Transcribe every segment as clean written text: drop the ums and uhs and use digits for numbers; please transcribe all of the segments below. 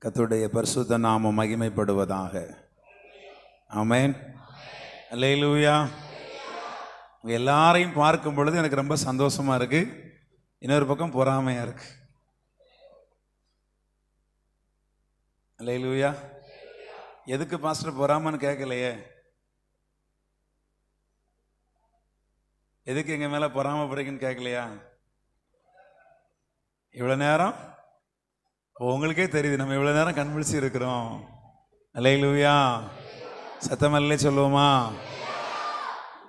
கர்த்தருடைய பரிசுத்த நாமம் மகிமைப்படுவதாக. ஆமென். அல்லேலூயா. எல்லாரையும் பார்க்கும் பொழுது எனக்கு ரொம்ப சந்தோஷமா இருக்கு. இன்னொரு பக்கம் பொறாமையா இருக்கு. அல்லேலூயா. எதுக்கு பாஸ்டர் பொறாமன்னு கேட்கலையே? எதுக்கு எங்க மேல பொறாமப்படுறீங்கன்னு கேட்கலையா? இவ்வளவு நேரம் உங்களுக்கே தெரியுது நம்ம இவ்வளவு நேரம் கண் விழிச்சு இருக்கிறோம். அல்லேலூயா. சத்தமல்லே சொல்லுவோமா?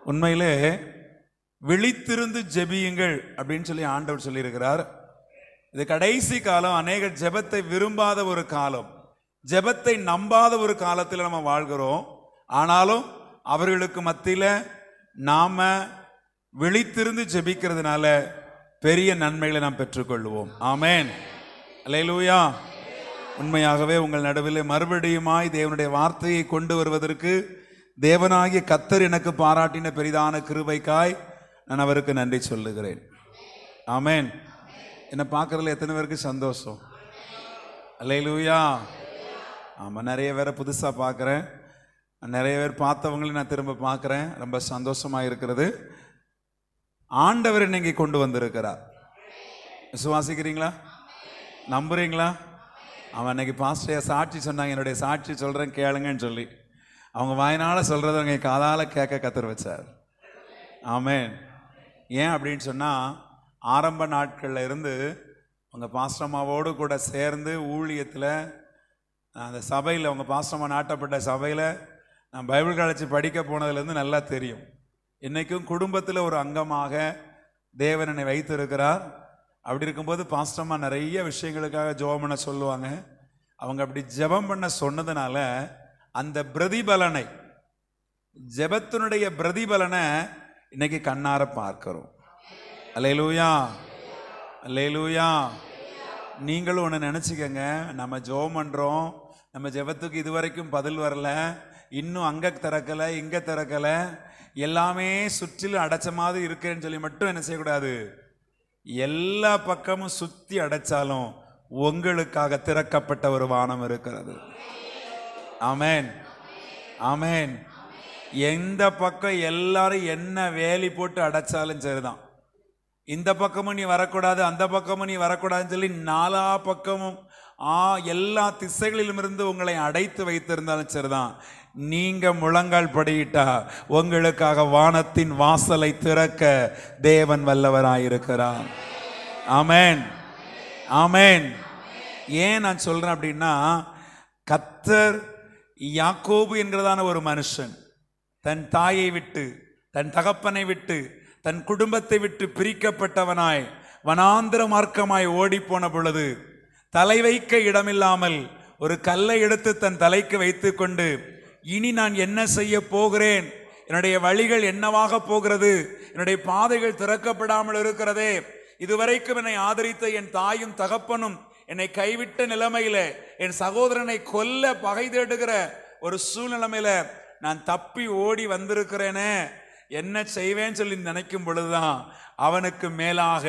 உண்மையிலே விழித்திருந்து ஜெபியுங்கள் அப்படின்னு சொல்லி ஆண்டவர் சொல்லியிருக்கிறார். இது கடைசி காலம். அநேக ஜெபத்தை விரும்பாத ஒரு காலம், ஜெபத்தை நம்பாத ஒரு காலத்தில் நம்ம வாழ்கிறோம். ஆனாலும் அவர்களுக்கு மத்தியில் நாம விழித்திருந்து ஜெபிக்கிறதுனால பெரிய நன்மைகளை நாம் பெற்றுக்கொள்வோம். ஆமென். அல்லேலூயா. உண்மையாகவே உங்கள் நடுவில் மறுபடியுமாய் தேவனுடைய வார்த்தையை கொண்டு வருவதற்கு தேவனாகிய கர்த்தர் எனக்கு பாராட்டின பெரிதான கிருபைக்காய் நான் அவருக்கு நன்றி சொல்லுகிறேன். ஆமென். என்னை பார்க்கறதுல எத்தனை பேருக்கு சந்தோஷம்? அல்லேலூயா. ஆமாம், நிறைய பேரை புதுசாக பார்க்குறேன். நிறைய பேர் பார்த்தவங்களையும் நான் திரும்ப பார்க்குறேன். ரொம்ப சந்தோஷமாக இருக்கிறது. ஆண்டவர் இன்னைக்கு கொண்டு வந்திருக்கிறார். விசுவாசிக்கிறீங்களா? நம்புறீங்களா? அவன் அன்னைக்கு பாஸ்டர் சாட்சி சொன்னாங்க. என்னுடைய சாட்சி சொல்கிறேன் கேளுங்கன்னு சொல்லி அவங்க வாயினால சொல்கிறத அவங்க காதால் கேட்க கத்தர் வச்சார். ஆமென். ஏன் அப்படின்னு சொன்னால், ஆரம்ப நாட்களில் இருந்து அவங்க பாஸ்டம்மாவோடு கூட சேர்ந்து ஊழியத்தில் அந்த சபையில், அவங்க பாஸ்டம்மா நாட்டப்பட்ட சபையில் நான் பைபிள் காலேஜ் படிக்க போனதுலேருந்து நல்லா தெரியும். இன்றைக்கும் குடும்பத்தில் ஒரு அங்கமாக தேவன் என்னை வைத்திருக்கிறார். அப்படி இருக்கும்போது பாஸ்டம்மா நிறைய விஷயங்களுக்காக ஜெபம் பண்ண சொல்லுவாங்க. அவங்க அப்படி ஜெபம் பண்ண சொன்னதுனால அந்த பிரதிபலனை, ஜெபத்தினுடைய பிரதிபலனை இன்னைக்கு கண்ணார பார்க்கிறோம். அல்லேலூயா. அல்லேலூயா. நீங்களும் ஒன்று நினச்சிக்கங்க, நம்ம ஜெபம் பண்ணுறோம், நம்ம ஜெபத்துக்கு இதுவரைக்கும் பதில் வரல, இன்னும் அங்கே திறக்கலை இங்கே திறக்கலை, எல்லாமே சுற்றிலும் அடைச்ச மாதிரி இருக்குன்னு சொல்லி மட்டும் என்ன செய்யக்கூடாது. எல்லா பக்கமும் சுத்தி அடைச்சாலும் உங்களுக்காக திறக்கப்பட்ட ஒரு வானம் இருக்கிறது. ஆமென். ஆமென். எந்த பக்கம் எல்லாரும் என்ன வேலி போட்டு அடைச்சாலும் சரிதான், இந்த பக்கமும் நீ வரக்கூடாது அந்த பக்கமும் நீ வரக்கூடாதுன்னு சொல்லி நாலா பக்கமும் எல்லா திசைகளிலும் இருந்து உங்களை அடைத்து வைத்திருந்தாலும் சரிதான், நீங்க முழங்கால் படியிட்டா உங்களுக்காக வானத்தின் வாசலை திறக்க தேவன் வல்லவராயிருக்கிறார். ஆமென். ஆமென். ஏன் நான் சொல்றேன் அப்படின்னா, கர்த்தர் யாக்கோபு என்கிறதான ஒரு மனுஷன் தன் தாயை விட்டு, தன் தகப்பனை விட்டு, தன் குடும்பத்தை விட்டு பிரிக்கப்பட்டவனாய் வனாந்திர மார்க்கமாய் ஓடி போன பொழுது தலை வைக்க இடமில்லாமல் ஒரு கல்லை எடுத்து தன் தலைக்கு வைத்து கொண்டு, இனி நான் என்ன செய்ய போகிறேன், என்னுடைய வழிகள் என்னவாக போகிறது, என்னுடைய பாதைகள் திறக்கப்படாமல் இருக்கிறதே, இதுவரைக்கும் என்னை ஆதரித்த என் தாயும் தகப்பனும் என்னை கைவிட்ட நிலைமையில, என் சகோதரனை கொல்ல பகை தேடுகிற ஒரு சூழ்நிலைமையில நான் தப்பி ஓடி வந்திருக்கிறேனே, என்ன செய்வேன்னு சொல்லி நினைக்கும் பொழுதுதான் அவனுக்கு மேலாக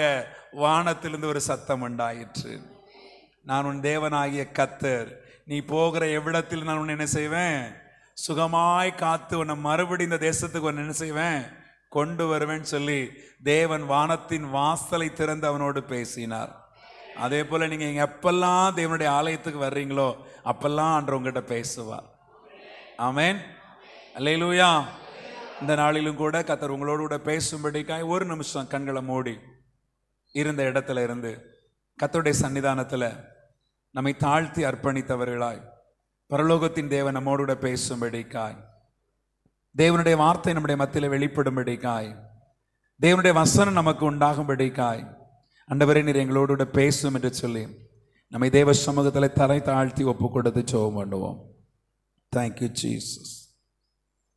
வானத்திலிருந்து ஒரு சத்தம் உண்டாயிற்று. நான் உன் தேவனாகிய கர்த்தர், நீ போகிற எவ்விடத்தில் நான் உன்னை என்ன செய்வேன், சுகமாய் காத்து உன்னை மறுபடி இந்த தேசத்துக்கு உன்னை என்ன செய்வேன், கொண்டு வருவேன்னு சொல்லி தேவன் வானத்தின் வாசலை திறந்து அவனோடு பேசினார். அதே போல நீங்க எப்பெல்லாம் தேவனுடைய ஆலயத்துக்கு வர்றீங்களோ அப்பெல்லாம் ஆண்டவர் உங்ககிட்ட பேசுவார். ஆமென். அல்லேலூயா. இந்த நாளிலும் கூட கர்த்தர் உங்களோடு கூட பேசும்படிக்காய் ஒரு நிமிஷம் கண்களை மூடி இருந்த இடத்துல இருந்து கர்த்தருடைய சன்னிதானத்துல நம்மை தாழ்த்தி அர்ப்பணித்தவர்களாய் பரலோகத்தின் தேவன் நம்மோடு கூட பேசும்படிக்காய், தேவனுடைய வார்த்தை நம்முடைய மத்தியில் வெளிப்படும்படிக்காய், தேவனுடைய வசனம் நமக்கு உண்டாகும்படிக்காய், ஆண்டவரே நீர் எங்களோடு கூட பேசும் என்று சொல்லி நம்மை தேவ சமூகத்தில் தலை தாழ்த்தி ஒப்பு கொடுத்து ஜெபம் பண்ணுவோம். Thank you Jesus.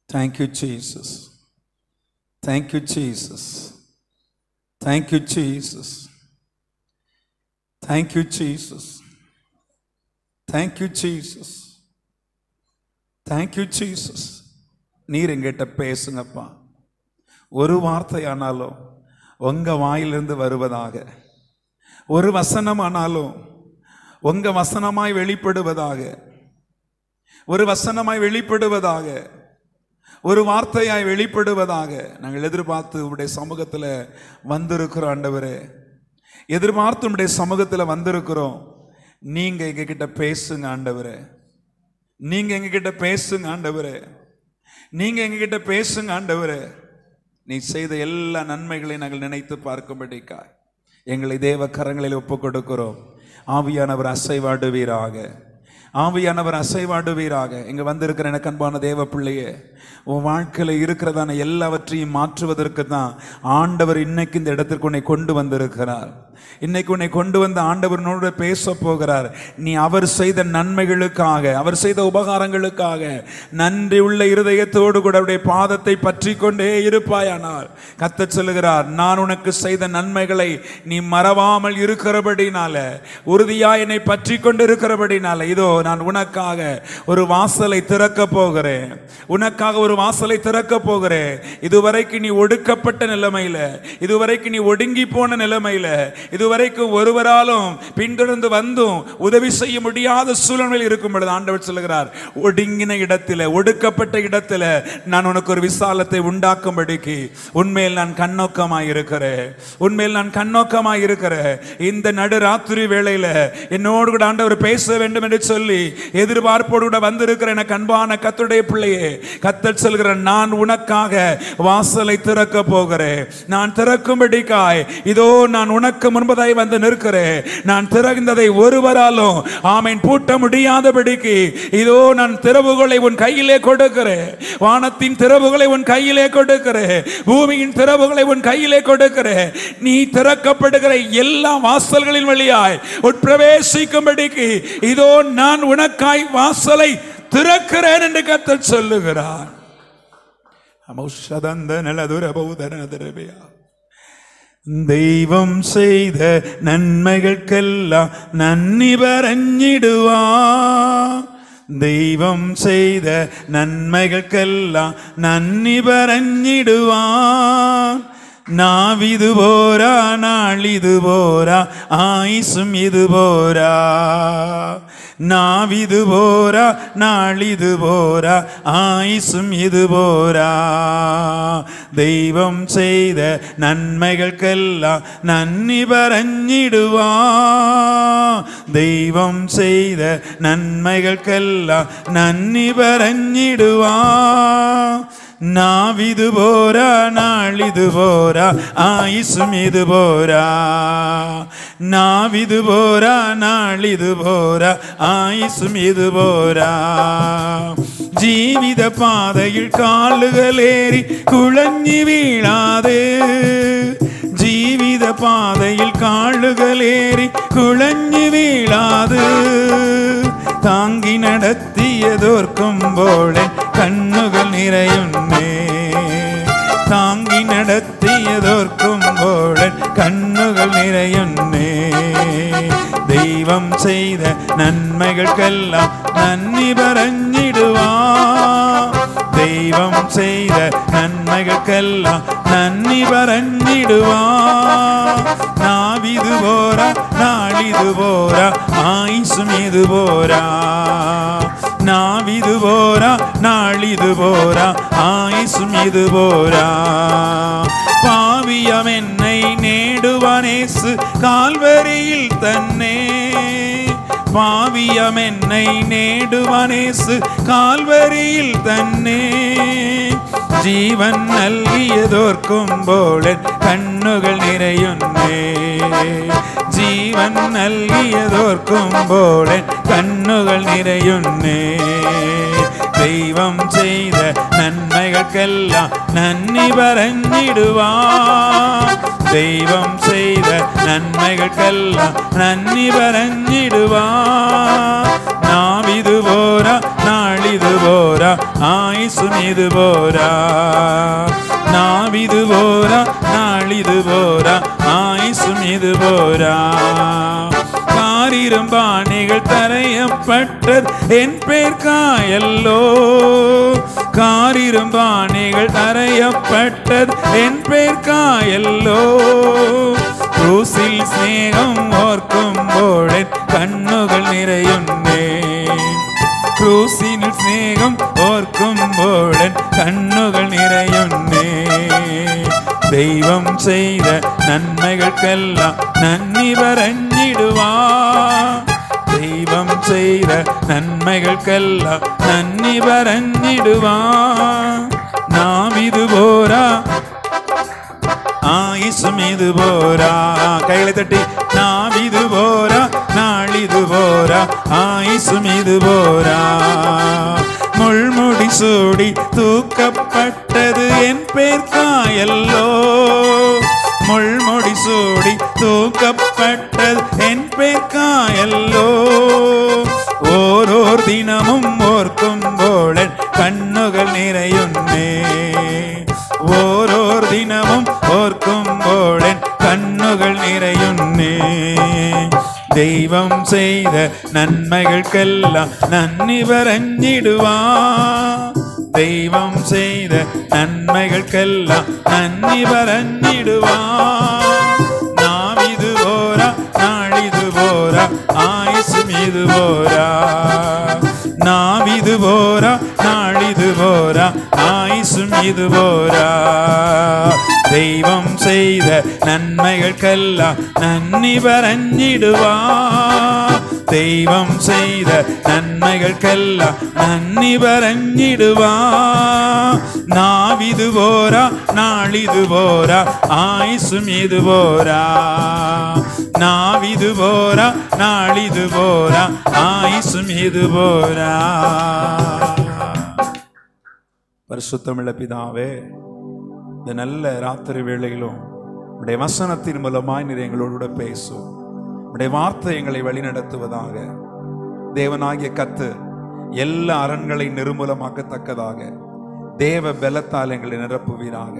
Thank you Jesus. Thank you Jesus. Thank you Jesus. Thank you Jesus. Thank you Jesus. Thank you Jesus. நீர் எங்கிட்ட பேசுங்கப்பா. ஒரு வார்த்தையானாலும் உங்க வாயிலிருந்து வருவதாக, ஒரு வசனமானாலும் உங்க வசனமாய் வெளிப்படுவதாக, ஒரு வசனமாய் வெளிப்படுவதாக, ஒரு வார்த்தையாய் வெளிப்படுவதாக நாங்கள் எதிர்பார்த்து உடைய சமூகத்தில் வந்திருக்கிறோம். ஆண்டவரே, எதிர்பார்த்து உடைய சமூகத்தில் வந்திருக்கிறோம். நீங்க எங்ககிட்ட பேசுங்க ஆண்டவரே, நீங்க எங்ககிட்ட பேசுங்க ஆண்டவரே, நீங்க எங்ககிட்ட பேசுங்க ஆண்டவரே. நீ செய்த எல்லா நன்மைகளையும் நாங்கள் நினைத்து பார்க்கும்படிக்காய் எங்களை தேவ கரங்களில் ஒப்புக் கொடுக்கிறோம். ஆவியானவர் அசைவாடுவீராக, ஆவியானவர் அசைவாடுவீராக. இங்க வந்திருக்கிற எனக்கு அன்பான தேவ பிள்ளையே, உன் வாழ்க்கையில இருக்கிறதான எல்லாவற்றையும் மாற்றுவதற்கு தான் ஆண்டவர் இன்னைக்கு இந்த இடத்திற்கு உன்னை கொண்டு வந்திருக்கிறார். இன்னைக்கு உன்னை கொண்டு வந்த ஆண்டவரோட பேச போகிறார். நீ அவர் செய்த நன்மைகளுக்காக, அவர் செய்த உபகாரங்களுக்காக நன்றி உள்ள இருதயத்தோடு கூட அவருடைய பாதத்தை பற்றி கொண்டே இருப்பாயானால் கர்த்தர் சொல்லுகிறார், நான் உனக்கு செய்த நன்மைகளை நீ மறவாமல் இருக்கிறபடினால, உறுதியா என்னை பற்றி கொண்டு இருக்கிறபடினால, இதோ நான் உனக்காக ஒரு வாசலை திறக்க போகிறேன், உனக்காக ஒரு வாசலை திறக்க போகிறேன். இதுவரைக்கும் நீ ஒடுக்கப்பட்ட நிலைமையில, இதுவரைக்கும் நீ ஒடுங்கி போன நிலைமையில, இதுவரைக்கும் ஒருவராலும் பின்தொடர்ந்து வந்தும் உதவி செய்ய முடியாத சூழ்நிலையில் இருக்கும் பொழுது ஆண்டவர் சொல்லுகிறார், ஒடுங்கின இடத்துல, ஒடுக்கப்பட்ட இடத்துல நான் உனக்கு ஒரு விசாலத்தை உண்டாக்கும்படிக்கு உண்மையில் நான் கண்ணோக்கமாய் இருக்கிறேன், உண்மையில் நான் கண்ணோக்கமாய் இருக்கிறேன். இந்த நடுராத்திரி வேளையில என்னோடு கூட ஆண்டவர் பேச வேண்டும் என்று சொல்லி எதிர்பார்ப்போடு கூட வந்திருக்கிற எனக்கு அன்பான கர்த்தருடைய பிள்ளையே, கர்த்தர் சொல்கிறார், நான் உனக்காக வாசலை திறக்க போகிறேன். நான் திறக்கும்படிக்காய் இதோ நான் உனக்கு முன்பதாய் வந்து நிற்கிறேன். நான் திறந்ததை ஒருவராலும் ஆமென் பூட்ட முடியாதபடிக்கு இதோ நான் திறவுகளை உன் கையிலே கொடுக்கிறேன். வானத்தின் திறவுகளை உன் கையிலே கொடுக்கிறேன், பூமியின் திறவுகளை உன் கையிலே கொடுக்கிறேன். நீ திறக்கப்படுகிற எல்லா வாசல்களின் வழியாய் உட்பிரவேசிக்கும்படிக்கு இதோ நான் உனக்காய் வாசலை திறக்கிறேன் என்று கர்த்தர் சொல்லுகிறார். தெய்வம் செய்த நன்மைகளுக்கெல்லாம் நன்றி பரஞ்சிடுவான், தெய்வம் செய்த நன்மைகளுக்கெல்லாம் நன்றி பரஞ்சிடுவான். நாவிது போரா, நாளிது போரா, ஆயுசும் இது போரா. நாவிது போரா, நாளிது போரா, ஆயுசும் இது போரா. தெய்வம் செய்த நன்மைகளுக்கெல்லாம் நன்றி பரஞ்சிடுவான், தெய்வம் செய்த நன்மைகளுக்கெல்லாம் நன்றி பரஞ்சிடுவான். நாவிது போரா, நாளிது போரா, ஆயுசும் இது போரா. நாவிது போரா, நாளிது போரா, ஆயுசும் இது போரா. ஜீவித பாதையில் காலுகளேறி குழஞ்சி வீழாது, ஜீவித பாதையில் காலுகளேறி குழஞ்சி வீழாது. தாங்கி நடத்தியதோர்க்கும் போல கண்ணுகள் நிறையுன்னே, தாங்கி நடத்தியதோர்க்கும் போல கண்ணுகள் நிறையுன்னே. தெய்வம் செய்த நன்மைகளுக்கெல்லாம் நன்றி பரஞ்சிடுவான், தெய்வம் செய்த நன்மைகளுக்கெல்லாம் நன்றி பரஞ்சிடுவான். நாவிது போரா, நாளிது போரா, ஆயுசும் இது போரா. நாவிது போரா, நாளிது போரா, ஆயுசும் இது போரா. பாவியம் என்னை நேடுவானேசு கால்வரியில் தன்னே, பாவியம் என்னை நேடுவானேசு கால்வரியில் தன்னே. ஜீவன் നൽകിയதோர்க்கும் போல கண்ணுகள் நிறையுன்னே, ஜீவன் നൽകിയதோர்க்கும் போல கண்ணுகள் நிறையுன்னே. தெய்வம் செய்த நன்மைகளுக்கெல்லாம் நன்றி பரஞ்சிடுவான், தெய்வம் செய்த நன்மைகளுக்கெல்லாம் நன்றி பரஞ்சிடுவான். நாவிது போரா, நாளிது போரா, ஆயுசும் இது போரா. நாவிது போரா, நாளிது போரா, ஆயுசும் இது போரா. காரிரும்பாணிகள் தரையப்பட்டது என் பேர்க்காயல்லோ, காரிரும்பாணிகள் தரையப்பட்டது என் பேர்க்காயல்லோ. ക്രൂസിൽ സ്നേഹം ഓർക്കുമ്പോൾ കണ്ണുകൾ നിറയുന്നേ. ക്രൂസിൽ സ്നേഹം ഓർക്കുമ്പോൾ കണ്ണുകൾ നിറയുന്നേ. ദൈവം ചെയ്ത നന്മകൾക്കെല്ലാം നന്ദി പറഞ്ഞിടുവാൻ. ദൈവം ചെയ്ത നന്മകൾക്കെല്ലാം നന്ദി പറഞ്ഞിടുവാൻ. നാം ഇതുപോരാ, ആയുസ്സും ഇതുപോരാ. കൈകളെ തട്ടി. നാം ഇതുപോരാ, നാളിതുപോരാ, ആയുസ്സും ഇതുപോരാ. മുൾമുടി സൂടി തൂക്കപ്പെട്ടത് എൻ പേർക്കായല്ലോ. മുൾമുടി സൂടി തൂക്കപ്പെട്ടത് എൻ പേർക്കായല്ലോ. ഓരോ ദിനമും ഓർക്കുമ്പോൾ കണ്ണുകൾ നിറയുന്നേ. ഓരോ ദിനവും ഓർക്കുമ്പോൾ കണ്ണുകൾ നിറയുന്നേ. ദൈവം ചെയ്ത നന്മകൾക്കെല്ലാം നന്ദി പറഞ്ഞിടുവാൻ. ദൈവം ചെയ്ത നന്മകൾക്കെല്ലാം നന്ദി പറഞ്ഞിടുവാൻ. നാം ഇതുപോരാ, നാളിതുപോരാ, ആയുസ്സും ഇതുപോരാ. നാം ഇതുപോരാ, നാളിതുപോരാ, ആയുസ്സും ഇതുപോരാ. ദൈവം ചെയ്ത നന്മകൾക്കെല്ലാം നന്ദി പറഞ്ഞിടുവാൻ. ദൈവം ചെയ്ത നന്മകൾക്കെല്ലാം നന്ദി പറഞ്ഞിടുവാൻ. നാം ഇതുപോരാ, നാളിതുപോരാ, ആയുസ്സും ഇതുപോരാ. നാം ഇതുപോരാ, നാളിതുപോരാ, ആയുസ്സും ഇതുപോരാ. பரிசுத்தமுள்ள பிதாவே, இந்த நல்ல ராத்திரி வேளையிலும் உடைய வசனத்தின் மூலமாய் நீர் எங்களோடு பேசும். உடைய வார்த்தை எங்களை வழிநடத்துவதாக. தேவனாகிய கர்த்தர் எல்லா அரண்களை நிர்மூலமாக்கத்தக்கதாக தேவ பலத்தால் எங்களை நிரப்புவீராக.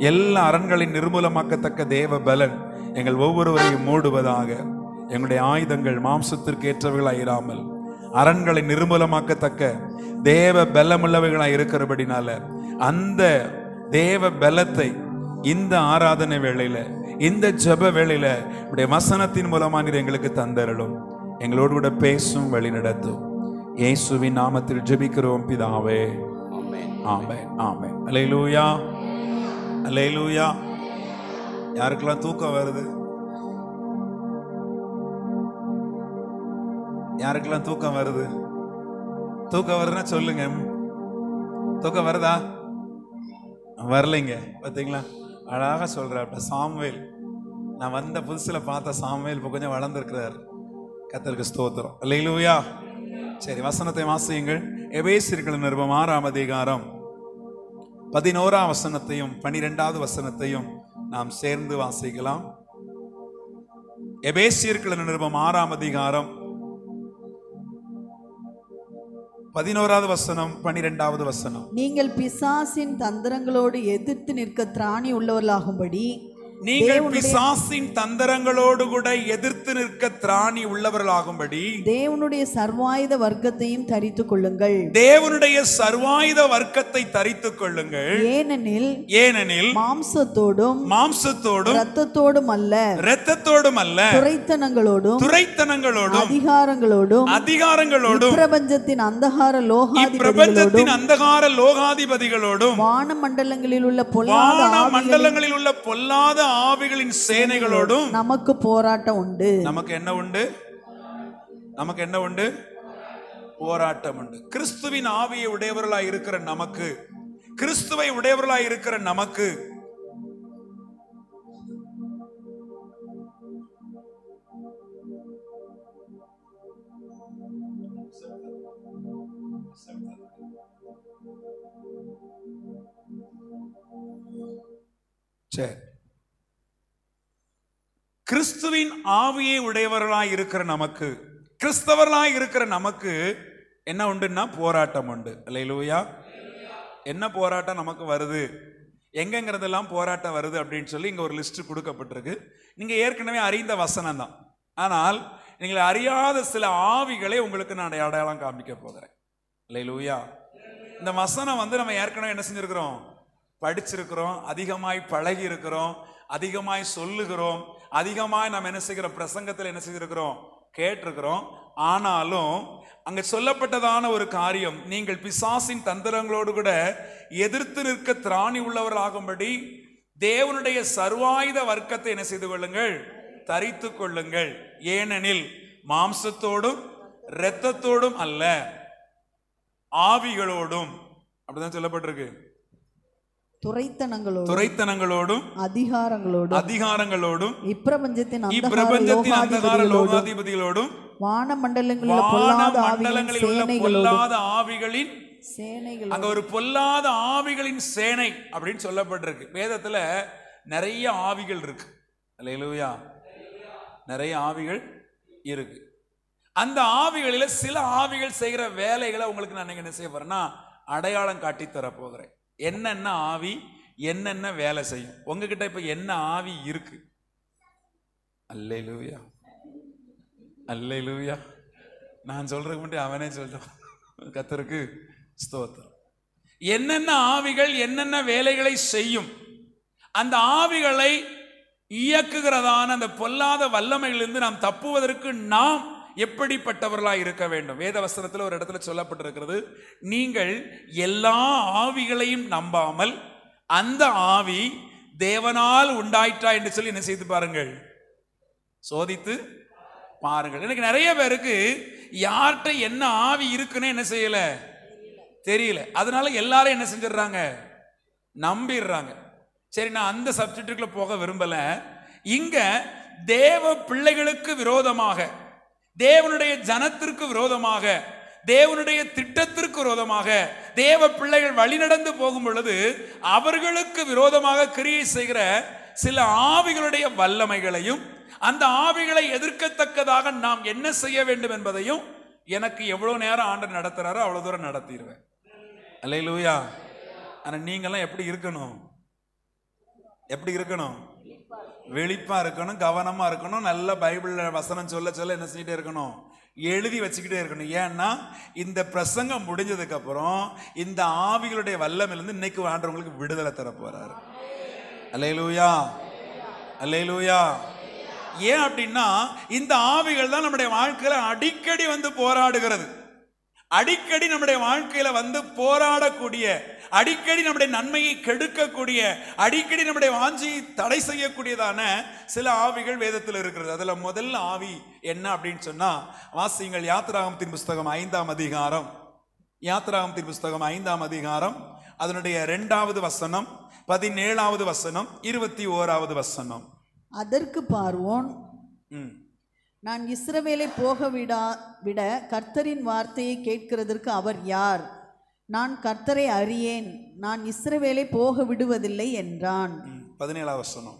எல்லா அரண்களை நிர்மூலமாக்கத்தக்க தேவ பலன் எங்கள் ஒவ்வொருவரையும் மூடுவதாக. எங்களுடைய ஆயுதங்கள் மாம்சத்திற்கு ஏற்றவைகளாய் இராமல் அரண்களை நிர்மூலமாக்கத்தக்க தேவ பலமுள்ளவைகளாய் இருக்கிறபடினால அந்த தேவ பலத்தை இந்த ஆராதனை வேளையில, இந்த ஜெப வேளையில உடைய வசனத்தின் மூலமா நீர் எங்களுக்கு தந்தருளும். எங்களோடு கூட பேசும், வழி நடத்தும். இயேசுவின் நாமத்தில் ஜெபிக்கிறோம் பிதாவே. ஆமென், ஆமென், ஆமென். அல்லேலூயா, அல்லேலூயா. யாருக்கெல்லாம் தூக்கம் வருது? யாருக்கெல்லாம் தூக்கம் வருது? தூக்கம் வருதுன்னா சொல்லுங்க. தூக்கம் வருதா? வரலைங்க. பார்த்தீங்களா, அழகாக சொல்றாப்ட சாமுவேல். நான் வந்த புதுசுல பார்த்த சாமுவேல் இப்போ கொஞ்சம் வளர்ந்துருக்கிறார். கர்த்தருக்கு ஸ்தோத்திரம். அல்லேலூயா. சரி, வசனத்தை வாசியுங்கள். எபேசியர்களின் நிருபம் 6ஆம் அதிகாரம் 11ஆம் வசனத்தையும் 12வது வசனத்தையும் நாம் சேர்ந்து வாசிக்கலாம். எபேசியர்களின் நிருபம் 6ஆம் அதிகாரம் 11வது வசனம் 12வது வசனம். நீங்கள் பிசாசின் தந்திரங்களோடு எதிர்த்து நிற்க திராணி உள்ளவர்களாகும்படி, நீங்கள் பிசாசின் தந்திரங்களோடு கூட எதிர்த்து நிற்க திராணி உள்ளவர்களாகும்படி தேவனுடைய சர்வாயுத வர்க்கத்தையும் தரித்துக் கொள்ளுங்கள். தேவனுடைய சர்வாயுத வர்க்கத்தை தரித்துக் கொள்ளுங்கள். ஏனெனில் மாம்சத்தோடும் இரத்தத்தோடும் அல்ல, துரைத்தனங்களோடும் அதிகாரங்களோடும் பிரபஞ்சத்தின் அந்தகார லோகாதிபதிகளோடும் வானமண்டலங்களில் உள்ள பொல்லாத ஆவிகளின் சேனைகளோடும் நமக்கு போராட்டம் உண்டு. நமக்கு என்ன உண்டு? நமக்கு என்ன உண்டு? போராட்டம் உண்டு. கிறிஸ்துவின் ஆவியை உடையவர்களாய் இருக்கிற நமக்கு, கிறிஸ்துவை உடையவர்களாய் இருக்கிற நமக்கு சரி, கிறிஸ்துவின் ஆவியை உடையவர்களாய் இருக்கிற நமக்கு, கிறிஸ்தவர்களாய் இருக்கிற நமக்கு என்ன உண்டுன்னா போராட்டம் உண்டு. அல்லேலூயா. என்ன போராட்டம் நமக்கு வருது, எங்கெங்கிறதெல்லாம் போராட்டம் வருது அப்படின்னு சொல்லி இங்க ஒரு லிஸ்ட் கொடுக்கப்பட்டிருக்கு. நீங்க ஏற்கனவே அறிந்த வசனம் தான். ஆனால் நீங்கள் அறியாத சில ஆவிகளை உங்களுக்கு நான் அடையாளம் காமிக்க போகிறேன். அல்லேலூயா. இந்த வசனம் நம்ம ஏற்கனவே என்ன செஞ்சிருக்கிறோம்? படிச்சிருக்கிறோம், அதிகமாய் பழகி இருக்கிறோம், அதிகமாய் சொல்லுகிறோம். அதிகமாக நாம் என்ன செய்கிறோம், பிரசங்கத்தில் என்ன செய்திருக்கிறோம், கேட்டிருக்கிறோம். ஆனாலும் அங்க சொல்லப்பட்டதான ஒரு காரியம், நீங்கள் பிசாசின் தந்திரங்களோடு கூட எதிர்த்து நிற்க திராணி உள்ளவர்களாகும்படி தேவனுடைய சர்வாயுத வர்க்கத்தை என்ன செய்து கொள்ளுங்கள், தரித்து கொள்ளுங்கள். ஏனெனில் மாம்சத்தோடும் இரத்தத்தோடும் அல்ல, ஆவிகளோடும், அப்படிதான் சொல்லப்பட்டிருக்கு, துரைத்தனங்களோடும் அதிகாரங்களோடும் இப்பிரபஞ்சத்தின் அந்தகார லோகாதிபதிகளோடும் வானமண்டலங்களில் பொல்லாத ஆவிகளின் சேனைகள். அங்க ஒரு பொல்லாத ஆவிகளின் சேனை அப்படின்னு சொல்லப்பட்டிருக்கு. வேதத்துல நிறைய ஆவிகள் இருக்கு. அல்லேலூயா, நிறைய ஆவிகள் இருக்கு. அந்த ஆவிகளில சில ஆவிகள் செய்கிற வேலைகளை உங்களுக்கு நான் என்ன செய்ய போறேன்னா அடையாளம் காட்டி தர போகிறேன். என்னென்ன ஆவி என்னென்ன வேலை செய்யும். உங்ககிட்ட இப்ப என்ன ஆவி இருக்கு? அல்லேலூயா, அல்லேலூயா. நான் சொல்றதுக்கு முன்னாடி அவனே சொல்றான். கர்த்தருக்கு ஸ்தோத்திரம். என்னென்ன ஆவிகள் என்னென்ன வேலைகளை செய்யும், அந்த ஆவிகளை இயக்குகிறதான அந்த பொல்லாத வல்லமையிலிருந்து நாம் தப்புவதற்கு நாம் எப்படிப்பட்டவர்களாக இருக்க வேண்டும். வேத வசனத்தில் ஒரு இடத்துல சொல்லப்பட்டிருக்கிறது, நீங்கள் எல்லா ஆவிகளையும் நம்பாமல் அந்த ஆவி தேவனால் உண்டாயிற்றா என்று சொல்லி என்ன செய்து பாருங்கள், சோதித்து பாருங்கள். எனக்கு நிறைய பேருக்கு யார்கிட்ட என்ன ஆவி இருக்குன்னு என்ன செய்யல தெரியல. அதனால எல்லாரும் என்ன செஞ்சிடறாங்க, நம்பிடுறாங்க. சரி, நான் அந்த சப்ஜெக்டுக்குள்ள போக விரும்பல. இங்க தேவ பிள்ளைகளுக்கு விரோதமாக, தேவனுடைய ஜனத்திற்கு விரோதமாக, தேவனுடைய திட்டத்திற்கு விரோதமாக தேவ பிள்ளைகள் வழிநடந்து போகும் பொழுது அவர்களுக்கு விரோதமாக கிரியை செய்கிற சில ஆவிகளுடைய வல்லமைகளையும் அந்த ஆவிகளை எதிர்க்கத்தக்கதாக நாம் என்ன செய்ய வேண்டும் என்பதையும் எனக்கு எவ்வளவு நேரம் ஆண்டவர் நடத்துறாரோ அவ்வளவு தூரம் நடத்திடுவேன். அல்லேலூயா. ஆனா நீங்கெல்லாம் எப்படி இருக்கணும், எப்படி இருக்கணும், வெளிப்பா இருக்கணும், கவனமா இருக்கணும், நல்ல பைபிள் வசனம் சொல்ல சொல்ல என்ன செஞ்சுட்டே இருக்கணும், எழுதி வச்சுக்கிட்டே இருக்கணும். ஏன்னா இந்த பிரசங்கம் முடிஞ்சதுக்கு அப்புறம் இந்த ஆவிகளுடைய வல்லமையிலிருந்து இன்னைக்கு ஆண்டவங்களுக்கு விடுதலை தர போறாரு. அல்லேலூயா, அல்லேலூயா. ஏன் அப்படின்னா இந்த ஆவிகள் தான் நம்முடைய வாழ்க்கையில அடிக்கடி வந்து போராடுகிறது. அடிக்கடி நம்முடைய வாழ்க்கையில வந்து போராடக்கூடிய, அடிக்கடி நம்முடைய நன்மையை கெடுக்கக்கூடிய, அடிக்கடி நம்முடைய வாஞ்சியை தடை செய்யக்கூடியதான சில ஆவிகள் வேதத்தில் இருக்கிறது. அதுல முதல் ஆவி என்ன அப்படின்னு சொன்னா, வாசியுங்கள் யாத்திராகமத்தின் புஸ்தகம் 5ஆம் அதிகாரம், யாத்திராகமத்தின் புஸ்தகம் 5ஆம் அதிகாரம், அதனுடைய 2வது வசனம், 17வது வசனம், 21வது வசனம். அதற்கு பார்வோன், நான் இஸ்ரவேலை போக விட கர்த்தரின் வார்த்தையை கேட்கிறதற்கு அவர் யார்? நான் கர்த்தரை அறியேன், நான் இஸ்ரவேலை போக விடுவதில்லை என்றான். 17வது வசனம்.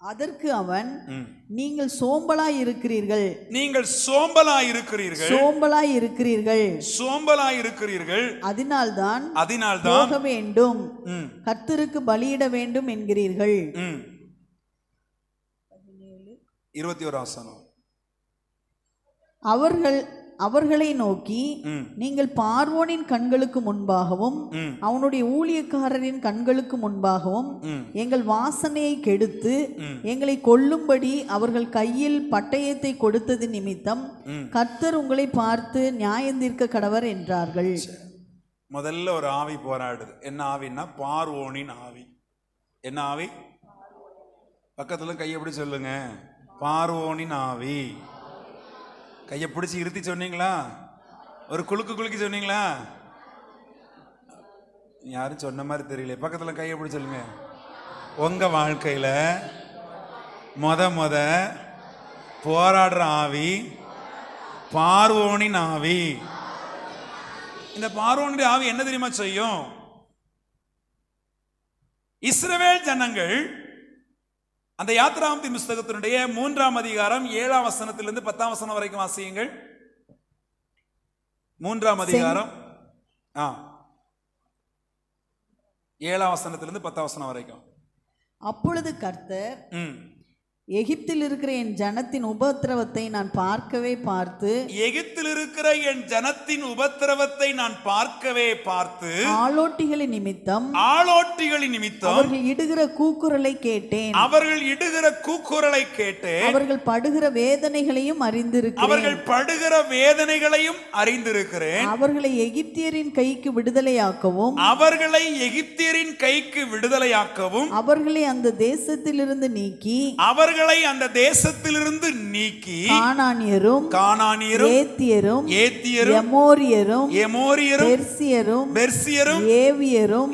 அதற்கு அவன், நீங்கள் சோம்பலாய் இருக்கிறீர்கள், நீங்கள் சோம்பலாய் இருக்கிறீர்கள், சோம்பலாய் இருக்கிறீர்கள், சோம்பலாய் இருக்கிறீர்கள், அதனால்தான் போக வேண்டும், கர்த்தருக்கு பலியிட வேண்டும் என்கிறீர்கள். 21 வசனம். அவர்களை நோக்கி, நீங்கள் பார்வோனின் கண்களுக்கு முன்பாகவும் அவனுடைய ஊழியக்காரரின் கண்களுக்கு முன்பாகவும் எங்கள் வாசனையை கெடுத்து எங்களை கொல்லும்படி அவர்கள் கையில் பட்டயத்தை கொடுத்தது நிமித்தம் கர்த்தர் உங்களை பார்த்து நியாயந்தீர்க்க கடவர் என்றார்கள். முதல்ல ஒரு ஆவி போராடுது. என்ன ஆவின்னா பார்வோனின் ஆவி. என்ன ஆவி? பக்கத்துல கையை எப்படி சொல்லுங்க, பார்வோனின் ஆவி. கையை பிடிச்சி இருத்தி சொன்னீங்களா? ஒரு குலுக்கி சொன்னீங்களா? யாரும் சொன்ன மாதிரி தெரியல. பக்கத்துல கையை பிடிச்சி சொல்லுங்க. உங்க வாழ்க்கையில முத போராடுற ஆவி பார்வோனின் ஆவி. இந்த பார்வோனின் ஆவி என்ன தெரியுமா செய்யும்? இஸ்ரவேல் ஜனங்கள் அந்த யாத்திராகமத்தின் புஸ்தகத்தினுடைய 3ஆம் அதிகாரம் 7ஆம் வசனத்திலிருந்து 10ஆம் வசனம் வரைக்கும் வாசியுங்கள். 3ஆம் அதிகாரம் 7ஆம் வசனத்திலிருந்து 10ஆம் வசனம் வரைக்கும். அப்பொழுது கர்த்தர் எகிப்தில் இருக்கிற என் ஜனத்தின் உபத்திரவத்தை நான் பார்க்கவே பார்த்து, எகிப்தில் இருக்கிற என் ஜனத்தின் உபத்திரவத்தை நான் பார்க்கவே பார்த்து, ஆளோட்டிகளின் நிமித்தம் அவர்கள் இடுகிற கூக்குரலை கேட்டேன். அவர்கள் இடுகிற கூக்குரலை கேட்டேன். அவர்கள் படுகிற வேதனைகளையும் அறிந்திருக்கிறேன். அவர்களை எகிப்தியரின் கைக்கு விடுதலையாக்கவும் அவர்களை அந்த தேசத்திலிருந்து நீக்கி கானானியரும் ஏத்தியரும் எமோரியரும் பெர்சியரும் லேவியரும்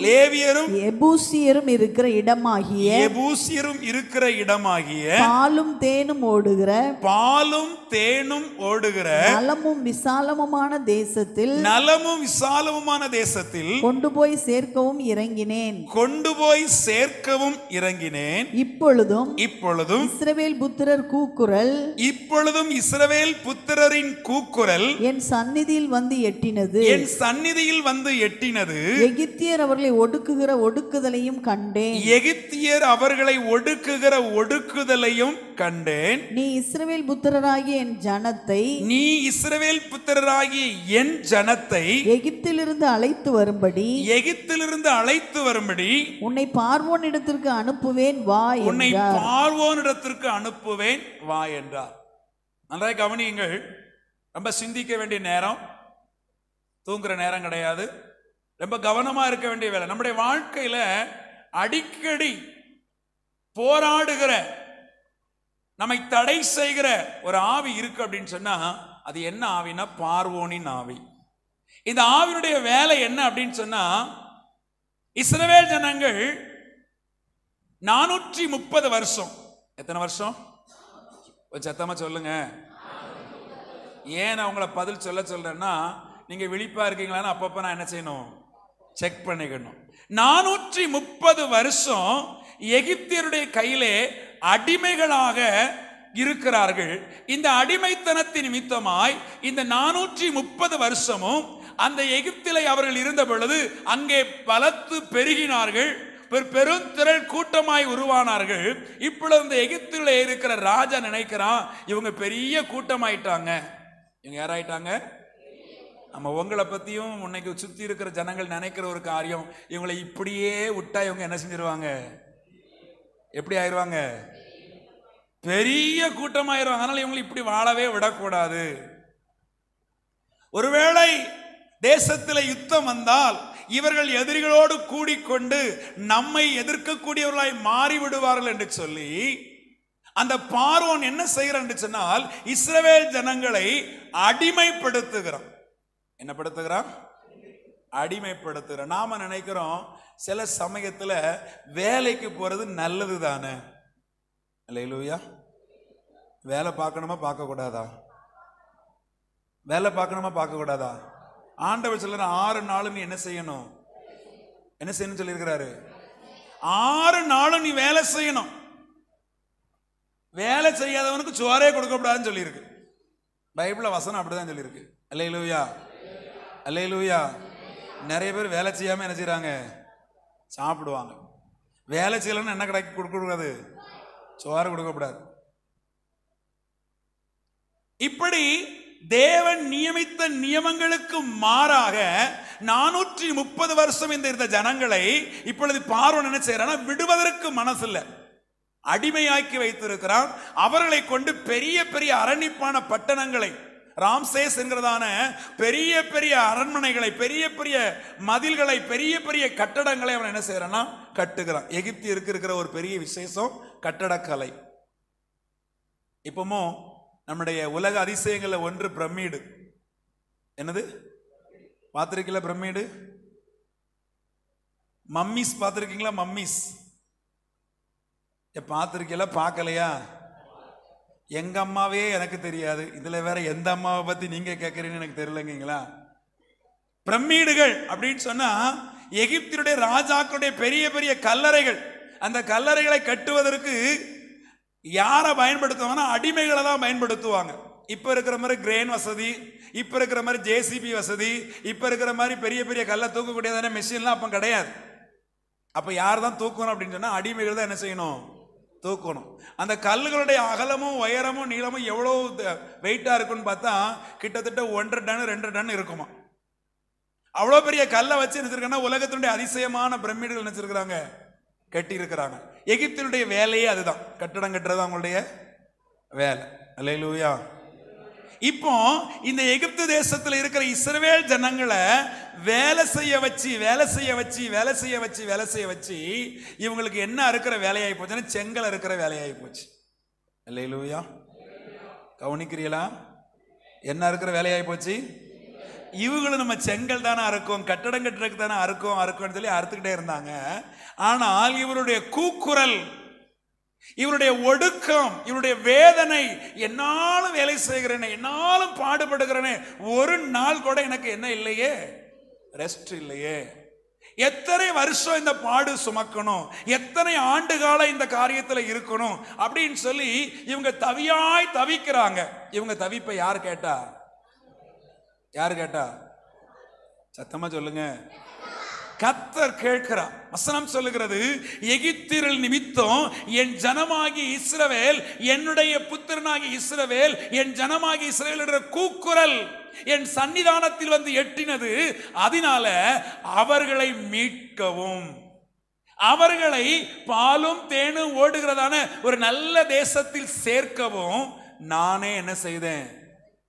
எபூசியரும் இருக்கிற இடமாகிய பாலும் தேனும் ஓடுகிற நலமும் விசாலமுமான தேசத்தில் கொண்டு போய் சேர்க்கவும் இறங்கினேன். இப்பொழுதும் இஸ்ரவேல் புத்திரரின் கூக்குரல் என் சந்நிதியில் வந்து எட்டினது. எகிப்தியர் அவர்களை ஒடுக்குகிற ஒடுக்குதலையும் கண்டேன். நீ இஸ்ரவேல் புத்திரராகிய என் ஜனத்தை எகிப்திலிருந்து அழைத்து வரும்படி உன்னை பார்வோனிடத்திற்கு அனுப்புவேன் வா என்றார். நன்றாக கவனியுங்கள். ரொம்ப சிந்திக்க வேண்டிய நேரம், தூங்குற நேரம் கிடையாது. ரொம்ப கவனமா இருக்க வேண்டிய வேலை. நம்முடைய வாழ்க்கையில அடிக்கடி போராடுகிற, நம்மை தடை செய்கிற ஒரு ஆவி இருக்கு அப்படின்னு சொன்னா அது என்ன ஆவினா பார்வோனின் ஆவி. இந்த ஆவினுடைய வேலை என்ன அப்படின்னு சொன்னா, இஸ்ரவேல் ஜனங்கள் 430 வருஷம், எத்தனை வருஷம் சத்தமா சொல்லுங்க. ஏன் அவங்கள பதில் சொல்றேன்னா, நீங்க விழிப்பா இருக்கீங்களான்னு அப்பப்ப நான் என்ன செய்யணும், செக் பண்ணிக்கணும். 430 வருஷம் எகிப்தியருடைய கையிலே அடிமைகளாக இருக்கிறார்கள். இந்த அடிமைத்தனத்தின் நிமித்தமாய் இந்த 430 வருஷமும் அந்த எகிப்திலே அவர்கள் இருந்த பொழுது அங்கே பலத்து பெருகினார்கள், பெருந்திரள் கூட்டமாய் உருவானார்கள். இப்பொழுது இந்த எகிப்திலே இருக்கிற ராஜா நினைக்கிறான், இவங்க பெரிய கூட்டமாயிட்டாங்க. இவங்க யாராயிட்டாங்க? நம்ம உங்களை பத்தியும் உன்னைக்கு சுத்தி இருக்கிற ஜனங்கள் நினைக்கிற ஒரு காரியம், இவங்களை இப்படியே விட்டா இவங்க என்ன செஞ்சிருவாங்க, எப்படி ஆயிடுவாங்க, பெரிய கூட்டமாயிருவாங்க. அதனால இவங்களை இப்படி வாழவே விடக்கூடாது. ஒருவேளை தேசத்தில் யுத்தம் வந்தால் இவர்கள் எதிரிகளோடு கூடிக்கொண்டு நம்மை எதிர்க்கக்கூடியவர்களாய் மாறிவிடுவார்கள் என்று சொல்லி அந்த பார்வோன் என்ன செய்கிறான் என்று சொன்னால், இஸ்ரவேல் ஜனங்களை அடிமைப்படுத்துகிறான். என்ன படுத்துகிறான்? அடிமைப்படுத்துகிறான். நாம நினைக்கிறோம் சில சமயத்துல வேலைக்கு போறது நல்லது தானே. அல்லேலூயா. வேலை பார்க்கணுமா பார்க்க கூடாதா? வேலை பார்க்கணுமா பார்க்க கூடாதா? ஆண்டவர் சொல்ற 6 நாளும் நீ என்ன செய்யணும் சொல்லியிருக்கிறாரு. 6 நாளும் நீ வேலை செய்யணும். வேலை செய்யாதவனுக்கு சோறே கொடுக்கக்கூடாதுன்னு சொல்லியிருக்கு. பைபிள்ல வசனம் அப்படிதான் சொல்லியிருக்கு. அல்லேலூயா, அல்லேலூயா. நிறைய பேர் வேலை செய்யாம என்ன செய்யறாங்க, சாப்பிடுவாங்க. வேலை செய்யலன்னு என்ன கிடைக்க கொடுக்கூடாது, சோறு கொடுக்கக்கூடாது. இப்படி தேவன் நியமித்த நியமங்களுக்கு மாறாக 430 வருஷம் இந்த ஜனங்களை இப்பொழுது பார்வோன் என்ன செய்யறானா, விடுவதற்கு மனசு இல்லை, அடிமையாக்கி வைத்திருக்கிறான். அவர்களை கொண்டு பெரிய பெரிய அரணிப்பான பட்டணங்களை, ராம்சேஸ் என்கிறதான பெரிய பெரிய அரண்மனைகளை, பெரிய பெரிய மதில்களை, பெரிய பெரிய கட்டடங்களை அவன் என்ன செய்யறானா கட்டுகிறான். எகிப்தியருக்கு இருக்கிற ஒரு பெரிய விசேஷம் கட்டடக்கலை. இப்பவும் நம்முடைய உலக அதிசயங்கள்ல ஒன்று பிரமிடு. என்னது பார்த்திருக்கீங்களா? பிரமிடு, மம்மிஸ் பார்த்திருக்கீங்களா? மம்மிஸ் பார்த்திருக்கீங்களா? பார்க்கலையா? எங்க அம்மாவே எனக்கு தெரியாது, இதுல வேற எந்த அம்மாவை பத்தி நீங்க கேட்கறீங்கன்னு எனக்கு தெரியலங்களா. பிரமிடுகள் அப்படின்னு சொன்னா எகிப்தினுடைய ராஜாக்களுடைய பெரிய பெரிய கல்லறைகள். அந்த கல்லறைகளை கட்டுவதற்கு யாரை பயன்படுத்துவாங்கன்னா அடிமைகளை தான் பயன்படுத்துவாங்க. இப்ப இருக்கிற மாதிரி கிரேன் வசதி, இப்ப இருக்கிற மாதிரி ஜேசிபி வசதி, இப்ப இருக்கிற மாதிரி பெரிய பெரிய கல்லை தூக்கக்கூடியதான மெஷின்லாம் அப்ப கிடையாது. அப்ப யார் தான் தூக்கணும் அப்படின்னு சொன்னா அடிமைகள் தான் என்ன செய்யணும், தூக்கணும். அந்த கல்லுகளுடைய அகலமும் உயரமும் நீளமும் எவ்வளோ வெயிட்டா இருக்குன்னு பார்த்தா கிட்டத்தட்ட 1.5 டன் 2 டன் இருக்குமா. அவ்வளோ பெரிய கல்லை வச்சு நினைச்சிருக்காங்கன்னா உலகத்தினுடைய அதிசயமான பிரமிடுகள் நினைச்சிருக்கிறாங்க, கட்டி இருக்கிறாங்க. எகிப்தினுடைய வேலையே அதுதான், கட்டடம் கட்டுறது அவங்களுடைய வேலை. அல்லேலூயா. இப்போ இந்த எகிப்து தேசத்தில் இருக்கிற இஸ்ரவேல் ஜனங்களை வேலை செய்ய வச்சு இவங்களுக்கு என்ன இருக்கிற வேலையாகி போச்சுன்னா செங்கல் இருக்கிற வேலையாகி போச்சு. அல்லேலூயா. கவனிக்கிறீங்களா? என்ன இருக்கிற வேலையாகி போச்சு? இவங்களும் நம்ம செங்கல் தானே அறுக்கும், கட்டடம் கட்டுறதுக்கு தானே அறுக்கும்னு சொல்லி அறுத்துக்கிட்டே இருந்தாங்க. ஆனால் இவருடைய கூக்குரல், இவருடைய ஒடுக்கம், இவருடைய வேதனை, என்னாலும் வேலை செய்கிறேனே, என்னாலும் பாடுபடுகிறேனே, ஒரு நாள் கூட எனக்கு என்ன இல்லையே, ரெஸ்ட் இல்லையே. எத்தனை வருஷம் இந்த பாடு சுமக்கணும், எத்தனை ஆண்டு காலம் இந்த காரியத்தில் இருக்கணும் அப்படின்னு சொல்லி இவங்க தவிக்கிறாங்க. இவங்க தவிப்பை யார் கேட்டா? சத்தமா சொல்லுங்க. கர்த்தர் கேட்கிறார். வசனம் சொல்லுகிறது, எகிப்தியர்கள் நிமித்தம் என் ஜனமாகி இஸ்ரவேல், என்னுடைய புத்திரனாகி இஸ்ரவேல், என் ஜனமாகி இஸ்ரவேல் கூக்குரல் என் சன்னிதானத்தில் வந்து எட்டினது. அதனால அவர்களை மீட்கவும், அவர்களை பாலும் தேனும் ஓடுகிறதான ஒரு நல்ல தேசத்தில் சேர்க்கவும் நானே என்ன செய்தேன்?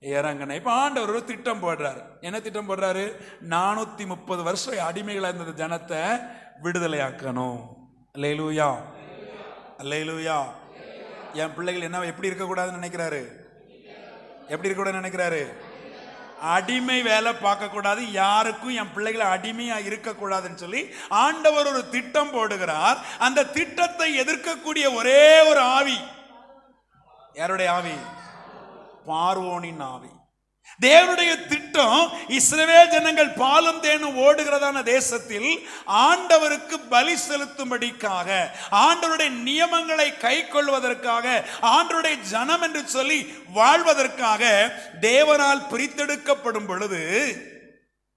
இறங்கின. இப்ப ஆண்டவர் ஒரு திட்டம் போடுறாரு. என்ன திட்டம் போடுறாரு? 430 வருஷம் அடிமைகளா இருந்த ஜனத்தை விடுதலையாக்கணும். அல்லேலூயா, அல்லேலூயா. என் பிள்ளைகள் என்ன எப்படி இருக்கக்கூடாதுன்னு நினைக்கிறாரு? எப்படி இருக்கக்கூடாதுன்னு நினைக்கிறாரு? அடிமை வேலை பார்க்க கூடாது, யாருக்கும் என் பிள்ளைகளை அடிமையா இருக்கக்கூடாதுன்னு சொல்லி ஆண்டவர் ஒரு திட்டம் போடுகிறார். அந்த திட்டத்தை எதிர்க்கக்கூடிய ஒரே ஒரு ஆவி, யாருடைய ஆவி? பார்வோனின் ஆவி. தேவனுடைய திட்டம் இஸ்ரவேல் ஜனங்கள் பாலும் தேனும் ஓடுகிறதான தேசத்தில் ஆண்டவருக்கு பலி செலுத்தும்படிக்காக, ஆண்டவருடைய நியமங்களை கை கொள்வதற்காக, ஆண்டவருடைய ஜனம் என்று சொல்லி வாழ்வதற்காக தேவனால் பிரித்தெடுக்கப்படும் பொழுது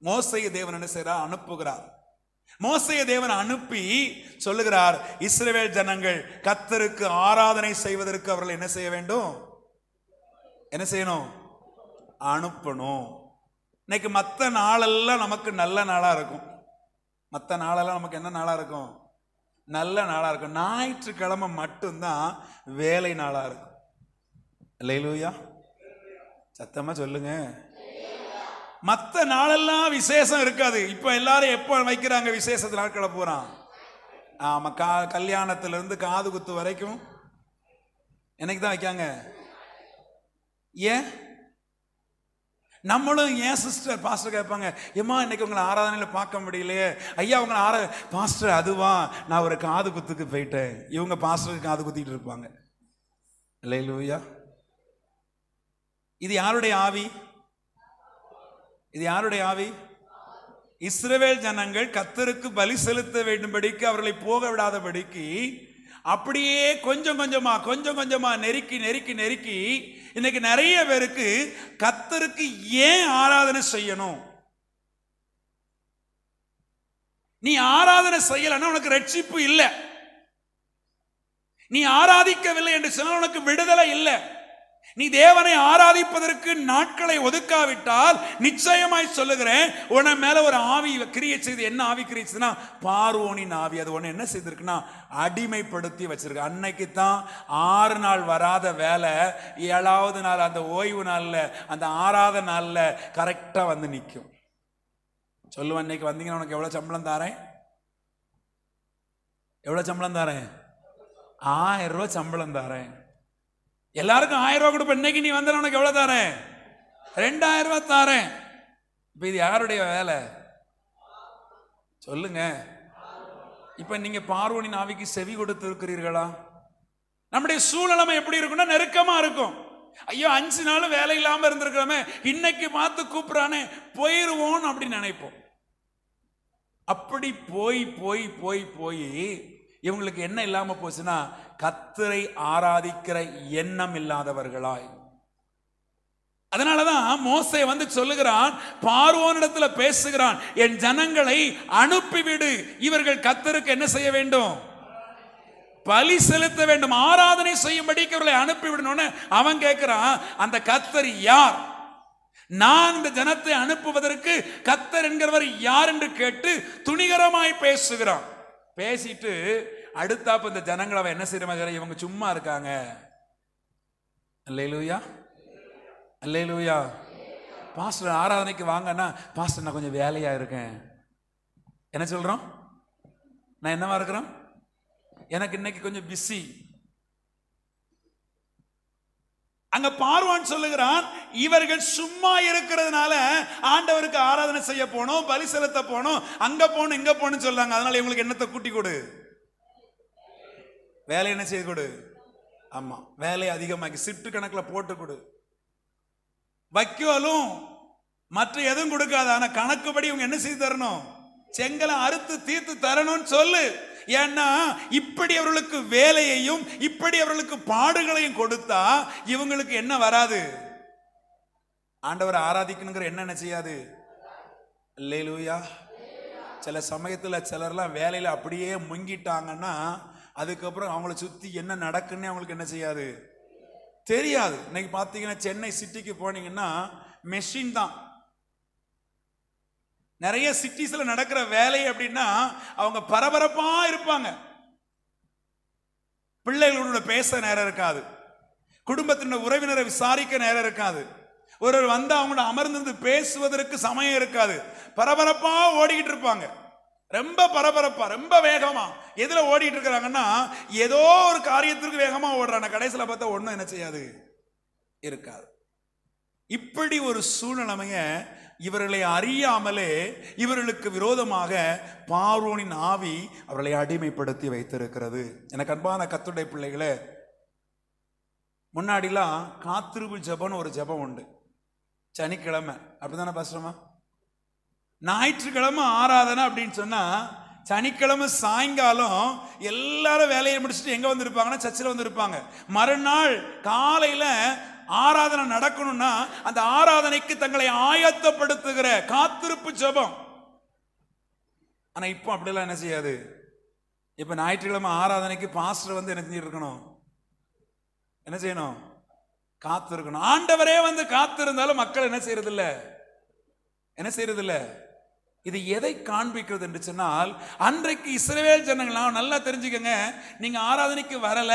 மோசேயை தேவன் என்ன செய்கிறார்? அனுப்புகிறார். மோசேயை தேவன் அனுப்பி சொல்லுகிறார், இஸ்ரவேல் ஜனங்கள் கர்த்தருக்கு ஆராதனை செய்வதற்கு அவர்கள் என்ன செய்ய வேண்டும்? என்ன செய்யணும்? அனுப்பணும். இன்னைக்கு மற்ற நாளெல்லாம் நமக்கு நல்ல நாளா இருக்கும். மற்ற நாளெல்லாம் நமக்கு என்ன நாளா இருக்கும்? நல்ல நாளா இருக்கும். ஞாயிற்றுக்கிழமை மட்டும்தான் வேலை நாளா இருக்கும். அல்லேலூயா. சத்தமா சொல்லுங்க. மற்ற நாளெல்லாம் விசேஷம் இருக்காது. இப்ப எல்லாரும் எப்ப வைக்கிறாங்க விசேஷத்து நாட்களை போறான்? ஆமா, கல்யாணத்துல இருந்து காது குத்து வரைக்கும் என்னைக்கு தான் வைக்காங்க? ஏன்? நம்மளும் ஏன் சிஸ்டர் பாஸ்டர் கேட்பாங்க, ஏம்மா இன்னைக்கு உங்களை ஆராதனையில் பார்க்க முடியலையே, ஐயா உங்களை பாஸ்டர் அதுவா நான் ஒரு காது குத்துக்கு போயிட்டேன். இவங்க பாஸ்டருக்கு காது குத்திட்டு இருப்பாங்க. அல்லேலூயா. இது யாருடைய ஆவி? இது யாருடைய ஆவி? இஸ்ரவேல் ஜனங்கள் கர்த்தருக்கு பலி செலுத்த வேண்டும்படிக்கு, அவர்களை போக விடாதபடிக்கு அப்படியே கொஞ்சம் கொஞ்சமா நெருக்கி இன்னைக்கு நிறைய பேருக்கு கர்த்தருக்கு ஏன் ஆராதனை செய்யணும்? நீ ஆராதனை செய்யலன்னா உனக்கு ரட்சிப்பு இல்லை. நீ ஆராதிக்கவில்லை என்று சொன்னால் உனக்கு விடுதலை இல்லை. நீ தேவனை ஆராதிப்பதற்கு நாட்களை ஒதுக்காவிட்டால் நிச்சயமாய் சொல்லுகிறேன், உன மேல ஒரு ஆவி கிரியை செய்து. என்ன ஆவி கிரியை செய்யுதுன்னா பார்வோனின் ஆவி. அது உன்னை என்ன செய்திருக்குன்னா அடிமைப்படுத்தி வச்சிருக்கு. அன்னைக்கு தான் 6 நாள் வராத வேலை 7வது நாள் அந்த ஓய்வு நாள்ல, அந்த 6வது நாள்ல கரெக்டா வந்து நிற்கும். சொல்லுவேன், இன்னைக்கு வந்தீங்கன்னா உனக்கு எவ்வளவு சம்பளம் தாரேன்? எவ்வளவு சம்பளம் தாரேன்? 1000 ரூபாய் சம்பளம் தாரேன். எல்லாருக்கும் 1000 ரூபாய் கொடுப்பேன். இன்னைக்கு நீ வந்த உனக்கு எவ்வளவு தாரேன்? 2000 ரூபாய் தாரேன். இப்ப இது யாருடைய வேலை? சொல்லுங்க. இப்ப நீங்க பார்வோனின் ஆவிக்கு செவி கொடுத்து இருக்கிறீர்களா? நம்முடைய சூழ்நிலை எப்படி இருக்கும்னா நெருக்கமா இருக்கும். ஐயோ 5 நாள் வேலை இல்லாம இருந்திருக்கிறோமே, இன்னைக்கு பார்த்து கூப்பிடுறானே போயிருவோம் அப்படின்னு நினைப்போம். அப்படி போய் இவங்களுக்கு என்ன இல்லாம போச்சுன்னா கர்த்தரை ஆராதிக்கிற எண்ணம் இல்லாதவர்களாய். அதனாலதான் மோசே வந்து சொல்லுகிறான், பார்வோனிடத்துல பேசுகிறான், என் ஜனங்களை அனுப்பிவிடு, இவர்கள் கர்த்தருக்கு என்ன செய்ய வேண்டும்? பலி செலுத்த வேண்டும், ஆராதனை செய்யும்படிக்கு அவர்களை அனுப்பிவிடணும்னு அவன் கேட்கிறான். அந்த கர்த்தர் யார்? நான் இந்த ஜனத்தை அனுப்புவதற்கு கர்த்தர் என்கிறவர் யார் என்று கேட்டு துணிகரமாய் பேசுகிறான். பேசிட்டு அடுத்தாப்ப இந்த ஜனங்களை அவன் என்ன செய்யற, இவங்க சும்மா இருக்காங்க. அல்லேலூயா, அல்லேலூயா. பாஸ்டர் ஆராதனைக்கு வாங்கன்னா, பாஸ்டர் நான் கொஞ்சம் வேலையா இருக்கேன். என்ன சொல்றோம்? நான் என்னவா இருக்கிறோம்? எனக்கு இன்னைக்கு கொஞ்சம் பிஸி. அங்க பார்வான் சொல்லுகிறான், இவர்கள் சும்மா இருக்கிறதுனால ஆண்டவருக்கு ஆராதனை செய்ய போனோம், பலி செலுத்த போனோம், அங்க போனோம் இங்க போனோம் சொல்லாங்க. அதனால இவங்களுக்கு என்னத்தை கூட்டி கொடு, வேலை என்ன செய்து கொடு. ஆமா, வேலையை அதிகமாக்கி ஷிஃப்ட் கணக்கில் போட்டு கொடு. வைக்கோலும் மற்ற எதுவும் கொடுக்காது, ஆனா கணக்குப்படி இவங்க என்ன செய்து தரணும், செங்கலை அறுத்து தீர்த்து தரணும்னு சொல்லு. ஏன்னா இப்படி அவர்களுக்கு வேலையையும் இப்படி அவர்களுக்கு பாடுகளையும் கொடுத்தா இவங்களுக்கு என்ன வராது, ஆண்டவரை ஆராதிக்கணுங்கிற என்ன செய்யாது. அல்லேலூயா. சில சமயத்துல சிலர்லாம் வேலையில அப்படியே முங்கிட்டாங்கன்னா அதுக்கப்புறம் அவங்கள சுத்தி என்ன நடக்குன்னு அவங்களுக்கு என்ன செய்யாது, தெரியாது. இன்னைக்கு பாத்தீங்கன்னா சென்னை சிட்டிக்கு போனீங்கன்னா மெஷின் தான். நிறைய சிட்டிஸ்ல நடக்கிற வேலை அப்படின்னா அவங்க பரபரப்பா இருப்பாங்க. பிள்ளைகளோட பேச நேரம் இருக்காது, குடும்பத்தின உறவினரை விசாரிக்க நேரம் இருக்காது, ஒருவர் வந்து அவங்களோட அமர்ந்து பேசுவதற்கு சமயம் இருக்காது. பரபரப்பா ஓடிக்கிட்டு இருப்பாங்க, ரொம்ப பரபரப்பா, ரொம்ப வேகமா. எதுல ஓடிட்டு இருக்கிறாங்கன்னா ஏதோ ஒரு காரியத்திற்கு வேகமா ஓடுறாங்க. கடைசியில பார்த்தா ஒண்ணும் என்ன செய்யாது, இருக்காது. இப்படி ஒரு சூழ்நிலைமைய இவர்களை அறியாமலே இவர்களுக்கு விரோதமாக பார்வோனின் ஆவி அவர்களை அடிமைப்படுத்தி வைத்திருக்கிறது. எனக்கு அன்பான கர்த்தருடைய பிள்ளைகளே, முன்னாடிலாம் காத்திருப்பு ஜெபம்னு ஒரு ஜெபம் உண்டு. சனிக்கிழமை அப்படித்தானே பாஸ்டர்மா? ஞாயிற்றுக்கிழமை ஆராதனை அப்படின்னு சொன்னா சனிக்கிழமை சாயங்காலம் எல்லாரும் வேலையை முடிச்சுட்டு எங்க வந்திருப்பாங்கன்னா சர்ச்சில் வந்திருப்பாங்க. மறுநாள் காலையில ஆராதனை நடக்கணும்னா அந்த ஆராதனைக்கு தங்களை ஆயத்தப்படுத்துகிற காத்திருப்பு ஜெபம். ஆனா இப்போ அப்படிலாம் என்ன செய்யாது. இப்ப ஞாயிற்றுக்கிழமை ஆராதனைக்கு பாஸ்டர் வந்து என்ன செஞ்சுட்டு இருக்கணும், என்ன செய்யணும், காத்திருக்கணும். ஆண்டவரே வந்து காத்திருந்தாலும் மக்கள் என்ன செய்யறது இல்ல, என்ன செய்யறது இல்ல. இது எதை காண்பிக்கிறது என்று சொன்னால், அன்றைக்கு இஸ்ரவேல் ஜனங்கள் நல்லா தெரிஞ்சுக்கங்க, நீங்க ஆராதனைக்கு வரல,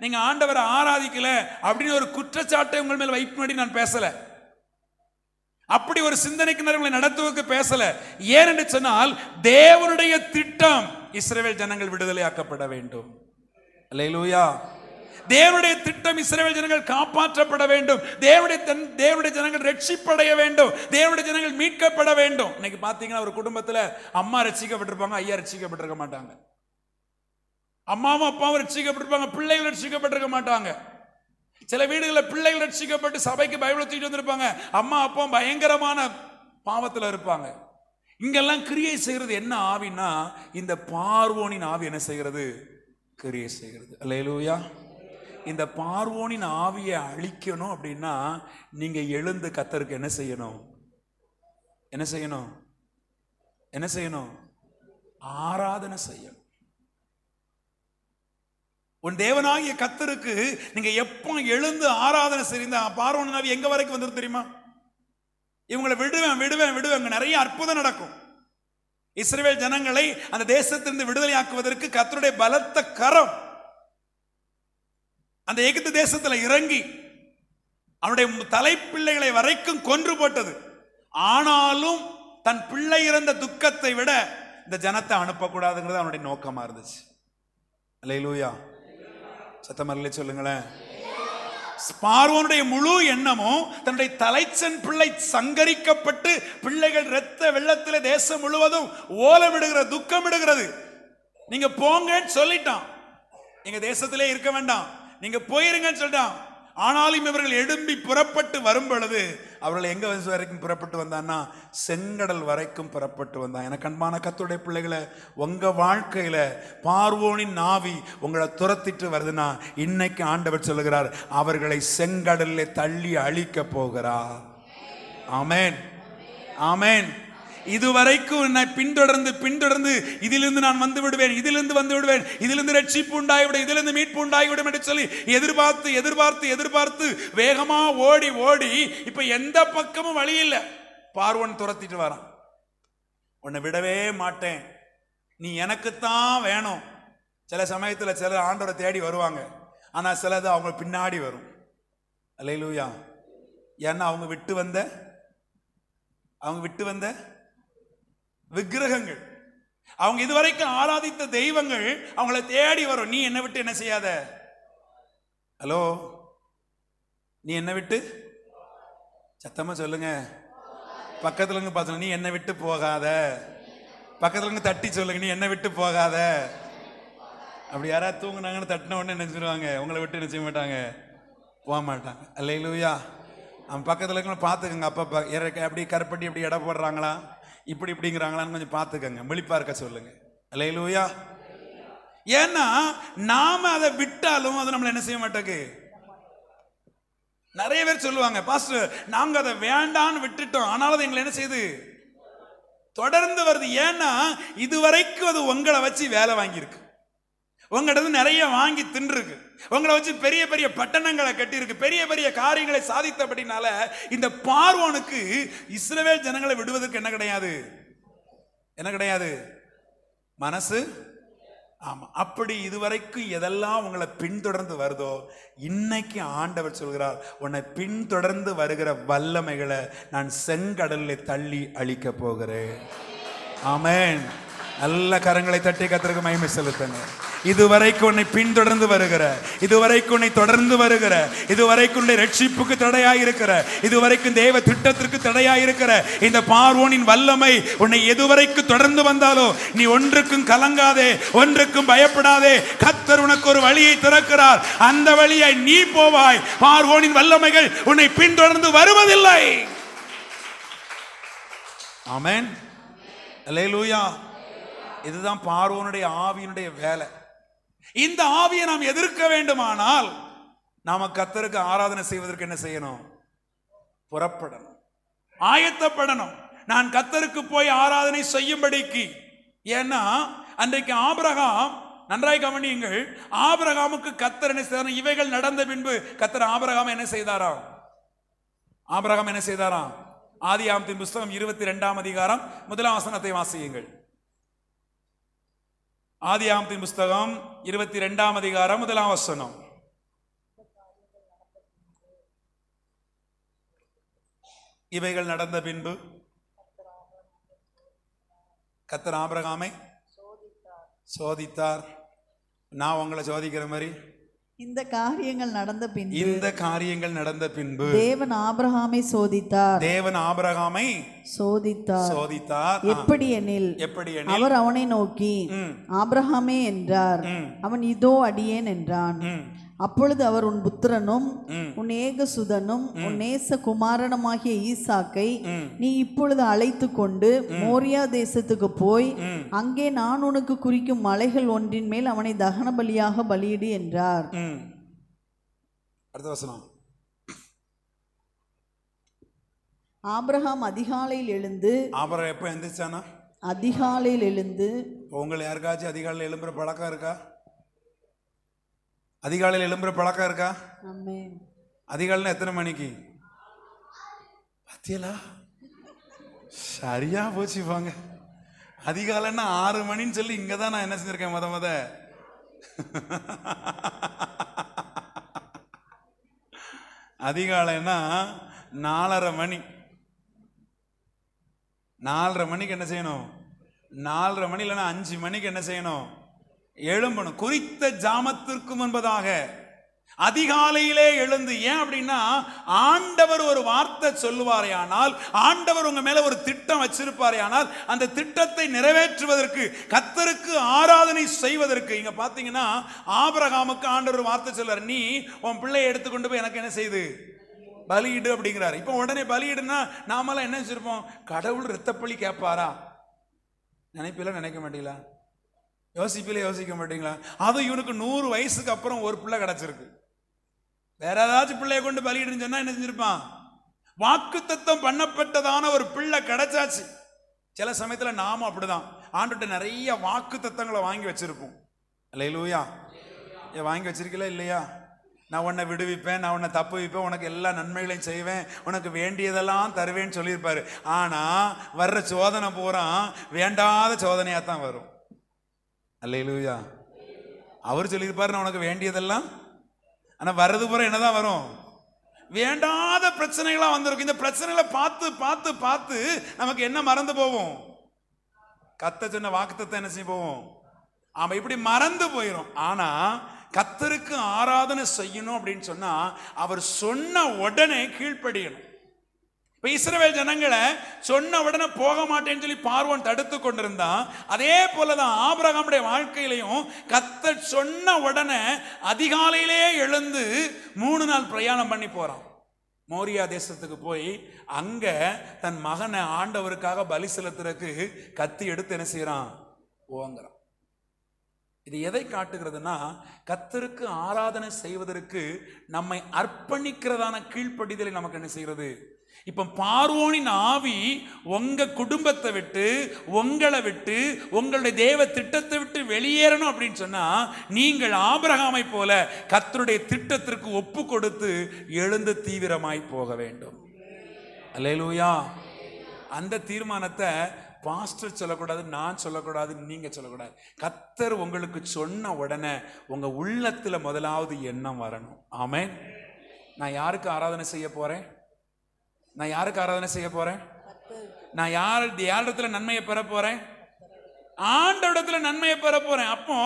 நீங்க ஆண்டவரை ஆராதிக்கல அப்படின்னு ஒரு குற்றச்சாட்டை உங்கள் மேல் வைக்கும்படி நான் பேசல. அப்படி ஒரு சிந்தனைக்கு உங்களை நடத்துவதற்கு பேசல. ஏன் என்று சொன்னால் தேவனுடைய திட்டம் இஸ்ரவேல் ஜனங்கள் விடுதலையாக்கப்பட வேண்டும். அல்லேலூயா. தேவனுடைய திட்டம் இஸ்ரவேல் ஜனங்கள் காப்பாற்றப்பட வேண்டும். தேவனுடைய ஜனங்கள் ரட்சிப்படைய வேண்டும். தேவனுடைய ஜனங்கள் மீட்கப்பட வேண்டும். இன்னைக்கு பாத்தீங்கன்னா ஒரு குடும்பத்துல அம்மா ரட்சிக்கப்பட்டிருப்பாங்க, ஐயா ரட்சிக்கப்பட்டிருக்க மாட்டாங்க. அம்மாவும் அப்பாவும் ரட்சிக்கப்பட்டிருப்பாங்க, பிள்ளைகள் ரட்சிக்கப்பட்டிருக்க மாட்டாங்க. சில வீடுகளில் பிள்ளைகள் ரட்சிக்கப்பட்டு சபைக்கு பைபிள் தூக்கிட்டு வந்திருப்பாங்க, அம்மா அப்பாவும் பயங்கரமான பாவத்தில் இருப்பாங்க. இங்கெல்லாம் கிரியை செய்கிறது என்ன ஆவின்னா, இந்த பார்வோனின் ஆவி என்ன செய்கிறது, கிரியை செய்கிறது. அல்லேலூயா. இந்த பார்வோனின் ஆவியை அழிக்கணும் அப்படின்னா நீங்க எழுந்து கர்த்தருக்கு என்ன செய்யணும், என்ன செய்யணும், என்ன செய்யணும், ஆராதனை செய்யணும். உன் தேவனாகிய கர்த்தருக்கு நீங்க எப்போ எழுந்து ஆராதனை செய்ய, பார்வோனின் ஆவி எங்க வரைக்கும் வந்துரும் தெரியுமா? இவங்களை விடுவேன் விடுவேன் விடுவேன், நிறைய அற்புதம் நடக்கும். இஸ்ரவேல் ஜனங்களை அந்த தேசத்திலிருந்து விடுதலையாக்குவதற்கு கர்த்தருடைய பலத்த கரம் அந்த எகிப்து தேசத்துல இறங்கி அவனுடைய தலைப்பிள்ளைகளை வரைக்கும் கொன்று போட்டது. ஆனாலும் தன் பிள்ளை இறந்த துக்கத்தை விட இந்த ஜனத்தை அனுப்பக்கூடாதுங்கிறது அவனுடைய நோக்கமா இருந்துச்சு. அல்லேலூயா. சத்தமல்ல சொல்லுங்களேன். பார்வோனுடைய முழு எண்ணமும் தன்னுடைய தலைச்சன் பிள்ளை சங்கரிக்கப்பட்டு பிள்ளைகள் இரத்த வெள்ளத்திலே தேசம் முழுவதும் ஓலமிடுகிற துக்கம் இடுகிறது. நீங்க போங்கன்னு சொல்லிட்டான், எங்க தேசத்திலே இருக்க வேண்டாம், நீங்க போயிருங்கன்னு சொல்லிட்டான். ஆனாலும் இவர்கள் எழும்பி புறப்பட்டு வரும் பொழுது அவர்கள் எங்க வரைக்கும் புறப்பட்டு வந்தான்னா செங்கடல் வரைக்கும் புறப்பட்டு வந்தான். எனக்கு அன்பான கர்த்தருடைய பிள்ளைகளை, உங்க வாழ்க்கையில பார்வோனின் ஆவி உங்களை துரத்திட்டு வருதுன்னா இன்னைக்கு ஆண்டவர் சொல்லுகிறார், அவர்களை செங்கடலில் தள்ளி அழிக்க போகிறார். ஆமென், ஆமென். இதுவரைக்கும் என்னை பின்தொடர்ந்து பின்தொடர்ந்து இதிலிருந்து நான் வந்து விடுவேன், இதிலிருந்து வந்து விடுவேன், இதிலிருந்து ரட்சிப்பு உண்டாகிவிடும், இதிலிருந்து மீட்பு உண்டாகிவிடும் என்று சொல்லி எதிர்பார்த்து எதிர்பார்த்து எதிர்பார்த்து வேகமா ஓடி ஓடி இப்ப எந்த பக்கமும் வழி இல்லை. பார்வோன் துரத்திட்டு வரான். உன்னை விடவே மாட்டேன், நீ எனக்குத்தான் வேணும். சில சமயத்துல சிலர் ஆண்டவரை தேடி வருவாங்க, ஆனா சிலது அவங்க பின்னாடி வரும். அல்லேலூயா. ஏன்னா அவங்க விட்டு வந்த விக்கிரகங்கள், அவங்க இதுவரைக்கும் ஆராதித்த தெய்வங்கள் அவங்களை தேடி வரும். நீ என்னை விட்டு என்ன செய்யாத. ஹலோ, நீ என்னை விட்டு, சத்தமா சொல்லுங்க, பக்கத்துல இருந்து பார்த்து, நீ என்னை விட்டு போகாத. பக்கத்துல இருந்து தட்டி சொல்லுங்க, நீ என்னை விட்டு போகாத. அப்படி யாராவது தூங்குனாங்கன்னு தட்டின உடனே நினைச்சிருவாங்க, உங்களை விட்டு நினைச்ச மாட்டாங்க, போக மாட்டாங்க. அல்லேலூயா. அவன் பக்கத்தில் இருக்க பார்த்துக்கங்க, அப்பப்போ அப்படி கருப்பட்டி எப்படி எடை போடுறாங்களா, இப்படி இப்படிங்கிறாங்களான்னு கொஞ்சம் பார்த்துக்கங்க, விழிப்பா இருக்க சொல்லுங்க. அல்லேலூயா. ஏன்னா நாம அதை விட்டாலும் அது நம்மளை என்ன செய்ய மாட்டேங்குது. நிறைய பேர் சொல்லுவாங்க, பாஸ்டர் நாங்க அதை வேண்டான்னு விட்டுட்டோம், ஆனாலும் அது எங்களை என்ன செய்யுது, தொடர்ந்து வருது. ஏன்னா இதுவரைக்கும் அது உங்களை வச்சு வேலை வாங்கியிருக்கு, உங்களிடம் நிறைய வாங்கி தின்றுருக்கு, உங்களை வச்சு பெரிய பெரிய பட்டணங்களை கட்டியிருக்கு, பெரிய பெரிய காரியங்களை சாதித்தபடினால இந்த பார்வோனுக்கு இஸ்ரவேல் ஜனங்களை விடுவதற்கு என்ன கிடையாது, மனசு. ஆமா, அப்படி இதுவரைக்கும் எதெல்லாம் உங்களை பின்தொடர்ந்து வருதோ, இன்னைக்கு ஆண்டவர் சொல்கிறார், உன்னை பின்தொடர்ந்து வருகிற வல்லமைகளை நான் செங்கடலில் தள்ளி அழிக்க போகிறேன். ஆமென். நல்ல கரங்களை தட்டி கர்த்தருக்கு மகிமை செலுத்துங்க. இதுவரைக்கும் உன்னை பின்தொடர்ந்து வருகிற, இதுவரைக்கும் உன்னை தொடர்ந்து வருகிற, இதுவரைக்கும் உன்னை ரட்சிப்புக்கு தடையாயிருக்கிற, இதுவரைக்கும் தேவ திட்டத்திற்கு தடையாயிருக்கிற இந்த பார்வோனின் வல்லமை உன்னை எதுவரைக்கும் தொடர்ந்து வந்தாலோ நீ ஒன்றுக்கும் கலங்காதே, ஒன்றுக்கும் பயப்படாதே. கர்த்தர் உனக்கு ஒரு வழியை திறக்கிறார், அந்த வழியை நீ போவாய். பார்வோனின் வல்லமைகள் உன்னை பின்தொடர்ந்து வருவதில்லை. ஆமென். அல்லேலூயா. இதுதான் பார்வோனுடைய ஆவியினுடைய வேலை. இந்த ஆவியை நாம் எதிர்க்க வேண்டுமானால் நாம கர்த்தருக்கு ஆராதனை செய்வதற்கு என்ன செய்யணும், புறப்படணும், ஆயத்தப்படணும். நான் கர்த்தருக்கு போய் ஆராதனை செய்யும்படிக்கு. ஏன்னா அன்றைக்கு ஆபிரகாம், நன்றாய் கவனியுங்கள், ஆபிரகாமுக்கு கர்த்தர் என்ன செய்தார், இவைகள் நடந்த பின்பு கர்த்தர் ஆபிரகாம் என்ன செய்தாராம், ஆபிரகாம் என்ன செய்தாராம். ஆதியாகமத்தின் புத்தகம் 22ஆம் அதிகாரம் 1ஆம் வசனத்தை வாசியுங்கள். ஆதியாகமத்தின் புத்தகம் 22ஆம் அதிகாரம் 1ஆம் வசனம். இவைகள் நடந்த பின்பு கர்த்தர் ஆபிரகாமை சோதித்தார். நான் உங்களை சோதிக்கிற மாதிரி இந்த காரியங்கள் நடந்த பின்பு தேவன் ஆபிரகாமை சோதித்தார். எப்படி எனில் அவர் அவனை நோக்கி ஆபிரகாமே என்றார். அவன் இதோ அடியேன் என்றான். அப்பொழுது அவர் உன் புத்திரனும் உன் ஏகசுதனும் உன் நேச குமாரனுமாகிய ஈசாக்கை நீ இப்பொழுது அழைத்து கொண்டு மோரியா தேசத்துக்கு போய் அங்கே நான் உனக்கு குறிக்கும் மலைகள் ஒன்றின் மேல் அவனை தகன பலியாக பலியிடு என்றார். அடுத்த வசனம். ஆபிரகாம் அதிகாலையில் எழுந்து, ஆபிரகாம் எப்ப எந்திரிச்சானா, அதிகாலையில் எழுந்து. உங்களை யாருக்காச்சும் அதிகாலையில் எழும்புற பழக்கம் இருக்கா? அதிகாலையில் எழும்புற பழக்கம் இருக்கா? அதிகாலையில் எத்தனை மணிக்கு? பத்தியலா, சரியா போச்சு. வாங்க, அதிகாலைன்னா 6 மணின்னு சொல்லி இங்கதான் நான் என்ன செஞ்சிருக்கேன், முத அதிகாலைன்னா 4:30 மணி. 4:30 மணிக்கு என்ன செய்யணும், 4:30 மணி இல்லைன்னா 5 மணிக்கு என்ன செய்யணும், எழும்பணும். குறித்த ஜாமத்திற்கு முன்பதாக அதிகாலையிலே எழுந்து. ஏன் அப்படின்னா ஆண்டவர் ஒரு வார்த்தை சொல்லுவாரே ஆனால், ஆண்டவர் உங்க மேல ஒரு திட்டம் வச்சிருப்பாரே ஆனால், அந்த திட்டத்தை நிறைவேற்றுவதற்கு, கர்த்தருக்கு ஆராதனை செய்வதற்கு. இங்க பாத்தீங்கன்னா ஆபிரகாமுக்கு ஆண்டவர் ஒரு வார்த்தை சொல்றார், நீ உன் பிள்ளையை எடுத்துக்கொண்டு போய் எனக்கு என்ன செய்து பலியிடு அப்படிங்கிறார். இப்ப உடனே பலியிடுனா நாமெல்லாம் என்ன வச்சிருப்போம், கடவுள் இரத்தப்பலி கேட்பாரா? நினைக்க மாட்டீங்களா? யோசிக்க மாட்டீங்களா? அது இவனுக்கு 100 வயசுக்கு அப்புறம் ஒரு பிள்ளை கிடைச்சிருக்கு. வேற ஏதாச்சும் பிள்ளைய கொண்டு பலியிடுன்னு சொன்னா என்ன செஞ்சிருப்பான்? வாக்குத்தத்தம் பண்ணப்பட்டதான ஒரு பிள்ளை கிடைச்சாச்சு. சில சமயத்துல நாமும் அப்படிதான் ஆண்டுகிட்ட நிறைய வாக்கு தத்தங்களை வாங்கி வச்சிருப்போம். அல்லேலூயா. வாங்கி வச்சிருக்கல இல்லையா? நான் உன்னை விடுவிப்பேன், நான் உன்னை தப்பு வைப்பேன், உனக்கு எல்லா நன்மைகளையும் செய்வேன், உனக்கு வேண்டியதெல்லாம் தருவேன்னு சொல்லியிருப்பாரு. ஆனா வர்ற சோதனை பூரா வேண்டாத சோதனையா தான் வரும். அல்லேலூயா. அவர் சொல்லியிருப்பாரு நான் உனக்கு வேண்டியதெல்லாம், ஆனா வர்றது பூரா என்னதான் வரும்? வேண்டாத பிரச்சனைகளா வந்திருக்கும். இந்த பிரச்சனைகளை பார்த்து பார்த்து பார்த்து நமக்கு என்ன மறந்து போவோம்? கத்த சொன்ன வாக்குத்தத்தை என்ன செய்ய போவோம்? ஆமா, இப்படி மறந்து போயிரும். ஆனா கத்தருக்கு ஆராதனை செய்யணும் அப்படின்னு சொன்னா அவர் சொன்ன உடனே கீழ்ப்படியணும். இப்ப இஸ்ரவேல் ஜனங்களை சொன்ன உடனே போக மாட்டேன்னு சொல்லி பார்வோன் தடுத்து கொண்டிருந்தான். அதே போலதான் ஆபிரகாமுடைய வாழ்க்கையிலையும் கர்த்தர் சொன்ன உடனே அதிகாலையிலே எழுந்து 3 நாள் பிரயாணம் பண்ணி போறான். மோரியா தேசத்துக்கு போய் அங்க தன் மகனை ஆண்டவருக்காக பலி செலுத்துறதுக்கு கத்தி எடுத்து என்ன செய்யறான்? ஓங்குறான். இது எதை காட்டுகிறதுனா, கர்த்தருக்கு ஆராதனை செய்வதற்கு நம்மை அர்ப்பணிக்கிறதான கீழ்ப்படிதலை நமக்கு என்ன செய்கிறது? இப்ப பார்வோனின் ஆவி உங்க குடும்பத்தை விட்டு, உங்களை விட்டு, உங்களுடைய தேவ திட்டத்தை விட்டு வெளியேறணும் அப்படின்னு சொன்னா நீங்கள் ஆபிரகாமை போல கர்த்தருடைய திட்டத்திற்கு ஒப்பு கொடுத்து எழுந்து தீவிரமாய் போக வேண்டும். அல்லேலூயா. அந்த தீர்மானத்தை பாஸ்டர் சொல்லக்கூடாது, நான் சொல்லக்கூடாது, நீங்க சொல்லக்கூடாது. கர்த்தர் உங்களுக்கு சொன்ன உடனே உங்க உள்ளத்துல முதலாவது எண்ணம் வரணும். ஆமென். நான் யாருக்கு ஆராதனை செய்ய போறேன்? நான் யாருக்கு ஆராதனை செய்ய போறேன்? நான் யாரிடத்துல நன்மையை பெற போறேன்? ஆண்டவரிடத்துல நன்மையை பெற போறேன். அப்போ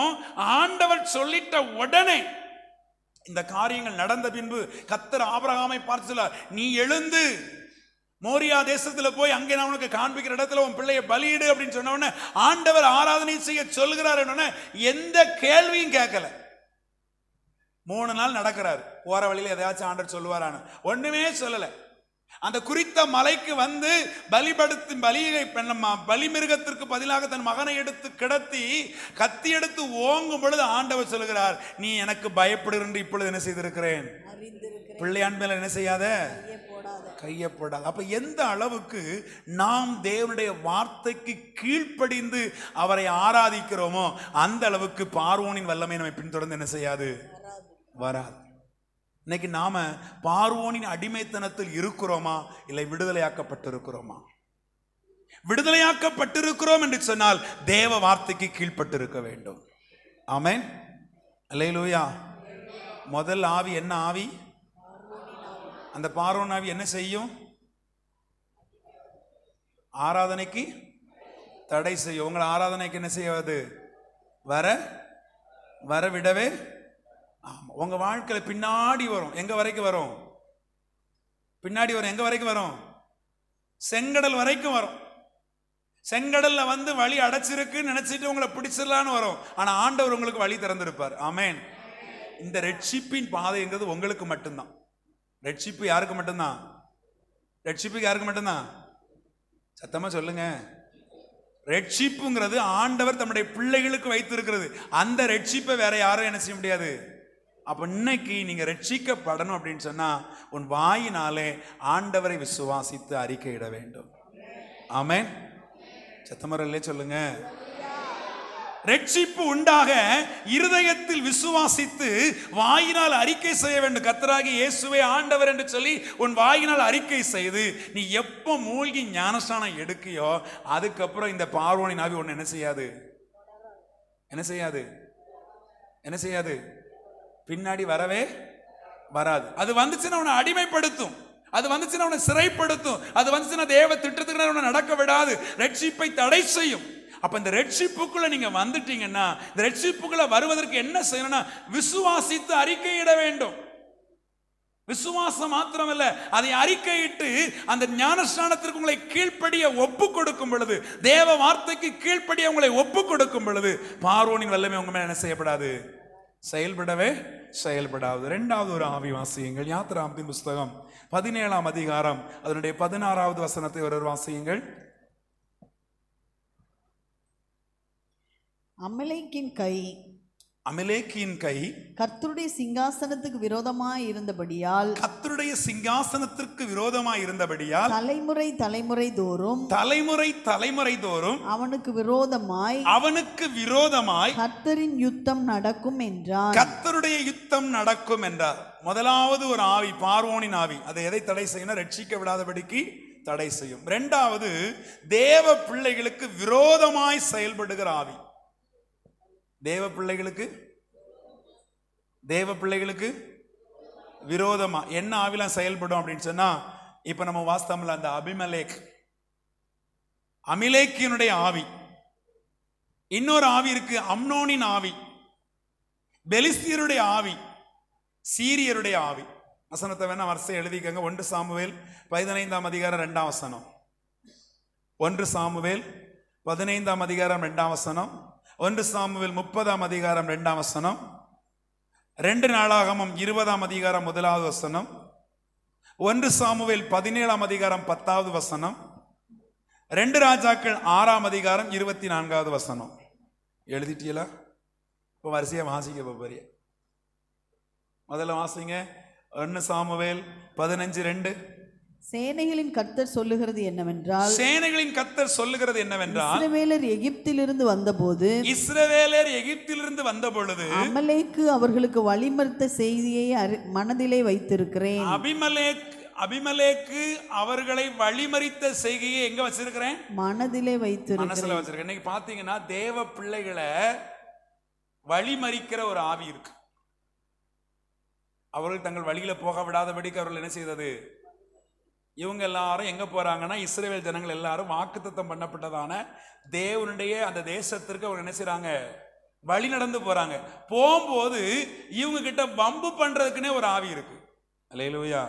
ஆண்டவர் சொல்லிட்ட உடனே இந்த காரியங்கள் நடந்த பின்பு கர்த்தர் ஆபிரகாமை பார்த்து சொல்றார், நீ எழுந்து மோரியா தேசத்துல போய் அங்கே நான் உனக்கு காண்பிக்கிற இடத்துல உன் பிள்ளையை பலியிடு அப்படின்னு சொன்ன உடனே ஆண்டவர் ஆராதனை செய்ய சொல்கிறார். எந்த கேள்வியும் கேட்கல. 3 நாள் நடக்கிறார். போற வழியில எதையாச்சும் ஆண்டவர் சொல்லுவாரான? ஒண்ணுமே சொல்லல. அந்த குறித்த மலைக்கு வந்து பலி மிருகத்திற்கு பதிலாக தன் மகனை எடுத்து கிடத்தி கத்தி எடுத்து ஓங்கும் பொழுது ஆண்டவர் சொல்லுகிறார், நீ எனக்கு பயப்படு என்று இப்பொழுது என்ன செய்திருக்கிறேன்? பிள்ளையான் மேல என்ன செய்யாத? கையை போடாது. அப்ப எந்த அளவுக்கு நாம் தேவனுடைய வார்த்தைக்கு கீழ்ப்படிந்து அவரை ஆராதிக்கிறோமோ அந்த அளவுக்கு பார்வோனின் வல்லமை நம்மை பின்தொடர்ந்து என்ன செய்யாது? வராது. இன்னைக்கு நாம பார்வோனின் அடிமைத்தனத்தில் இருக்கிறோமா, இல்லை விடுதலையாக்கப்பட்டிருக்கிறோமா? விடுதலையாக்கப்பட்டிருக்கிறோம் என்று சொன்னால் தேவ வார்த்தைக்கு கீழ்ப்பட்டு இருக்க வேண்டும். ஆமென். அல்லேலூயா. முதல் ஆவி என்ன ஆவி? அந்த பார்வோன் ஆவி என்ன செய்யும்? ஆராதனைக்கு தடை செய்யும். உங்களை ஆராதனைக்கு என்ன செய்யாது? வர விடவே. ஆமா, உங்க வாழ்க்கையில பின்னாடி வரும். எங்க வரைக்கும் வரும்? பின்னாடி வரும். எங்க வரைக்கும் வரும்? செங்கடல் வரைக்கும் வரும். செங்கடல்ல வந்து வழி அடைச்சிருக்கு நினைச்சிட்டு உங்களை பிடிச்சிடலான்னு வரும். ஆனா ஆண்டவர் உங்களுக்கு வழி திறந்திருப்பார். ஆமென். இந்த ரட்சிப்பின் பாதைங்கிறது உங்களுக்கு மட்டும்தான். ரட்சிப்பு யாருக்கு மட்டும்தான்? ரட்சிப்புக்கு யாருக்கு மட்டும்தான்? சத்தமா சொல்லுங்க. ரட்சிப்புங்கிறது ஆண்டவர் தம்முடைய பிள்ளைகளுக்கு வைத்திருக்கிறது. அந்த ரட்சிப்பை வேற யாரும் என்ன செய்ய முடியாது. அப்ப இன்னைக்கு நீங்க ரட்சிக்கப்படணும் அப்படின்னு சொன்னா உன் வாயினாலே ஆண்டவரை விசுவாசித்து அறிக்கையிட வேண்டும். ஆமென். சத்தமரல்லே சொல்லுங்க. ரட்சிப்பு உண்டாக இருதயத்தில் விசுவாசித்து வாயினால் அறிக்கை செய்ய வேண்டும். கர்த்தராகிய இயேசுவே ஆண்டவர் என்று சொல்லி உன் வாயினால் அறிக்கை செய்து நீ எப்போ மூழ்கி ஞானஸ்நானம் எடுக்கியோ அதுக்கப்புறம் இந்த பார்வோனின் ஆவி ஒன்று என்ன செய்யாது? என்ன செய்யாது? என்ன செய்யாது? பின்னாடி வரவே வராது. அது வந்துச்சுன்னா அவனை அடிமைப்படுத்தும். அது வந்துச்சுன்னா அவனை சிறைப்படுத்தும். அது வந்துச்சுன்னா தேவ திட்டத்துக்கு அவனை நடக்க விடாது. ரட்சிப்பை தடை செய்யும். அப்ப இந்த ரட்சிப்புக்குள்ள நீங்க வந்துட்டீங்கன்னா இந்த ரட்சிப்புக்குள்ள வருவதற்கு என்ன செய்யணும்னா விசுவாசித்து அறிக்கையிட வேண்டும். விசுவாசம் மாத்திரமல்ல, அதை அறிக்கையிட்டு அந்த ஞானஸ்நானத்திற்கு உங்களை கீழ்ப்படிய ஒப்பு கொடுக்கும் பொழுது, தேவ வார்த்தைக்கு கீழ்ப்படிய உங்களை ஒப்பு கொடுக்கும் பொழுது பார்வோனின் வல்லமை உங்க மேல என்ன செய்யப்படாது? செயல்படவே செயல்படாது. இரண்டாவது ஒரு ஆவி வாசியுங்கள். யாத்திராகமத்தின் புஸ்தகம் 17ஆம் அதிகாரம் அதனுடைய 16வது வசனத்தை ஒரு வாசியுங்கள். அமலேக்கின் கை அமிலேக்கியின் கை கர்த்தருடைய சிங்காசனத்துக்கு விரோதமாய் இருந்தபடியால், கர்த்தருடைய சிங்காசனத்திற்கு விரோதமாய் இருந்தபடியால், தலைமுறை தலைமுறை தோறும் அவனுக்கு விரோதமாய் கர்த்தரின் யுத்தம் நடக்கும் என்றார். கர்த்தருடைய யுத்தம் நடக்கும் என்றார். முதலாவது ஒரு ஆவி, பார்வோனின் ஆவி. அதை எதை தடை செய்யணும்? ரட்சிக்க விடாதபடிக்கு தடை செய்யும். இரண்டாவது, தேவ பிள்ளைகளுக்கு விரோதமாய் செயல்படுகிற ஆவி. தேவ பிள்ளைகளுக்கு விரோதமா என்ன ஆவிலாம் செயல்படும் அப்படின்னு சொன்னா, இப்ப நம்ம வாஸ்தவம்ல அந்த அமிலேக்கியனுடைய ஆவி, இன்னொரு ஆவி இருக்கு அம்னோனின் ஆவி, பெலிஸ்தியருடைய ஆவி, சீரியருடைய ஆவி. வசனத்தை வேணா வரிசை எழுதிக்கங்க. 1 சாமுவேல் 15ஆம் அதிகாரம் 2ஆம் வசனம். 1 சாமுவேல் 15ஆம் அதிகாரம் 2ஆம் வசனம். 1 சாமுவேல் 30ஆம் அதிகாரம் 2ஆம் வசனம். 2 நாளாகமம் 20ஆம் அதிகாரம் 1வது வசனம். 1 சாமுவேல் 17ஆம் அதிகாரம் 10வது வசனம். 2 ராஜாக்கள் 6ஆம் அதிகாரம் 24வது வசனம். எழுதிட்டீங்களா? இப்போ வரிசையா வாசிக்க போறிய. முதல்ல வாசிங்க. 1 சாமுவேல் 15:2. சேனைகளின் கர்த்தர் சொல்லுகிறது என்னவென்றால், இஸ்ரவேலர் எகிப்திலிருந்து வந்தபொழுது அமலேக்கு அவர்களுக்கு வழிமறித்த செய்தியை மனதிலே வைத்திருக்கிறேன். அபிமெலேக்கு அவர்களை வழிமறித்த செய்கையை எங்க வச்சிருக்கிறேன்? மனதிலே வைத்திருக்கிறேன். மனசுல வச்சிருக்கேன். இன்னைக்கு பாத்தீங்கன்னா தேவ பிள்ளைகளை வழிமறிக்கிற ஒரு ஆவி இருக்கு. அவர்கள் தங்கள் வழியில போக விடாதபடிக்கு அவர்கள் என்ன செய்தது? இவங்க எல்லாரும் எங்க போறாங்கன்னா, இஸ்ரவேல் ஜனங்கள் எல்லாரும் வாக்குத்தத்தம் பண்ணப்பட்டதான தேவனுடைய அந்த தேசத்திற்கு அவங்க என்ன செய்றாங்க? வழி நடந்து போறாங்க. போகும்போது இவங்க கிட்ட வம்பு பண்றதுக்குன்னே ஒரு ஆவி இருக்கு. அல்லேலூயா.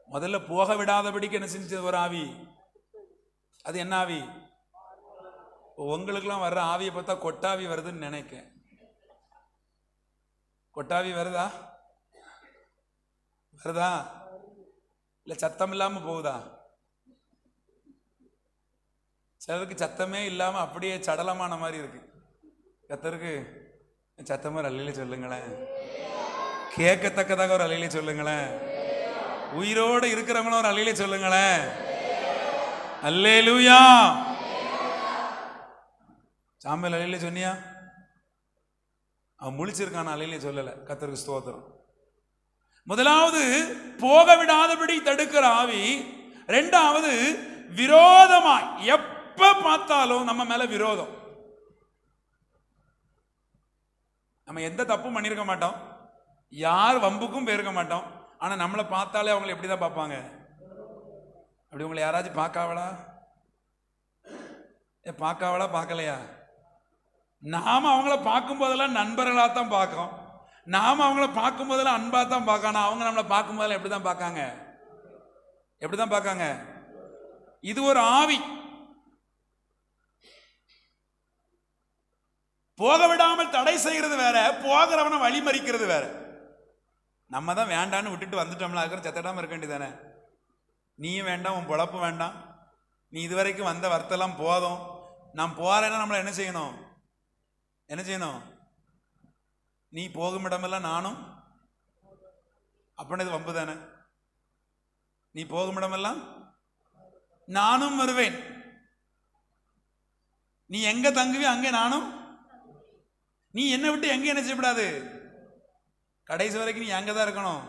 முதல்ல போக விடாதபடிக்கு என்ன செஞ்சது ஒரு ஆவி? அது என்ன ஆவி? உங்களுக்கெல்லாம் வர்ற ஆவியை பார்த்தா கொட்டாவி வருதுன்னு நினைக்க. கொட்டாவி வருதா? இல்ல சத்தம் இல்லாம போகுதா? சிலருக்கு சத்தமே இல்லாம அப்படியே சடலமான மாதிரி இருக்கு. கத்தருக்கு சத்தமா ஒரு அல்லையில சொல்லுங்களேன். கேட்கத்தக்கதாக ஒரு அல்லையில சொல்லுங்களேன். உயிரோடு இருக்கிறவங்களும் ஒரு அல்லையில சொல்லுங்களேன். அல்லேலூயா. சாம்பல் அல்லையில சொன்னியா? அவன் முழிச்சிருக்கான அல்லையில சொல்லல. கத்தருக்கு ஸ்தோத்திரம். முதலாவது போக விடாதபடி தடுக்கிற ஆவி. இரண்டாவது விரோதமாய், எப்ப பார்த்தாலும் நம்ம மேல விரோதம். நம்ம எந்த தப்பும் பண்ணிருக்க மாட்டோம், யார் வம்புக்கும் போயிருக்க மாட்டோம். ஆனா நம்மளை பார்த்தாலே அவங்களை எப்படிதான் பார்ப்பாங்க? அப்படி உங்களை யாராச்சும் பார்க்காவளா? பார்க்கலையா? நாம அவங்கள பார்க்கும் போதெல்லாம் நண்பர்களா தான் பார்க்கோம். நாம அவங்கள பார்க்கும் போதெல்லாம் அன்பா தான் பார்க்கணும். அவங்க நம்மளை பார்க்கும் போதெல்லாம் எப்படிதான் பார்க்காங்க? இது ஒரு ஆவி. போக விடாமல் தடை செய்கிறது வேற, போகிறவனை வழிமறிக்கிறது வேற. நம்ம தான் வேண்டான்னு விட்டுட்டு வந்துட்டோம்ல, அதுக்கு சத்தடாம இருக்க வேண்டியதானே. நீயும் வேண்டாம், உன் பொழப்பு வேண்டாம், நீ இதுவரைக்கும் வந்த வர்த்தெல்லாம் போதும், நான் போறேன்னா நம்மளை என்ன செய்யணும்? நீ போகும் இடமெல்லாம் நானும், அப்படின்னது வம்பு தானே. நீ போகும் இடமெல்லாம் நானும் வருவேன். நீ எங்க தங்குவி அங்கே நானும். நீ என்னை விட்டு எங்க என்ன செய்யக்கூடாது? கடைசி வரைக்கும் நீ அங்கதான் இருக்கணும்.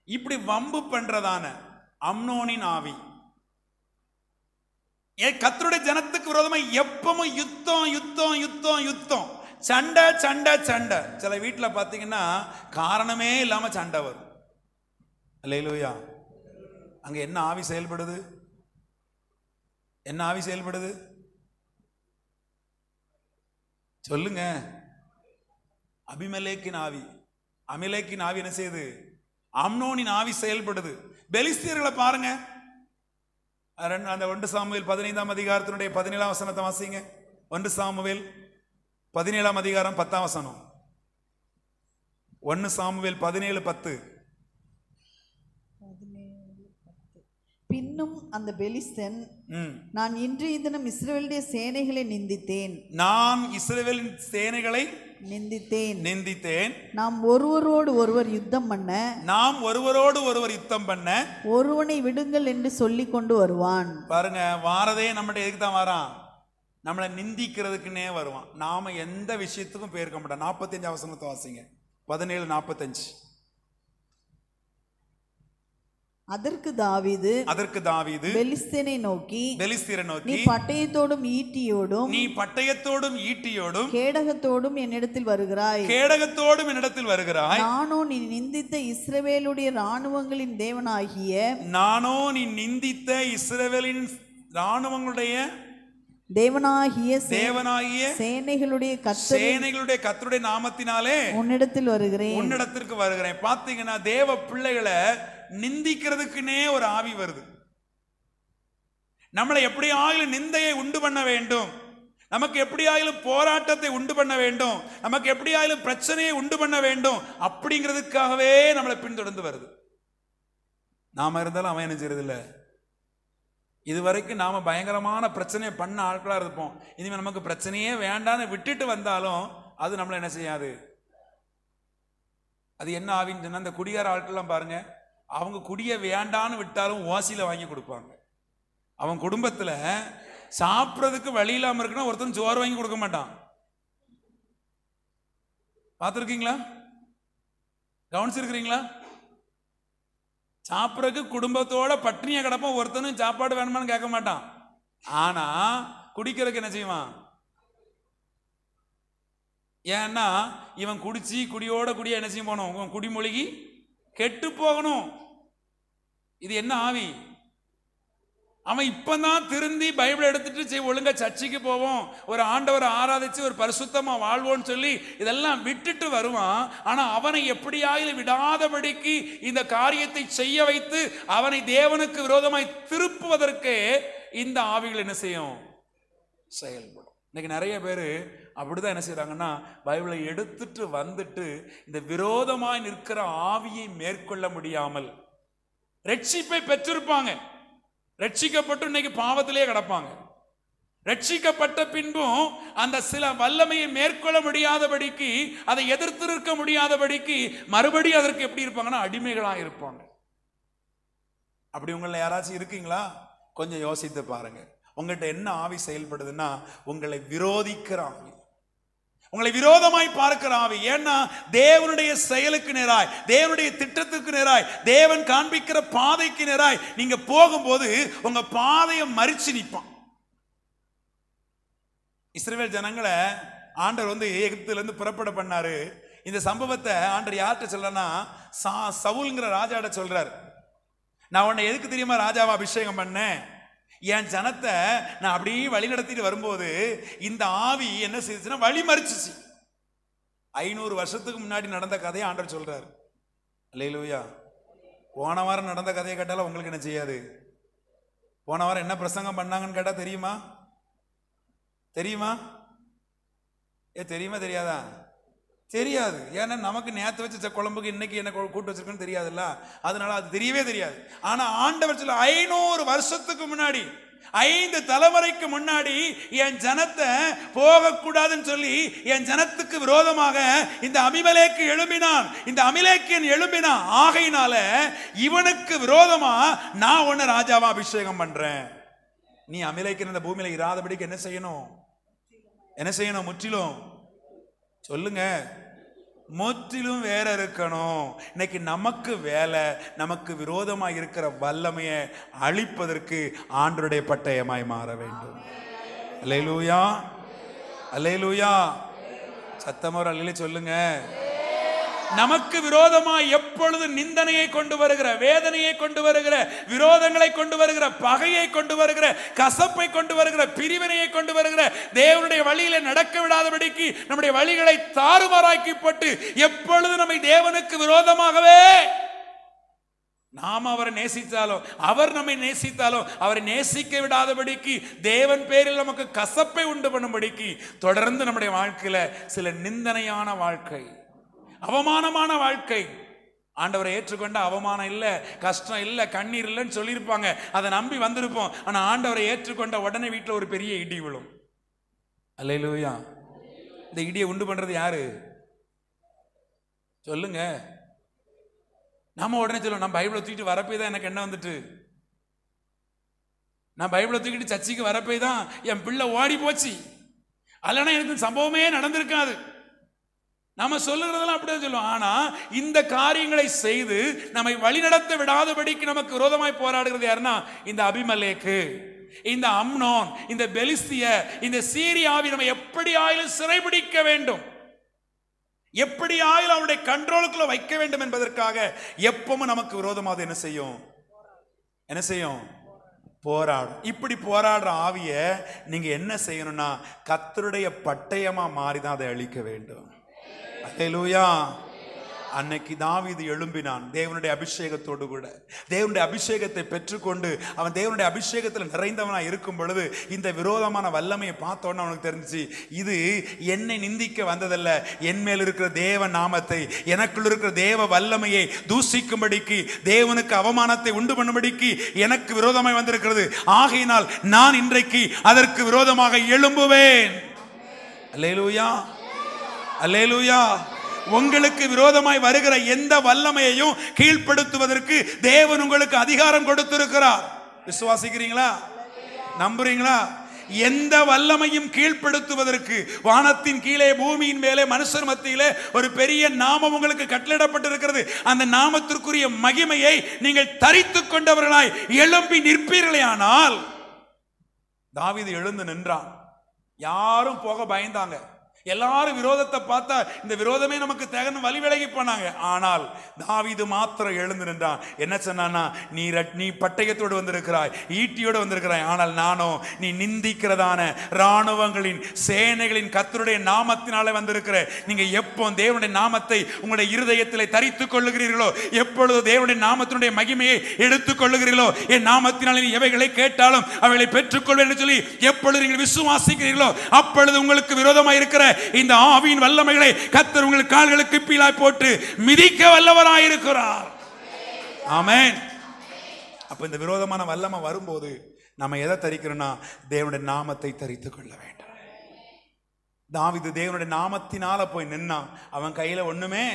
இப்படி வம்பு பண்றதான அம்னோனின் ஆவி. கர்த்தருடைய ஜனத்துக்கு விரோதமா எப்பவும் யுத்தம், சண்டை. சில வீட்டில் பார்த்தீங்கன்னா காரணமே இல்லாம சண்டை வரும். அல்லேலூயா. அங்க என்ன ஆவி செயல்படுது? சொல்லுங்க. அபிமெலேக்கின் ஆவி. அமிலேக்கின் ஆவி என்ன செய்யுது? அம்னோனின் ஆவி செயல்படுது. பெலிஸ்தியர்களை பாருங்க. அந்த 1 சாமுவேல் 15ஆம் அதிகாரத்தினுடைய 17ஆம் வசனத்தை வாசிங்க. 1 சாமுவேல் 17ஆம் அதிகாரம் 10ஆம் வசனம். 1 சாமுவேல் 17:10. பின்னும் அந்த பெலிஸ்தன், நான் இன்றைய தினம் இஸ்ரவேலுடைய சேனைகளை நிந்தித்தேன். நான் இஸ்ரவேலின் சேனைகளை நிந்தித்தேன். நாம் ஒருவரோடு ஒருவர் யுத்தம் பண்ண ஒருவனை விடுங்கள் என்று சொல்லி கொண்டு வருவான். பாருங்க, வாரதே நம்மகிட்ட எதுக்கு தான் வரான்? நம்மளை நிந்திக்கிறதுக்குன்னே வருவான். நாம எந்த விஷயத்துக்கும் போயிருக்க மாட்டோம். 45 வசனத்தை வாசிங்க. 17:45. அதற்கு தாவீது பெலிஸ்தரை நோக்கி நீ பட்டயத்தோடும் ஈட்டியோடும் கேடகத்தோடும் என்னிடத்தில் வருகிறாய். நானோ நீ நிந்தித்த இஸ்ரவேலுடைய இராணுவங்களின் தேவனாகிய சேனைகளுடைய கர்த்தருடைய நாமத்தினாலே உன்னிடத்தில் உன்னிடத்திற்கு வருகிறேன். பாத்தீங்கன்னா, தேவ பிள்ளைகளை நிந்திக்கிறதுக்குன்னே ஒரு ஆவி வருது. நம்மளை எப்படியாயிலும் நிந்தையை உண்டு பண்ண வேண்டும், நமக்கு எப்படியாயிலும் போராட்டத்தை உண்டு பண்ண வேண்டும், நமக்கு எப்படியாயிலும் பிரச்சனையை உண்டு பண்ண வேண்டும் அப்படிங்கிறதுக்காகவே நம்மளை பின்தொடர்ந்து வருது. நாம இருந்தாலும் அவன் என்ன செய்யறது இல்லை. இதுவரைக்கும் நாம பயங்கரமான பிரச்சனையை பண்ண ஆட்களா இருப்போம். இனிமே நமக்கு பிரச்சனையே வேண்டான்னு விட்டுட்டு வந்தாலும் அது நம்மளை என்ன செய்யாது. அது என்ன ஆவின்னு சொன்னா, அந்த குடிகார ஆட்கள்லாம் பாருங்க, அவங்க குடிய வேண்டான்னு விட்டாலும் ஓசியில வாங்கி கொடுப்பாங்க. அவன் குடும்பத்துல சாப்பிட்றதுக்கு வழி இல்லாம இருக்குன்னா ஒருத்தன் சோறு வாங்கி கொடுக்க மாட்டான். பார்த்துருக்கீங்களா? கவனிச்சிருக்கிறீங்களா? சாப்பிட்றதுக்கு குடும்பத்தோட பட்டினியை கிடப்போம், ஒருத்தனும் சாப்பாடு வேணுமான்னு கேட்க மாட்டான். ஆனா குடிக்கிறதுக்கு என்ன செய்வான்? ஏன்னா இவன் குடியோட குடிய என்ன செய்ய போகணும், இவன் குடிமொழிகி கெட்டு போகணும். இது என்ன ஆவி? அவன் இப்பதான் திருந்தி பைபிள் எடுத்துட்டு ஒழுங்கா சர்ச்சைக்கு போவோம், ஒரு ஆண்டவரை ஆராதிச்சு ஒரு பரிசுத்தமா வாழ்வோன்னு சொல்லி இதெல்லாம் விட்டுட்டு வருவான். ஆனா அவனை எப்படியாயிலும் விடாதபடிக்கு இந்த காரியத்தை செய்ய வைத்து அவனை தேவனுக்கு விரோதமாய் திருப்புவதற்கு இந்த ஆவிகள் என்ன செய்யும்? செயல்படும். இன்னைக்கு நிறைய பேர் அப்படிதான் என்ன செய்யறாங்கன்னா, பைபிளை எடுத்துட்டு வந்துட்டு இந்த விரோதமாய் நிற்கிற ஆவியை மேற்கொள்ள முடியாமல் ரட்சிப்பை பெற்றிருப்பாங்க, ரட்சிக்கப்பட்டு இன்னைக்கு பாவத்திலே கிடப்பாங்க. ரட்சிக்கப்பட்ட பின்பும் அந்த சில வல்லமையை மேற்கொள்ள முடியாதபடிக்கு, அதை எதிர்த்து இருக்க முடியாதபடிக்கு மறுபடியும் அதற்கு எப்படி இருப்பாங்கன்னா அடிமைகளாக இருப்பாங்க. அப்படி உங்களை யாராச்சும் இருக்கீங்களா? கொஞ்சம் யோசித்து பாருங்க. உங்கள்கிட்ட என்ன ஆவி செயல்படுதுன்னா, உங்களை விரோதிக்கிற ஆவி, உங்களை விரோதமாய் பார்க்கிற ஆவி. ஏன்னா தேவனுடைய செயலுக்கு நேராய், தேவனுடைய திட்டத்துக்கு நேராய், தேவன் காண்பிக்கிற பாதைக்கு நேராய் நீங்க போகும்போது உங்க பாதையை மறிச்சு நிற்பான். இஸ்ரவேல் ஜனங்களை ஆண்டவர் எகிப்துல இருந்து புறப்பட பண்ணாரு. இந்த சம்பவத்தை ஆண்டவர் யார்கிட்ட சொல்றனா, சவுல்ங்கிற ராஜாட்ட சொல்றாரு. நான் உன்னை எதுக்கு தெரியுமா ராஜாவா அபிஷேகம் பண்ணேன்? என் ஜனத்தை நான் அப்படியே வழி நடத்திட்டு வரும்போது இந்த ஆவி என்ன செய்யுச்சுன்னா வழி மறிச்சிச்சு. 500 வருஷத்துக்கு முன்னாடி நடந்த கதையை ஆண்டவர் சொல்றாரு. அல்லேலூயா. போன வாரம் நடந்த கதையை கேட்டாலும் உங்களுக்கு என்ன செய்யாது? போன வாரம் என்ன பிரசங்கம் பண்ணாங்கன்னு கேட்டா தெரியுமா? தெரியுமா? தெரியுமா தெரியாதா? தெரியாது. ஏன்னா நமக்கு நேற்று வச்ச குழம்புக்கு இன்னைக்கு என்ன கூட்டு வச்சிருக்குன்னு தெரியாதுல்ல, அதனால அது தெரியவே தெரியாது. ஆனா ஆண்டவர் சொல்ல 500 வருஷத்துக்கு முன்னாடி, 5 தலைமுறைக்கு முன்னாடி என் ஜனத்தை போகக்கூடாதுன்னு சொல்லி என் ஜனத்துக்கு விரோதமாக இந்த அபிமெலேக்கு எழும்பினான். இந்த அபிமெலேக்கியன் எழும்பினான். ஆகையினால இவனுக்கு விரோதமா நான் உன்னை ராஜாவா அபிஷேகம் பண்றேன். நீ அபிமெலேக்கியன் இந்த பூமியில இராதபடிக்கு என்ன செய்யணும்? என்ன செய்யணும்? முற்றிலும் சொல்லுங்க, முற்றிலும் வேற இருக்கணும். இன்னைக்கு நமக்கு வேலை, நமக்கு விரோதமா இருக்கிற வல்லமையை அழிப்பதற்கு ஆண்டவருடைய பட்டயமாய் மாற வேண்டும். அல்லேலூயா, அல்லேலூயா. சத்தமோர் அல்லேலூயா சொல்லுங்க. நமக்கு விரோதமாய் எப்பொழுது நிந்தனையை கொண்டு வருகிற, வேதனையை கொண்டு வருகிற, விரோதங்களை கொண்டு வருகிற, பகையை கொண்டு வருகிற, கசப்பை கொண்டு வருகிற, பிரிவினையை கொண்டு வருகிற, தேவனுடைய வழியில நடக்க விடாதபடிக்கு நம்முடைய வழிகளை தாறுமாறாக்கப்பட்டு எப்பொழுது நம்மை தேவனுக்கு விரோதமாகவே நாம் அவரை நேசித்தாலும், அவர் நம்மை நேசித்தாலும் அவரை நேசிக்க விடாதபடிக்கு, தேவன் பேரில் நமக்கு கசப்பை உண்டு பண்ணும்படிக்கு தொடர்ந்து நம்முடைய வாழ்க்கையில சில நிந்தனையான வாழ்க்கை, அவமானமான வாழ்க்கை. ஆண்டவரை ஏற்றுக்கொண்ட அவமானம் இல்லை, கஷ்டம் இல்லை, கண்ணீர் இல்லைன்னு சொல்லியிருப்பாங்க. அதை நம்பி வந்திருப்போம். ஆனால் ஆண்டவரை ஏற்றுக்கொண்ட உடனே வீட்டில் ஒரு பெரிய இடி விழும். அல்லேலூயா. இந்த இடியை உண்டு பண்றது யாரு சொல்லுங்க? நாம உடனே சொல்லுவோம், நான் பைபிளை தூக்கிட்டு வரப்பே தான் எனக்கு என்ன வந்துட்டு, நான் பைபிளை தூக்கிட்டு சர்ச்சைக்கு வரப்பே தான் என் பிள்ளை ஓடி போச்சு, அல்லனா எனக்கு சம்பவமே நடந்திருக்காது. நாம சொல்லுறதெல்லாம் அப்படியே சொல்லுவோம். ஆனா இந்த காரியங்களை செய்து நம்மை வழிநடத்த விடாதபடிக்கு நமக்கு விரோதமாய் போராடுகிறது யாருன்னா இந்த அபிமெலேக்கு, இந்த அம்னோன், இந்த பெலிஸ்திய, இந்த சீரியாவை நம்ம எப்படி ஆயிலும் சிறைபிடிக்க வேண்டும், எப்படி ஆயிலும் அவருடைய கண்ட்ரோலுக்குள்ள வைக்க வேண்டும் என்பதற்காக எப்பவும் நமக்கு விரோதமாக என்ன செய்யும்? போராடும். இப்படி போராடுற ஆவிய நீங்க என்ன செய்யணும்னா கர்த்தருடைய பட்டயமா மாறிதான் அதை அழிக்க வேண்டும். அல்லேலூயா. அன்னைக்கு தாவீது எழும்பினான் தேவனுடைய அபிஷேகத்தோடு கூட. தேவனுடைய அபிஷேகத்தை பெற்றுக்கொண்டு அவன் தேவனுடைய அபிஷேகத்தில் நிறைந்தவனா இருக்கும் பொழுது இந்த விரோதமான வல்லமையை பார்த்தோன்னு அவனுக்கு தெரிஞ்சிச்சு, இது என்னை நிந்திக்க வந்ததல்ல, என் மேல் இருக்கிற தேவ நாமத்தை, எனக்குள்ள இருக்கிற தேவ வல்லமையை தூசிக்கும்படிக்கு, தேவனுக்கு அவமானத்தை உண்டு பண்ணும்படிக்கு எனக்கு விரோதமாய் வந்திருக்கிறது. ஆகையினால் நான் இன்றைக்கு அதற்கு விரோதமாக எழும்புவேன். அல்லேலூயா, அல்லேலூயா. உங்களுக்கு விரோதமாய் வருகிற எந்த வல்லமையையும் கீழ்ப்படுத்துவதற்கு தேவன் உங்களுக்கு அதிகாரம் கொடுத்திருக்கிறார். விசுவாசிக்கிறீங்களா? நம்புறீங்களா? எந்த வல்லமையும் கீழ்ப்படுத்துவதற்கு வானத்தின் கீழே பூமியின் மேலே மனுஷர் மத்தியிலே ஒரு பெரிய நாமம் உங்களுக்கு கட்டளையிடப்பட்டிருக்கிறது. அந்த நாமத்திற்குரிய மகிமையை நீங்கள் தரித்துக் கொண்டவர்களாய் எழும்பி நிற்பீர்களே. ஆனால் தாவீது எழுந்து நின்றான். யாரும் போக பயந்தாங்க. எல்லாரும் விரோதத்தை பார்த்தா இந்த விரோதமே நமக்கு தேகன்னு வழி விலகி போனாங்க. ஆனால் தாவீது மாத்திரம் எழுந்து நின்றான். என்ன சொன்னான்னா, நீ பட்டயத்தோடு வந்திருக்கிறாய், ஈட்டியோடு வந்திருக்கிறாய், ஆனால் நானோ நீ நிந்திக்கிறதான இராணுவங்களின் சேனைகளின் கர்த்தருடைய நாமத்தினாலே வந்திருக்கிறேன். நீங்க எப்போ தேவனுடைய நாமத்தை உங்களுடைய இருதயத்திலே தரித்துக் கொள்ளுகிறீர்களோ, எப்பொழுது தேவனுடைய நாமத்தினுடைய மகிமையை எடுத்துக் கொள்ளுகிறீர்களோ, என் நாமத்தினாலே நீ எவைகளை கேட்டாலும் அவைகளை பெற்றுக்கொள்வேன் என்று சொல்லி எப்பொழுது நீங்கள் விசுவாசிக்கிறீர்களோ அப்பொழுது உங்களுக்கு விரோதமாக இருக்கிற இந்த ஆவியின் வல்லமைகளை கர்த்தர் உங்கள் கால்களுக்கு கீழாய் போட்டு மிதிக்க வல்லவராய் இருக்கிறார். ஆமென். அப்ப இந்த விரோதமான வல்லமை வரும்போது நம்ம எதை தரிக்கிறோம்னா தேவனுடைய நாமத்தை தரித்துக் கொள்ள வேண்டும். தாவீது தேவனுடைய நாமத்தினால போய் நின்னான். அவன் கையில ஒண்ணுமே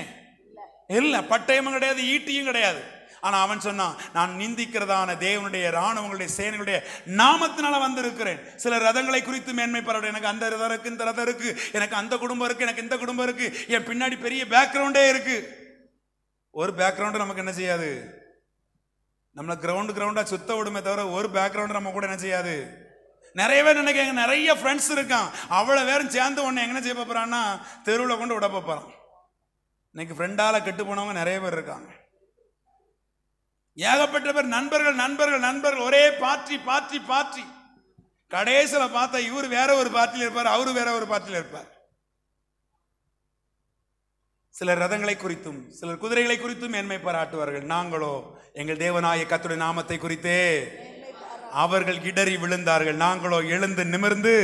இல்ல, பட்டயமும் கிடையாது, ஈட்டியும் கிடையாது. ஆனா அவன் சொன்னான், நான் நிந்திக்கிறதான தேவனுடைய ராணுவங்களுடைய சேனைகளுடைய நாமத்தினால வந்திருக்கிறேன். சில ரதங்களை குறித்து மேன்மை பாராட்டு, எனக்கு அந்த ரதம் இருக்கு, இந்த ரதம் இருக்கு, எனக்கு அந்த குடும்பம் இருக்கு, எனக்கு இந்த குடும்பம் இருக்கு, என் பின்னாடி பெரிய பேக்ரவுண்டே இருக்கு. ஒரு பேக்ரவுண்ட் நமக்கு என்ன செய்யாது, நம்மள கிரவுண்டா சுத்த விடுமே தவிர ஒரு பேக்ரவுண்ட் நம்ம கூட என்ன செய்யாது. நிறைய பேர் நினைக்க நிறைய ஃப்ரெண்ட்ஸ் இருக்கான், அவ்வளவு பேரும் சேர்ந்து ஒன்னு என்ன செய்ய போறான்னா தெருவில் கொண்டு விட போறான். இன்னைக்கு ஃப்ரெண்டால கெட்டு போனவங்க நிறைய பேர் இருக்காங்க. ஏகப்பட்ட பேர் நண்பர்கள் நண்பர்கள் நண்பர்கள், ஒரே பார்ட்டி. கடைசியில பார்த்தா இவர் வேற ஒரு பார்ட்டியில் இருப்பார், அவரு வேற ஒரு பார்ட்டியில் இருப்பார். சிலர் ரதங்களை குறித்தும் சிலர் குதிரைகளை குறித்தும் மேன்மை பாராட்டுவார்கள். நாங்களோ எங்கள் தேவனாய கர்த்தருடைய நாமத்தை குறித்தே அவர்கள் இடறி விழுந்தார்கள். நாங்களோ எழுந்து நிமிர்ந்து,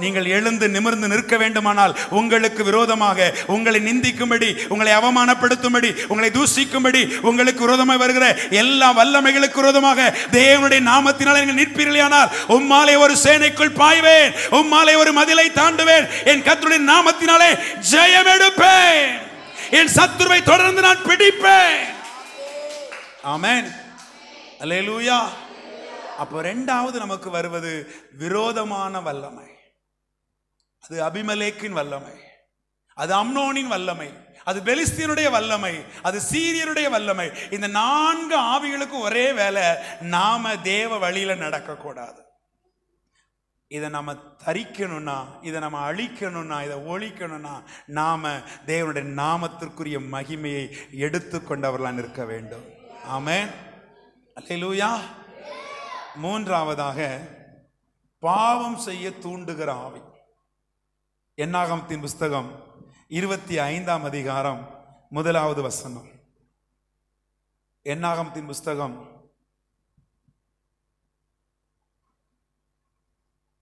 நீங்கள் எழுந்து நிமிர்ந்து நிற்க வேண்டுமானால் உங்களுக்கு விரோதமாக உங்களை நிந்திக்கும்படி, உங்களை அவமானப்படுத்தும்படி, உங்களை தூசிக்கும்படி, உங்களுக்கு விரோதமாக வருகிற எல்லா வல்லமைகளுக்கு விரோதமாக தேவனுடைய நாமத்தினால் நீங்கள் நிற்பீர்களானால் உம்மாலே ஒரு சேனைக்குள் பாய்வேன், உம்மாலே ஒரு மதிலை தாண்டுவேன், என் கர்த்தருடைய நாமத்தினாலே ஜெயம் எடுப்பேன், என் சத்துருவை தொடர்ந்து நான் பிடிப்பேன். ஆமென். அல்லேலூயா. அப்போ இரண்டாவது நமக்கு வருவது விரோதமான வல்லமை. அது அபிமெலேக்கின் வல்லமை, அது அம்னோனின் வல்லமை, அது பெலிஸ்தியனுடைய வல்லமை, அது சீரியருடைய வல்லமை. இந்த 4 ஆவிகளுக்கு ஒரே வேலை, நாம தேவ வழியில நடக்க கூடாது. இதை நம்ம தரிக்கணும்னா, இதை நம்ம அழிக்கணும்னா, இதை ஒழிக்கணும்னா நாம தேவனுடைய நாமத்திற்குரிய மகிமையை எடுத்துக்கொண்டவர்களாக இருக்க வேண்டும். ஆமென். அல்லேலூயா. மூன்றாவதாக பாவம் செய்ய தூண்டுகிற ஆவி. என்னாகமத்தின் புஸ்தகம் 25ஆம் அதிகாரம் 1வது வசனம். என்னாகமத்தின் புஸ்தகம்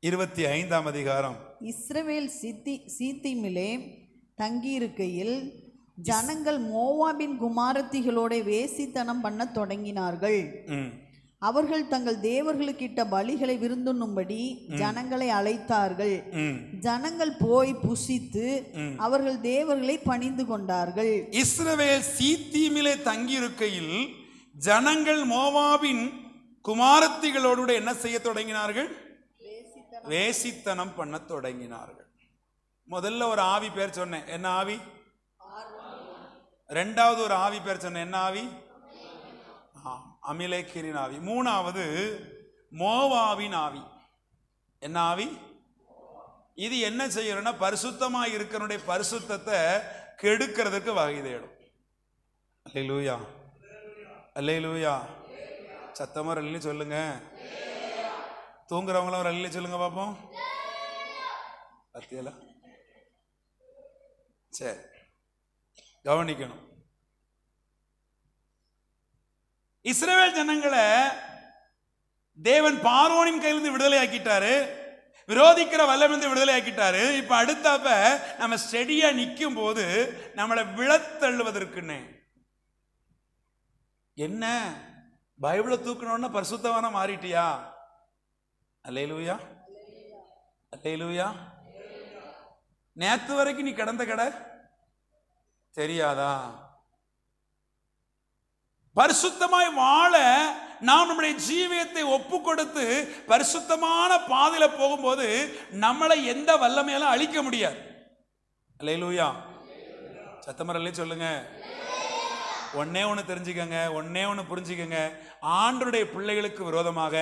25ஆம் அதிகாரம். இஸ்ரவேல் சீத்திமிலே தங்கியிருக்கையில் ஜனங்கள் மோவாபின் குமாரத்திகளோட வேசித்தனம் பண்ண தொடங்கினார்கள். அவர்கள் தங்கள் தேவர்களுக்கிட்ட பலிகளை விருந்துண்ணும்படி ஜனங்களை அழைத்தார்கள். ஜனங்கள் போய் புசித்து அவர்கள் தேவர்களை பணிந்து கொண்டார்கள். இஸ்ரவேல் சீத்தீமிலே தங்கியிருக்கையில் ஜனங்கள் மோவாபின் குமாரத்திகளோடு என்ன செய்ய தொடங்கினார்கள்? வேசித்தனம் பண்ண தொடங்கினார்கள். முதல்ல ஒரு ஆவி பேர் சொன்னேன், என்ன ஆவி? ரெண்டாவது ஒரு ஆவி பேர் சொன்னேன், என்ன ஆவி? அமிலேக்கிரின் ஆவி. மூணாவது மோவாவின் ஆவி. என்ன ஆவி? இது என்ன செய்யணும்னா பரிசுத்தமாக இருக்கிறனுடைய பரிசுத்தத்தை கெடுக்கிறதுக்கு வகை தேடும். அல்லேலூயா, அல்லேலூயா. சத்தமா ரல்லி சொல்லுங்க. தூங்குறவங்களும் ரல்லி சொல்லுங்க பாப்போம். பத்தியல சரி, கவனிக்கணும். இஸ்ரவேல் ஜனங்களை தேவன் பார்வோனின் கையிலிருந்து விடுதலை ஆக்கிட்டாரு, விரோதிக்கிற வல்லமிருந்து விடுதலை ஆக்கிட்டாரு. இப்ப அடுத்தப்ப நம்ம ஸ்டெடியா நிற்கும் போது நம்மளை விழத்தள்ளுவதற்குன்னு என்ன பைபிளை தூக்கணும்னா பரிசுத்தவான மாறிட்டியா? அல்லேலூயா, அல்லேலூயா. நேத்து வரைக்கும் நீ கிடந்த கடை தெரியாதா? பரிசுத்தமாய் வாழ நாம் நம்முடைய ஜீவியத்தை ஒப்பு கொடுத்து பரிசுத்தமான பாதையில போகும்போது நம்மளை எந்த வல்லமையாலும் அழிக்க முடியாது. அல்லேலூயா. சத்தமரல்லே சொல்லுங்க. ஒன்னே ஒன்று தெரிஞ்சுக்கங்க, ஒன்னே ஒன்று புரிஞ்சுக்கங்க. ஆண்டவருடைய பிள்ளைகளுக்கு விரோதமாக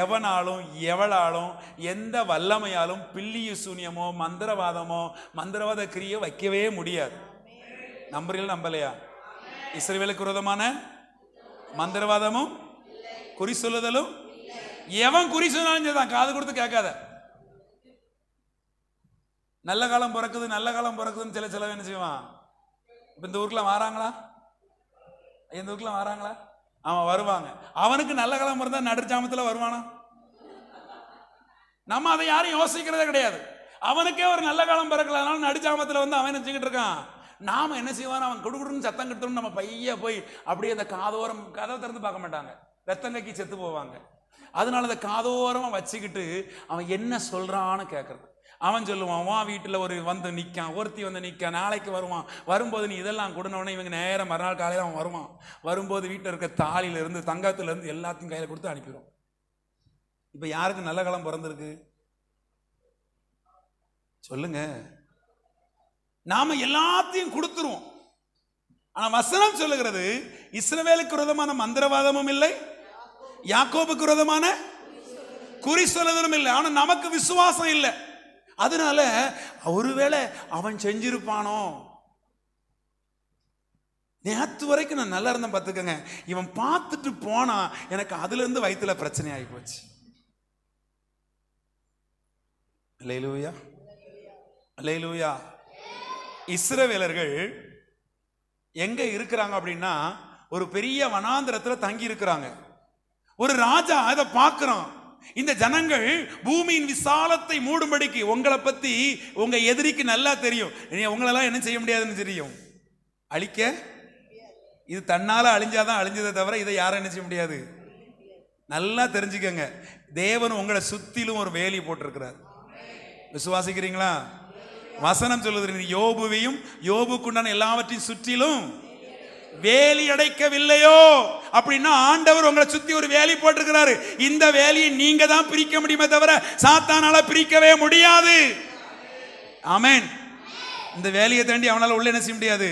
எவனாலும் எவளாலும் எந்த வல்லமையாலும் பில்லிய சூனியமோ மந்திரவாதமோ மந்திரவாத கிரியை வைக்கவே முடியாது. நம்புறீங்களா நம்பலையா? இஸ்ரவேலுக்கு விரோதமான மந்திரவாதமும் குறி சொல்லுதலும், எவன் குறி சொன்னாலும் தான் காது கொடுத்து கேட்காத. நல்ல காலம் பிறக்குது நல்ல காலம் பிறக்குதுன்னு சில என்ன செய்வான். இப்ப இந்த ஊருக்குலாம் வராங்களா? இந்த ஊருக்குலாம் வராங்களா? அவன் வருவாங்க. அவனுக்கு நல்ல காலம் இருந்தா நடுச்சாமத்துல வருவானா? நம்ம அதை யாரும் யோசிக்கிறதே கிடையாது. அவனுக்கே ஒரு நல்ல காலம் பிறக்கலனாலும் நடுச்சாமத்துல வந்து அவன் நினைச்சுக்கிட்டு இருக்கான். நாம என்ன செய்வான்? அவன் குடுகுடுன்னு சத்தம் கட்டுறோம், நம்ம பைய போய் அப்படியே அந்த காதோரம் கதவை திறந்து பார்க்க மாட்டாங்க, ரத்தங்கைக்கு செத்து போவாங்க. அதனால அந்த காதோரமா வச்சுக்கிட்டு அவன் என்ன சொல்றான்னு கேட்கறது. அவன் சொல்லுவான், வா வீட்டில் ஒரு வந்து நிற்கான், ஒருத்தி வந்து நிற்கான், நாளைக்கு வருவான். வரும்போது நீ இதெல்லாம் கொடுனோடனே இவங்க நேரம் மறுநாள் காலையில் அவன் வருவான். வரும்போது வீட்டில் இருக்க தாலியிலேருந்து தங்கத்துலேருந்து எல்லாத்தையும் கையில் கொடுத்து அனுப்பிடுவோம். இப்போ யாருக்கு நல்ல காலம் பிறந்திருக்கு சொல்லுங்க? நாம எல்லாத்தையும் கொடுத்துருவோம். ஆனா வசனம் சொல்லுகிறது, இஸ்ரவேலுக்கு விரோதமான மந்திரவாதமும் இல்லை, யாக்கோபுக்கு விரோதமான குறி சொல்லுதலும் இல்லை. ஆனா நமக்கு விசுவாசம் இல்லை. அதனால ஒருவேளை அவன் செஞ்சிருப்பானோ, நேற்று வரைக்கும் நான் நல்லா இருந்தேன் பார்த்துக்கங்க, இவன் பார்த்துட்டு போனா எனக்கு அதுல இருந்து வயிற்றுல பிரச்சனை ஆகி போச்சு. அல்லேலூயா, அல்லேலூயா. இஸ்ரவேலர்கள் எங்க இருக்கிறாங்க அப்படின்னா ஒரு பெரிய வனாந்திரத்துல தங்கி இருக்கிறாங்க. ஒரு ராஜா அதை பார்க்கிறான். இந்த ஜனங்கள் பூமியின் விசாலத்தை மூடும்படிக்கு, உங்களை பத்தி உங்க எதிரிக்கு நல்லா தெரியும், உங்களெல்லாம் என்ன செய்ய முடியாதுன்னு தெரியும், அழிக்க. இது தன்னால அழிஞ்சாதான் அழிஞ்சதை தவிர இதை யாரும் என்ன செய்ய முடியாது. நல்லா தெரிஞ்சுக்கங்க, தேவன் உங்களை சுத்திலும் ஒரு வேலி போட்டிருக்கிறார். விசுவாசிக்கிறீங்களா? வசனம் சொல்லுது, யோபுவையும் யோபுக்குண்டான எல்லாவற்றையும் சுற்றிலும் வேலி அடைக்கவில்லையோ அப்படின்னா ஆண்டவர் உங்களை சுத்தி ஒரு வேலி போட்டிருக்கிறாரு. இந்த வேலியை நீங்க தான் பிரிக்க முடியுமே தவிர சாத்தானால பிரிக்கவே முடியாது. ஆமென். இந்த வேலியை தாண்டி அவனால உள்ள என்ன செய்ய முடியாது,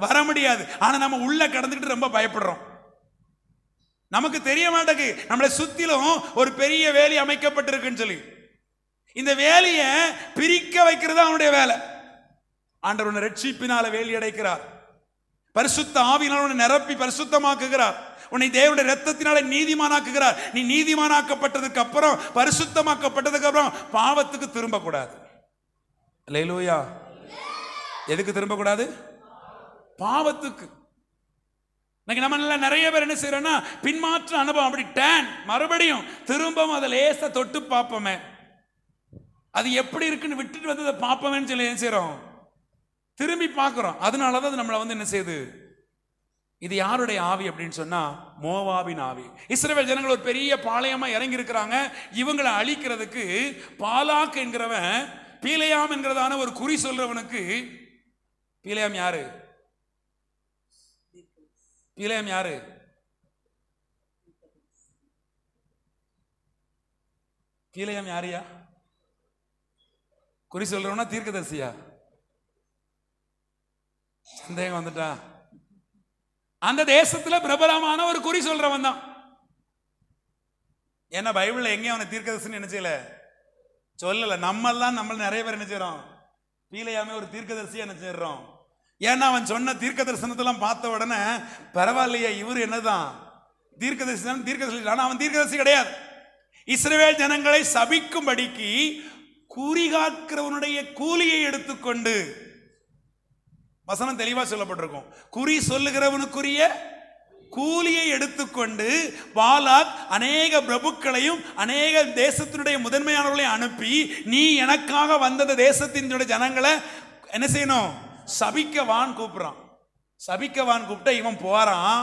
வர முடியாது. ஆனா நம்ம உள்ள கடந்துக்கிட்டு ரொம்ப பயப்படுறோம். நமக்கு தெரிய மாட்டேங்குது நம்மளை சுத்திலும் ஒரு பெரிய வேலி அமைக்கப்பட்டிருக்குன்னு சொல்லி. இந்த வேலியை பிரிக்க வைக்கிறது அவனுடைய வேலை. ஆண்டவர் உன்னை ரட்சிப்பினால வேலி அடைக்கிறார், பரிசுத்த ஆவியினால் உன்னை நிரப்பி பரிசுத்தமாக்குகிறார், உன்னை தேவனுடைய இரத்தத்தினால நீதிமானாக்குகிறார். நீ நீதிமானாக்கப்பட்டதுக்கு அப்புறம், பரிசுத்தமாக்கப்பட்டதுக்கு அப்புறம் பாவத்துக்கு திரும்ப கூடாது. அல்லேலூயா. எதுக்கு திரும்ப கூடாது? பாவத்துக்கு. நம்ம நிறைய பேர் என்ன செய்யறோம்னா பின்மாற்ற அனுபவம், அப்படி டேன் மறுபடியும் திரும்பவும் அதை லேசா தொட்டு பார்ப்போமே, அது எப்படி இருக்குன்னு விட்டுட்டு வந்து அதை பார்ப்போமேன்னு சொல்லி என்ன செய்யறோம், திரும்பி பார்க்கிறோம். அதனாலதான் நம்மளை வந்து என்ன செய்யுது, இது யாருடைய ஆவி அப்படின்னு சொன்னா மோவாபின் ஆவி. இஸ்ரவேல் ஜனங்கள் ஒரு பெரிய பாளையமா இறங்கி இருக்கிறாங்க. இவங்களை அழிக்கிறதுக்கு பாலாக் என்கிறவன் பீலையாம் என்கிறதான ஒரு குறி சொல்றவனுக்கு, பீலையாம் யாரு? பீலையாம் யாரு? பீலையாம் யாரையா? குறி சொல்றவனா தீர்க்கதரிசியா? சந்தேகம் வந்துட்டா? அந்த தேசத்துல பிரபலமான ஒரு குறி சொல்றவன் தான். ஏன்னா பைபிள்ல எங்கேயும் அவனை தீர்க்கதரிசின்னு என்ன செய்யல, சொல்லல. நம்ம நிறைய பேர் என்ன செய்யறோம், பீலையாமே ஒரு தீர்க்கதரிசியா என்ன செய்யறோம். ஏன்னா அவன் சொன்ன தீர்க்க தரிசனத்தெல்லாம் பார்த்த உடனே பரவாயில்லையே இவர் என்னதான் தீர்க்கதரிசி தான், தீர்க்கதரிசி. ஆனா அவன் தீர்க்கதரிசி கிடையாது. இஸ்ரவேல் ஜனங்களை சபிக்கும்படிக்கு குறிகாக்கிறவனுடைய கூலியை எடுத்துக்கொண்டு, வசனம் தெளிவா சொல்லப்பட்டிருக்கும், குறி சொல்லுகிறவனுக்குரிய கூலியை எடுத்துக்கொண்டு பாலாக் அநேக பிரபுக்களையும் அநேக தேசத்தினுடைய முதன்மையானவர்களையும் அனுப்பி, நீ எனக்காக வந்த தேசத்தினுடைய ஜனங்களை என்ன செய்யணும், சபிக்கவான் கூப்பிடுறான். சபிக்கவான் கூப்பிட்ட இவன் போறான்,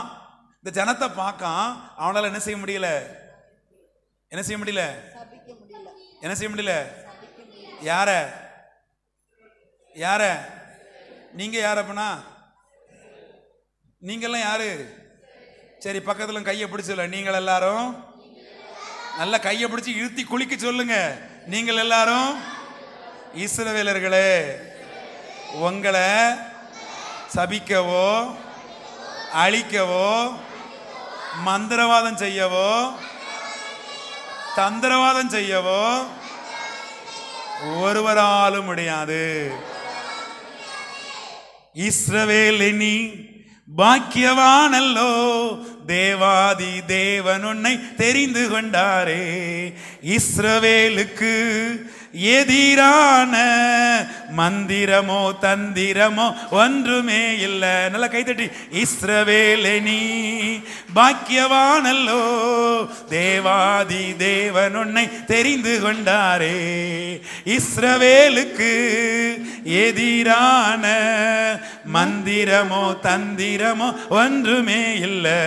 இந்த ஜனத்தை பார்க்கான். அவனால என்ன செய்ய முடியல, என்ன செய்ய முடியல, என்ன செய்ய முடியல. யார யார நீங்க யார பண்ணா, நீங்கெல்லாம் யாரு? சரி, பக்கத்துல கையை பிடிச்சல. நீங்கள் எல்லாரும் நல்ல கையை பிடிச்சு இழுத்தி குளிக்க சொல்லுங்க. நீங்கள் எல்லாரும் இஸ்ரவேலர்களே, உங்களை சபிக்கவோ அழிக்கவோ மந்திரவாதம் செய்யவோ தந்திரவாதம் செய்யவோ ஒருவராலும் முடியாது. இஸ்ரவேல் நீ பாக்கியவானல்லோ, தேவாதி தேவன் உன்னை தெரிந்து கொண்டாரே. இஸ்ரவேலுக்கு எதிரான மந்திரமோ தந்திரமோ ஒன்றுமே இல்லை. நல்லா கைத்தட்டி, இஸ்ரவேலே நீ பாக்கியவானல்லோ, தேவாதி தேவன் உன்னை தெரிந்து கொண்டாரே. இஸ்ரவேலுக்கு எதிரான மந்திரமோ தந்திரமோ ஒன்றுமே இல்லை.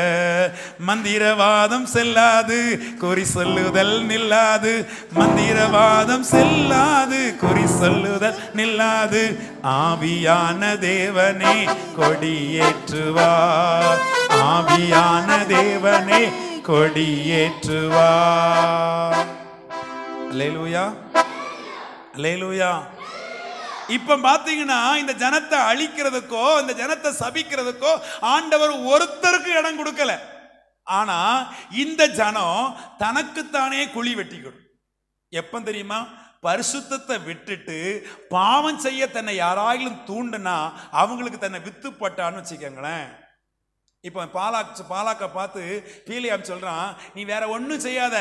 மந்திரவாதம் செல்லாது, குறி சொல்லுதல் நில்லாது. மந்திரவாதம் செல்லாது, குறி சொல்லுதல் நில்லாது. ஆவியான தேவனே கொடியேற்றுவார், ஆவியான தேவனே கொடியேற்றுவார். அல்லேலூயா, அல்லேலூயா. இப்ப பாத்தீங்கன்னா இந்த ஜனத்தை அழிக்கிறதுக்கோ இந்த ஜனத்தை சபிக்கிறதுக்கோ ஆண்டவர் ஒருத்தருக்கு இடம் கொடுக்கல. ஆனா இந்த ஜனம் தனக்குத்தானே குழி வெட்டிக்கணும். எப்ப தெரியுமா? பரிசுத்தத்தை விட்டுட்டு பாவம் செய்ய தன்னை யாராயிலும் தூண்டுனா அவங்களுக்கு தன்னை வித்து போட்டான்னு வச்சுக்கோங்களேன். இப்ப பாலாக்க பார்த்து பீலியாம் சொல்றான், நீ வேற ஒன்னும் செய்யாத,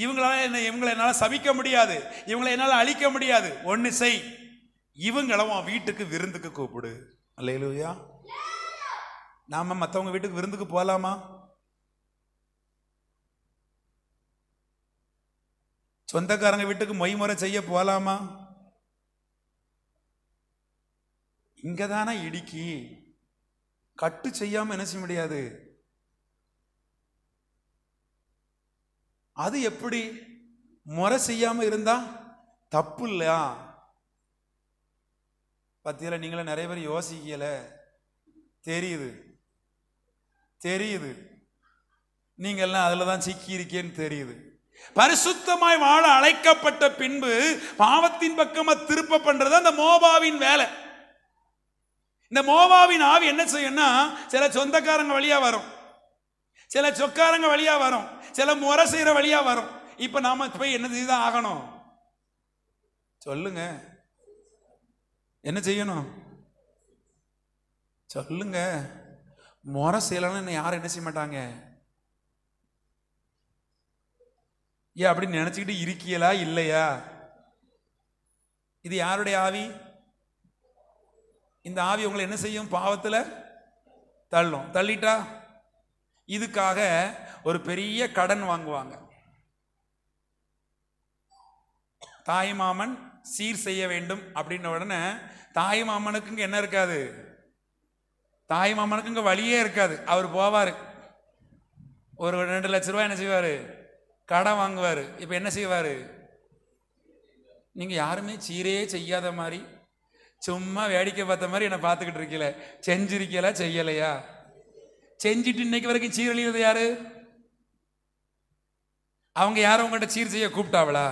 இவங்களை என்னால சபிக்க முடியாது, இவங்களை என்னால அழிக்க முடியாது, ஒன்னு செய், இவங்கள உன் வீட்டுக்கு விருந்துக்கு கூப்பிடு. அல்லேலூயா. நாம மற்றவங்க வீட்டுக்கு விருந்துக்கு போலாமா? சொந்தக்காரங்க வீட்டுக்கு மொய்முறை செய்ய போலாமா? இங்கதானே இடிக்கி கட்டு செய்யாம என்ன செய்ய முடியாது. அது எப்படி முறை செய்யாம இருந்தா தப்பு இல்லையா? பத்தியில நீங்கள நிறைய பேர் யோசிக்கல. தெரியுது தெரியுது, நீங்க எல்லாம் அதுலதான் சிக்கி இருக்கேன்னு தெரியுது. பரிசுத்தமாய் வாழ அழைக்கப்பட்ட பின்பு பாவத்தின் பக்கமா திருப்ப பண்றது அந்த மோவாவின் வேலை. இந்த மோவாவின் ஆவி என்ன செய்யும்னா, சில சொந்தக்காரங்க வழியா வரும், சில சொக்காரங்க வழியா வரும், சில முறை செய்யற வழியா வரும். இப்ப நாம போய் என்ன செய்தான் ஆகணும்? சொல்லுங்க, என்ன செய்யணும்? சொல்லுங்க. முறை செய்யலன்னு யாரும் என்ன செய்ய மாட்டாங்க. ஏன் அப்படின்னு நினைச்சுக்கிட்டு இருக்கீங்களா இல்லையா? இது யாருடைய ஆவி? இந்த ஆவி உங்களை என்ன செய்யும்? பாவத்துல தள்ளும். தள்ளிட்டா இதுக்காக ஒரு பெரிய கடன் வாங்குவாங்க. தாய் மாமன் சீர் செய்ய வேண்டும் அப்படின்ன உடனே தாய் மாமனுக்கு என்ன இருக்காது? தாய் மாமனுக்கு இங்கே வழியே இருக்காது. அவர் போவார், ஒரு 2 லட்ச ரூபாய் என்ன செய்வார், கடன் வாங்குவார். இப்போ என்ன செய்வார், நீங்கள் யாருமே சீரே செய்யாத மாதிரி சும்மா வேடிக்கை பார்த்த மாதிரி என்னை பார்த்துக்கிட்டு இருக்கல, செஞ்சிருக்கல செய்யலையா, செஞ்சுட்டு இன்னைக்கு வரைக்கும் சீரழிவது யாரு? அவங்க யாரும் உங்கள்கிட்ட சீர் செய்ய கூப்பிட்டாவளா?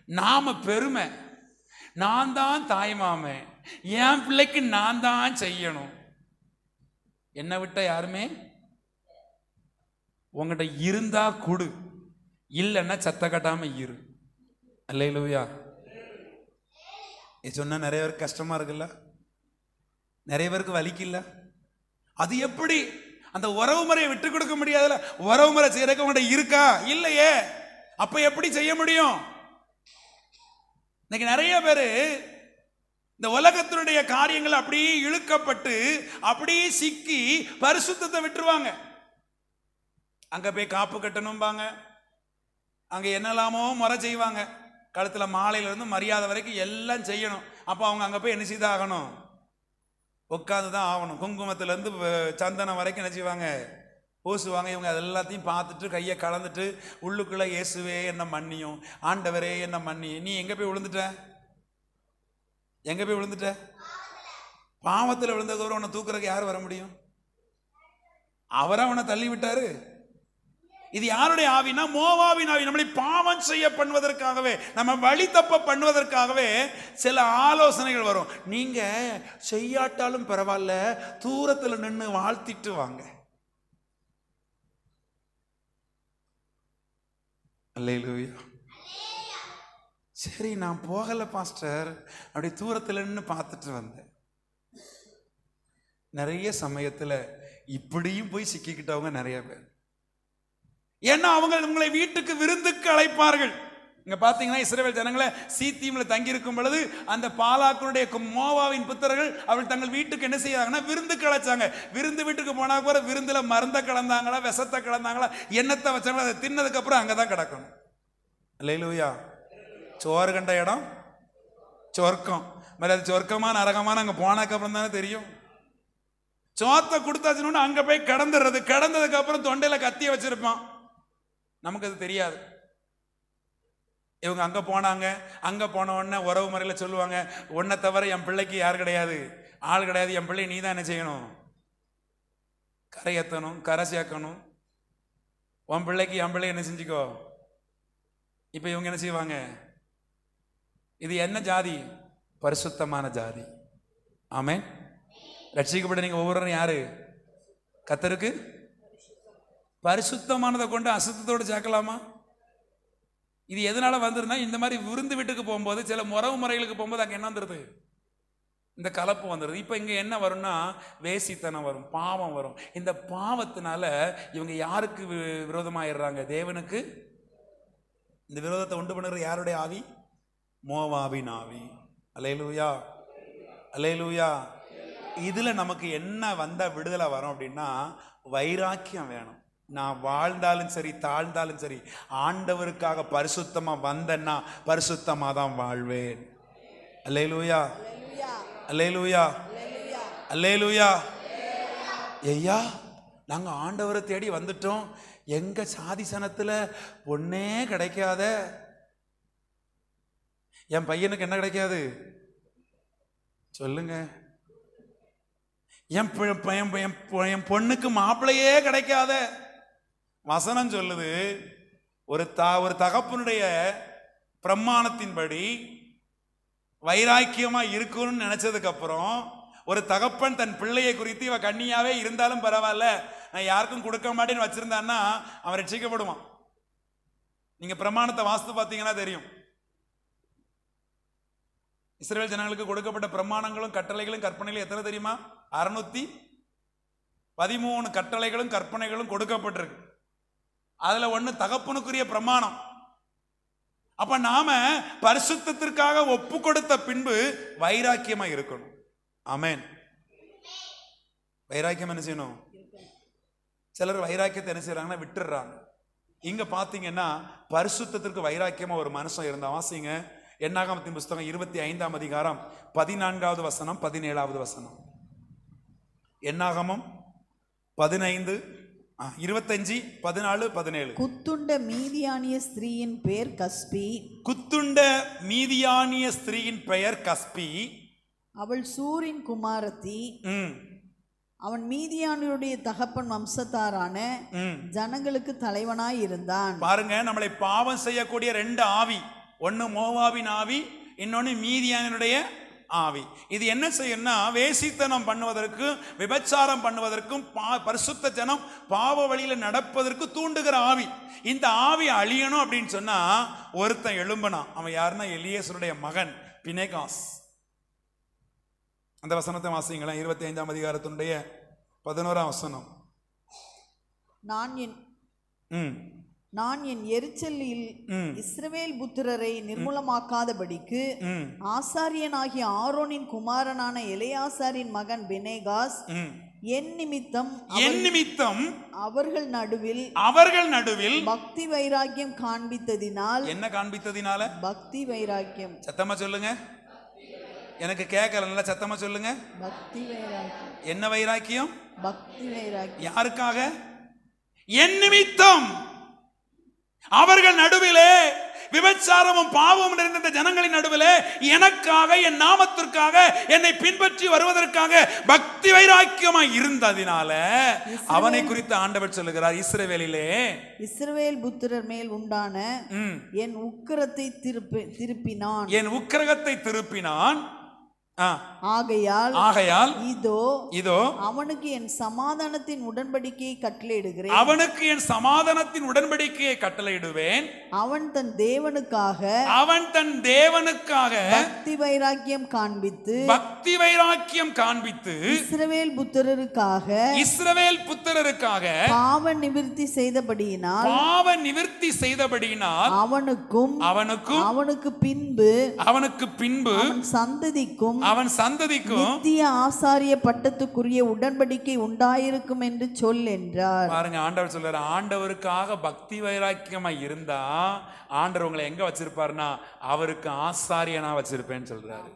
நாம பெருமை, நான் தான் தாய் மாமன், என் பிள்ளைக்கு நான் தான் செய்யணும். என்னை விட்ட யாருமே உங்கள்கிட்ட இருந்தா கொடு, இல்லைன்னா சத்த கட்டாம இரு. அல்லேலூயா. இது சொன்னா நிறைய பேருக்கு கஷ்டமா இருக்குல்ல, நிறைய பேருக்கு வலிக்கல. அது எப்படி அந்த உறவு முறையை விட்டு கொடுக்க முடியாதுல? உறவு முறை செய்யறதுக்கு உங்கள்கிட்ட இருக்கா? இல்லையே. அப்ப எப்படி செய்ய முடியும்? இன்னைக்கு நிறைய பேரு இந்த உலகத்தினுடைய காரியங்கள் அப்படியே இழுக்கப்பட்டு அப்படியே சிக்கி பரிசுத்தத்தை விட்டுருவாங்க. அங்க போய் காப்பு கட்டணும்பாங்க, அங்க என்னெல்லாமோ முறை செய்வாங்க, கழுத்துல மாலையில இருந்து மரியாதை வரைக்கும் எல்லாம் செய்யணும். அப்போ அவங்க அங்க போய் என்ன செய்தான் ஆகணும், உட்காந்து தான் ஆகணும். குங்குமத்துல இருந்து சந்தனம் வரைக்கும் என்ன செய்வாங்க, பூசுவாங்க. இவங்க அது எல்லாத்தையும் பார்த்துட்டு கையை கலந்துட்டு உள்ளுக்குள்ள இயேசுவே என்ன மன்னியும், ஆண்டவரே என்ன மன்னி. நீ எங்க போய் விழுந்துட்ட, எங்க போய் விழுந்துட்ட? பாவத்தில் விழுந்ததுக்கு உன்னை தூக்குறதுக்கு யார் வர முடியும்? அவரை அவனை தள்ளி விட்டாரு. இது யாருடைய ஆவினா, மோவாவின் ஆவி. நம்மளை பாவம் செய்ய பண்ணுவதற்காகவே, நம்ம வழி தப்ப பண்ணுவதற்காகவே சில ஆலோசனைகள் வரும். நீங்க செய்யாட்டாலும் பரவாயில்ல, தூரத்துல நின்று வாழ்த்திட்டு வாங்க. அல்லேலூயா. சரி, நான் போகல பாஸ்டர், அப்படி தூரத்துல நின்று பார்த்துட்டு வந்தேன். நிறைய சமயத்துல இப்படியும் போய் சிக்கிக்கிட்டவங்க நிறைய பேர். ஏன்னா அவங்க உங்களை வீட்டுக்கு விருந்துக்கு அழைப்பார்கள். இங்க பாத்தீங்கன்னா இஸ்ரவேல் ஜனங்களை சீத்தீம்ல தங்கி இருக்கும் பொழுது அந்த பாலாக்குடைய மோவாவின் புத்திரர்கள் அவள் தங்கள் வீட்டுக்கு என்ன செய்யாங்கன்னா விருந்துக்கு அழைச்சாங்க. விருந்து வீட்டுக்கு போனா கூட விருந்துல மருந்த கலந்தாங்களா, விஷத்தை கலந்தாங்களா, எண்ணத்தை வச்சாங்களா, அதை தின்னதுக்கு அப்புறம் அங்கதான் கிடக்கணும். அல்லேலூயா. சோறு கண்ட இடம் சொர்க்கம். மாதிரி அது சொர்க்கமான நரகமான அங்க போனதுக்கு அப்புறம் தானே தெரியும். சோத்தை கொடுத்தாச்சுன்னு அங்க போய் கடந்துடுறது. கடந்ததுக்கு அப்புறம் தொண்டையில கத்திய வச்சிருப்பான், நமக்கு அது தெரியாது. இவங்க அங்க போனாங்க, அங்க போன உடனே உறவு முறையில் சொல்லுவாங்க, உன்னை தவிர என் பிள்ளைக்கு யார் கிடையாது, ஆள் கிடையாது, என் பிள்ளை நீ தான் என்ன செய்யணும், கரை ஏற்றணும், கரை சேர்க்கணும், உன் பிள்ளைக்கு என் பிள்ளை என்ன செஞ்சுக்கோ. இப்ப இவங்க என்ன செய்வாங்க, இது என்ன ஜாதி, பரிசுத்தமான ஜாதி. ஆமென். ரட்சிக்கப்பட்ட நீங்க ஒவ்வொருவரும் யாரு, கர்த்தருக்கு பரிசுத்தமானதை கொண்டு அசுத்தத்தோடு சேர்க்கலாமா? இது எதனால வந்துருந்தா, இந்த மாதிரி விருந்து வீட்டுக்கு போகும்போது சில உறவு முறைகளுக்கு போகும்போது அங்கே என்ன வந்துருது, இந்த கலப்பு வந்துடுது. இப்போ இங்கே என்ன வரும்னா வேசித்தனம் வரும், பாவம் வரும். இந்த பாவத்தினால இவங்க யாருக்கு விரோதமாயிடுறாங்க, தேவனுக்கு. இந்த விரோதத்தை உண்டு பண்ணுறது யாருடைய ஆவி, மோவாவின் ஆவி. அல்லேலூயா, அல்லேலூயா. இதுல நமக்கு என்ன வந்த விடுதலை வரும் அப்படின்னா, வைராக்கியம் வேணும். நான் வாழ்ந்தாலும் சரி தாழ்ந்தாலும் சரி ஆண்டவருக்காக பரிசுத்தமா வந்தேன்னா பரிசுத்தமா தான் வாழ்வேன். அல்லேலூயா, அல்லேலூயா, அல்லேலூயா. ஐயா, நாங்க ஆண்டவரை தேடி வந்துட்டோம், எங்க சாதி சனத்துல ஒன்னே கிடைக்காத, என் பையனுக்கு என்ன கிடைக்காது சொல்லுங்க, என் பொண்ணுக்கு மாப்பிள்ளையே கிடைக்காத. வசனம் சொல்லுது, ஒரு தகப்பனுடைய பிரமாணத்தின்படி வைராக்கியமா இருக்கணும்னு நினைச்சதுக்கு அப்புறம் ஒரு தகப்பன் தன் பிள்ளையை குறித்து இவ கன்னியாவே இருந்தாலும் பரவாயில்ல, நான் யாருக்கும் கொடுக்க மாட்டேன்னு வச்சிருந்தான்னா அவன் ரட்சிக்கப்படுவான். நீங்க பிரமாணத்தை வாஸ்து பார்த்தீங்கன்னா தெரியும். இஸ்ரவேல் ஜனங்களுக்கு கொடுக்கப்பட்ட பிரமாணங்களும் கட்டளைகளும் கற்பனைகளும் எத்தனை தெரியுமா, 613 கட்டளைகளும் கற்பனைகளும் கொடுக்கப்பட்டிருக்கு. அதுல ஒண்ணு தகப்பனுக்குரிய பிரமாணம். அப்ப நாம பரிசுத்தத்திற்காக ஒப்பு கொடுத்த பின்பு வைராக்கியமா இருக்கணும். ஆமென். வைராக்கியம் என்ன செய்யணும்? சிலர் வைராக்கியத்தை என்ன செய்யறாங்கன்னா விட்டுடுறாங்க. இங்க பாத்தீங்கன்னா பரிசுத்தத்திற்கு வைராக்கியமா ஒரு மனுஷன் இருந்தா, வாசிங்க என்னாகமத்தின் புஸ்தகம் 25ஆம் அதிகாரம் 14வது வசனம் 17வது வசனம். என்னாகமம் 15 25 14 17. குத்துண்ட மீதியானிய ஸ்திரீயின் பெயர் கஸ்பி. குத்துண்ட மீதியானிய ஸ்திரீயின் பெயர் கஸ்பி. அவள் சூரின் குமாரத்தி. அவன் மீதியானியுடைய தகப்பன் வம்சத்தாரான ஜனங்களுக்கு தலைவனாய் இருந்தான். பாருங்க, நம்மளை பாவம் செய்யக்கூடிய ரெண்டு ஆவி, ஒன்னு மோவாபின் ஆவி, இன்னொன்னு மீதியானுடைய ஆவி. இது என்ன செய்யும்னா வேசித்தனம் பண்ணுவதற்கும் விபச்சாரம் பண்ணுவதற்கும் பரிசுத்த ஜனம் பாவ வழியில நடப்பதற்கு தூண்டுகிற ஆவி. இந்த ஆவி அழியணும் அப்படின்னு சொன்னா ஒருத்தன் எழும்பனா. அவன் யாருன்னா எலியேசருடைய மகன் பினெகாஸ். அந்த வசனத்தை வாசிங்களா, 25ஆம் அதிகாரத்தினுடைய 11ஆம் வசனம். நான் என் எரிச்சலில் இஸ்ரவேல் புத்திரரை நிர்மூலமாக்காதபடிக்கு ஆசாரியனாகிய ஆரோனின் குமாரனான எலெயாசாரின் மகன் பினெகாஸ் என் நிமித்தம் அவர்கள் நடுவில் பக்தி வைராக்கியம் காண்பித்ததினால். என்ன காண்பித்ததினால? பக்தி வைராக்கியம். சத்தமா சொல்லுங்க, எனக்கு கேட்கல, நல்லா சத்தமா சொல்லுங்க. பக்தி வைராக்கியம். என்ன வைராக்கியம்? பக்தி வைராக்கியம். யாருக்காக? என் நிமித்தம் அவர்கள் நடுவிலே விபச்சாரமும் பாவமும் நிறைந்த ஜனங்களின் நடுவிலே எனக்காக, என் நாமத்திற்காக, என்னை பின்பற்றி வருவதற்காக பக்தி வைராக்கியமாய் இருந்ததினால அவனை குறித்து ஆண்டவர் சொல்லுகிறார், இஸ்ரவேல் புத்திரர் மேல் உண்டான என் உக்கிரத்தை திருப்பினான். ஆகையால் இதோ அவனுக்கு என் சமாதானத்தின் உடன்படிக்கையை கட்டளையிடுவேன். அவன் தன் தேவனுக்காக பக்தி வைராக்கியம் காண்பித்து இஸ்ரவேல் புத்திரருக்காக பாவ நிவிர்த்தி செய்தபடியினால் அவனுக்கு பின்பு அவன் சந்ததிக்கும் நித்திய ஆசாரிய பட்டத்துக்குரிய உடன்படிக்கை உண்டாயிருக்கும் என்று சொல் என்றார். பாருங்க, ஆண்டவர் சொல்றாரு, ஆண்டவருக்காக பக்தி வைராக்கியமா இருந்தா ஆண்டவர் உங்களை எங்க வச்சிருப்பாருன்னா அவருக்கு ஆசாரியனா வச்சிருப்பேன்னு சொல்றாரு.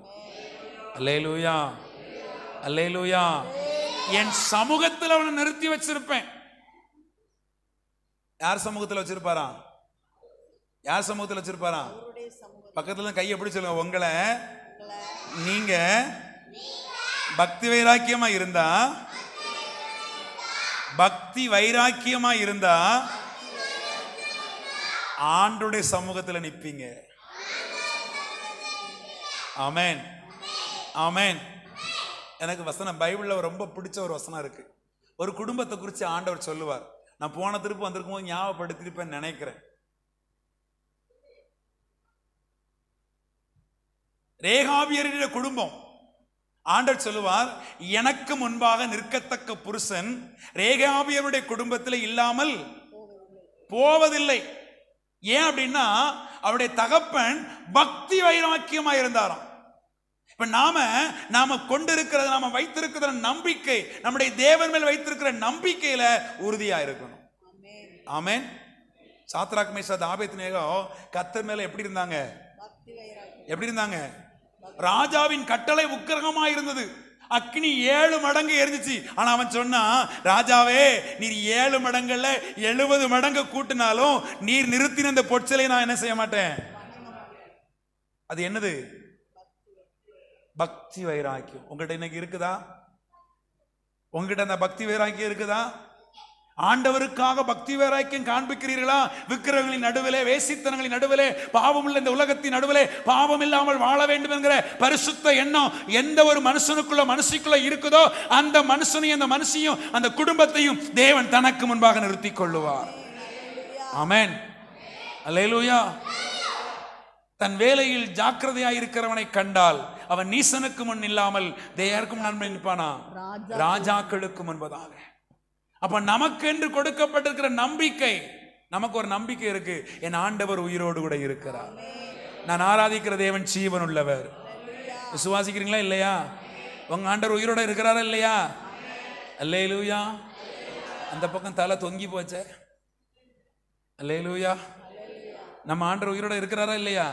அல்லேலூயா, அல்லேலூயா. என் சமூகத்தில் அவனை நிறுத்தி வச்சிருப்பேன். யார் சமூகத்தில் வச்சிருப்பாரா? யார் சமூகத்தில் வச்சிருப்பாரா? பக்கத்துல கையை எப்படி சொல்லுங்க, உங்களை நீங்க பக்தி வைராக்கியமா இருந்தா ஆண்டவருடைய சமூகத்துல நிப்பீங்க. ஆமென், ஆமென். எனக்கு வசனம் பைபிள்ல ரொம்ப பிடிச்ச ஒரு வசனம் இருக்கு. ஒரு குடும்பத்தை குறித்து ஆண்டவர் சொல்லுவார். நான் போன திருப்பு வந்திருக்கும் போது ஞாபகப்படுத்திருப்பேன் நினைக்கிறேன். ரேகாபியருடைய குடும்பம். ஆண்டவர் சொல்லுவார், எனக்கு முன்பாக நிற்கத்தக்க புருஷன் ரேகாபியருடைய குடும்பத்தில் இல்லாமல் போவதில்லை. ஏன் அப்படின்னா அவருடைய தகப்பன் பக்தி வைராக்கியமா இருந்தாராம். இப்ப நாம கொண்டிருக்கிறது, நாம வைத்திருக்கிற நம்பிக்கை, நம்முடைய தேவன் மேல் வைத்திருக்கிற நம்பிக்கையில உறுதியா இருக்கணும். ஆமென். சாத்ராக் மேஷாக் ஆபேத்நேகோ கர்த்தர் மேல எப்படி இருந்தாங்க? ராஜாவின் கட்டளை உக்கிரகமா இருந்தது. அக்னி 7 மடங்கு எரிஞ்சிச்சு. ஆனா அவன் சொன்னா, ராஜாவே நீர் 7 மடங்குல 70 மடங்கு கூட்டினாலும் நீர் நிறுத்தின இந்த பொற்சிலை நான் என்ன செய்ய மாட்டேன். அது என்னது? பக்தி வைராக்கியம். உங்கள்கிட்ட இன்னைக்கு இருக்குதா? உங்ககிட்ட அந்த பக்தி வைராக்கியம் இருக்குதா? ஆண்டவருக்காக பக்தி வைராக்கியம் காண்பிக்கிறீர்களா? விக்கிரகங்களின் நடுவிலே, வேசித்தனங்களின் நடுவிலே, பாவமுள்ள இந்த உலகத்தின் நடுவிலே பாவம் இல்லாமல் வாழ வேண்டும் என்கிற பரிசுத்த எண்ணம் எந்த ஒரு மனுஷனுக்குள்ள இருக்குதோ அந்த மனுஷனையும் அந்த மனுஷியும் அந்த குடும்பத்தையும் தேவன் தனக்கு முன்பாக நிறுத்தி கொள்ளுவார். ஆமென், அல்லேலூயா. தன் வேலையில் ஜாக்கிரதையாய் இருக்கிறவனை கண்டால் அவன் நீசனுக்கு முன் இல்லாமல் யாருக்கும் நன்மை நிற்பானா? ராஜாக்களுக்கு முன்பதாக. அப்ப நமக்கு என்று கொடுக்கப்பட்டிருக்கிற நம்பிக்கை, நமக்கு ஒரு நம்பிக்கை இருக்கு. என் ஆண்டவர் உயிரோடு கூட இருக்கிறார். நான் ஆராதிக்கிற தேவன் ஜீவன் உள்ளவர். விசுவாசிக்கிறீங்களா இல்லையா? உங்க ஆண்டவர் உயிரோட இருக்கிறாரா இல்லையா? அல்லேலூயா. அந்த பக்கம் தலை தொங்கி போச்சே. அல்லேலூயா. நம்ம ஆண்டவர் உயிரோட இருக்கிறாரா இல்லையா?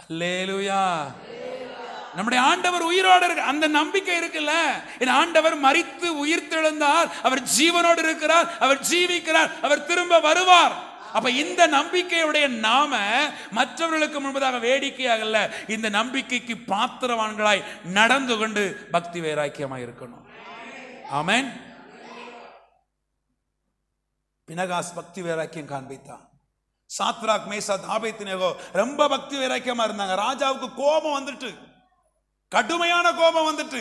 அல்லேலூயா. நம்முடைய ஆண்டவர் உயிரோடு இருக்கு, அந்த நம்பிக்கை இருக்குல்ல. என் ஆண்டவர் மரித்து உயிர் தெழுந்தார், அவர் ஜீவனோடு இருக்கிறார், அவர் ஜீவிக்கிறார், அவர் திரும்ப வருவார். அப்ப இந்த நம்பிக்கையுடைய நாம மற்றவர்களுக்கு முன்பதாக வேடிக்கையாகல, இந்த நம்பிக்கைக்கு பாத்திரவான்களாய் நடந்து கொண்டு பக்தி வைராக்கியமாய் இருக்கணும். ஆமென். பினகாஸ் பக்தி வைராக்கியம் காண்பித்தான். சாத்ராக் மேசாக் ஆபேத்நேகோ ரொம்ப பக்தி வைராக்கியமா இருந்தாங்க. ராஜாவுக்கு கோபம் வந்துட்டு, கடுமையான கோபம் வந்துட்டு,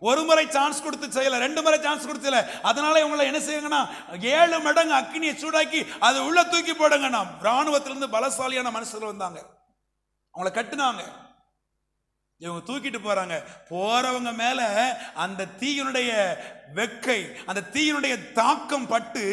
ஒரு முறை சான்ஸ் கொடுத்து செய்யல, 2 முறை சான்ஸ் கொடுத்துல. அதனால இவங்களை என்ன செய்யுங்கன்னா 7 மடங்கு அக்கினியை சூடாக்கி அதை உள்ள தூக்கி போடுங்கண்ணா. ராணுவத்திலிருந்து பலசாலியான மனுஷர்கள் வந்தாங்க, அவங்களை கட்டுனாங்க. இவங்க தூக்கிட்டு போறாங்க. போறவங்க மேல அந்த தீயினுடைய வெக்கை, அந்த தீயினுடைய தாக்கம் பட்டு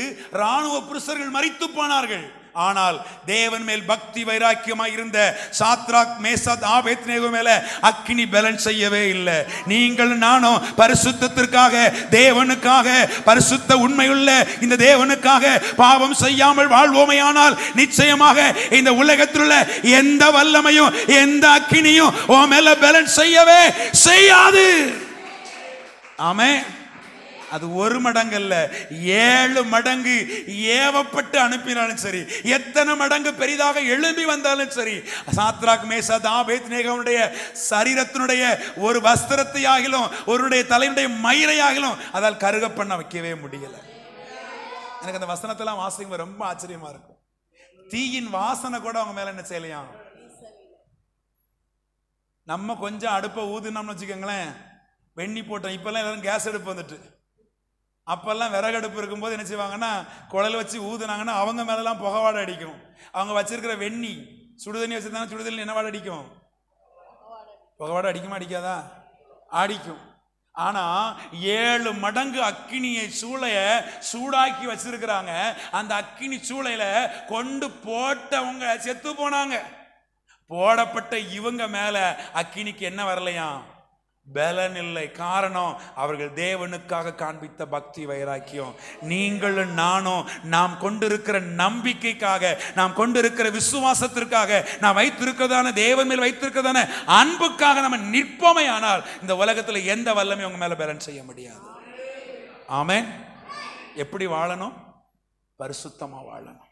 ராணுவ புருஷர்கள் மரித்து போனார்கள். ஆனால் தேவன் மேல் பக்தி வைராக்கியமாய் இருந்த சாத்ராக் மேசாக் ஆபேத்நேகோ மேல அக்கினி பேலன்ஸ் செய்யவே இல்லை. நீங்கள் நானும் பரிசுத்தத்திற்காக, தேவனுக்காக, பரிசுத்த உண்மையுள்ள இந்த தேவனுக்காக பாவம் செய்யாமல் வாழ்வோமையானால் நிச்சயமாக இந்த உலகத்தில் உள்ள எந்த வல்லமையும் எந்த அக்கினியும் உன் மேல பேலன்ஸ் செய்யவே செய்யாது. ஆமென். அது 1 மடங்கு அல்ல, 7 மடங்கு ஏவப்பட்டு அனுப்பினாலும் சரி, எத்தனை மடங்கு பெரிதாக எழும்பி வந்தாலும் சரி, சாத்ராக் மேசாக் ஆபேத்நேகோவுடைய சரீரத்தினுடைய ஒரு வஸ்திரத்தை ஆகிலும் ஒருடைய தலையினுடைய மயிரை ஆகிலும் அதால் கருக பண்ண வைக்கவே முடியல. எனக்கு அந்த வசனத்தெல்லாம் வாசிக்கும் ரொம்ப ஆச்சரியமா இருக்கும். தீயின் வாசனை கூட அவங்க மேல என்ன செய்யலையா. நம்ம கொஞ்சம் அடுப்பை ஊதுனோம்னு வச்சுக்கோங்களேன், வெண்ணி போட்டோம். இப்பெல்லாம் எல்லாரும் கேஸ் அடுப்பு வந்துட்டு, அப்பெல்லாம் விறகடுப்பு இருக்கும்போது என்ன செய்வாங்கன்னா குழல் வச்சு ஊதுனாங்கன்னா அவங்க மேலெல்லாம் புகவாடை அடிக்கும். அவங்க வச்சிருக்கிற வெண்ணி சுடுதண்ணி வச்சிருந்தாங்க, சுடுதண்ணி என்ன வாடை அடிக்கும்? புகவாடை அடிக்குமா அடிக்காதா? அடிக்கும். ஆனா 7 மடங்கு அக்கினியை சூளைய சூடாக்கி வச்சிருக்கிறாங்க. அந்த அக்கினி சூளையில கொண்டு போட்டவங்க செத்து போனாங்க. போடப்பட்ட இவங்க மேல அக்கினிக்கு என்ன வரலையா? பலன் இல்லை. காரணம், அவர்கள் தேவனுக்காக காண்பித்த பக்தி வைராக்கியம். நீங்களும் நானும் நாம் கொண்டிருக்கிற நம்பிக்கைக்காக, நாம் கொண்டிருக்கிற விசுவாசத்திற்காக, நாம் வைத்திருக்கிறதான தேவன் மேல் வைத்திருக்கிறதான அன்புக்காக நம்ம நிற்போமே ஆனால் இந்த உலகத்துல எந்த வல்லமையும் உங்க மேல பேலன்ஸ் செய்ய முடியாது. ஆமென். எப்படி வாழணும்? பரிசுத்தமா வாழணும்.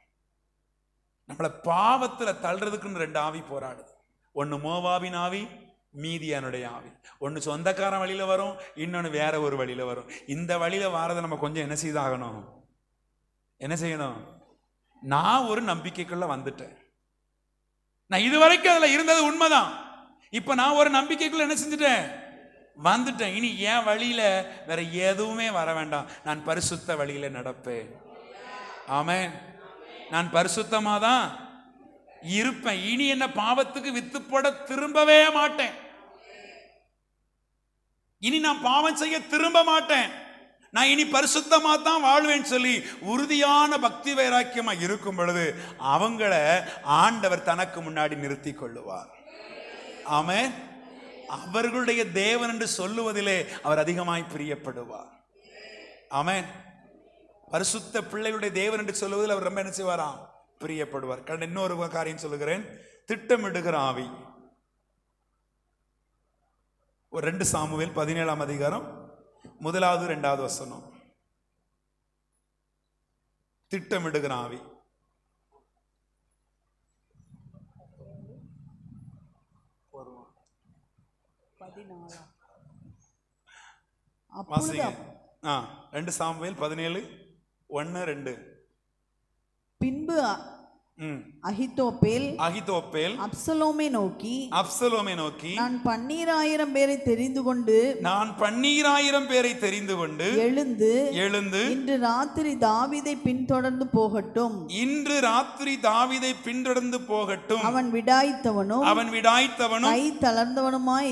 நம்மளை பாவத்துல தள்ளுறதுக்குன்னு 2 ஆவி போராடுது. ஒன்னு மோவாபின் ஆவி, மீதியானுடைய ஆவி. ஒன்னு சொந்தக்காரன் வழியில வரும், இன்னொன்னு வேற ஒரு வழியில வரும். இந்த வழியில வாரதை நம்ம கொஞ்சம் என்ன செய்தாகணும்? என்ன செய்யணும்? நான் ஒரு நம்பிக்கைக்குள்ள வந்துட்டேன். நான் இதுவரைக்கும் அதுல இருந்தது உண்மைதான். இப்ப நான் ஒரு நம்பிக்கைக்குள்ள என்ன செஞ்சுட்டேன்? வந்துட்டேன். இனி என் வழியில வேற எதுவுமே வர வேண்டாம். நான் பரிசுத்த வழியில நடப்பேன். ஆமென். நான் பரிசுத்தமா தான் இருப்பேன். இனி என்ன பாவத்துக்கு வித்து போட திரும்பவே மாட்டேன். இனி நான் பாவம் செய்ய திரும்ப மாட்டேன். நான் இனி பரிசுத்தமா தான் வாழ்வேன் சொல்லி உறுதியான பக்தி வைராக்கியமா இருக்கும் பொழுது அவங்கள ஆண்டவர் தனக்கு முன்னாடி நிறுத்தி கொள்ளுவார். ஆமென். அவர்களுடைய தேவன் என்று சொல்லுவதிலே அவர் அதிகமாய் பிரியப்படுவார். ஆமென். பரிசுத்த பிள்ளைகளுடைய தேவன் என்று சொல்லுவதில் அவர் ரொம்ப என்ன செய்வாராம்? பிரியப்படுவார். இன்னொரு காரியம் சொல்லுகிறேன். திட்டமிடுகிற ஆவி. 2 சாமுவேல் 17ஆம் அதிகாரம் 1வது 2வது வசனம். திட்டமிடுகிற ஆவி. வாசிங்க. 2 சாமுவேல் 17:1-2. பின்பு அகித்தோப்பேல் அப்சலோமை நோக்கி நான் 12000 பேரை தெரிந்து கொண்டு எழுந்து இன்று ராத்திரி தாவீதை பின்தொடர்ந்து போகட்டும். அவன் விடாய்த்தவனும் கை தளர்ந்தவனுமாய்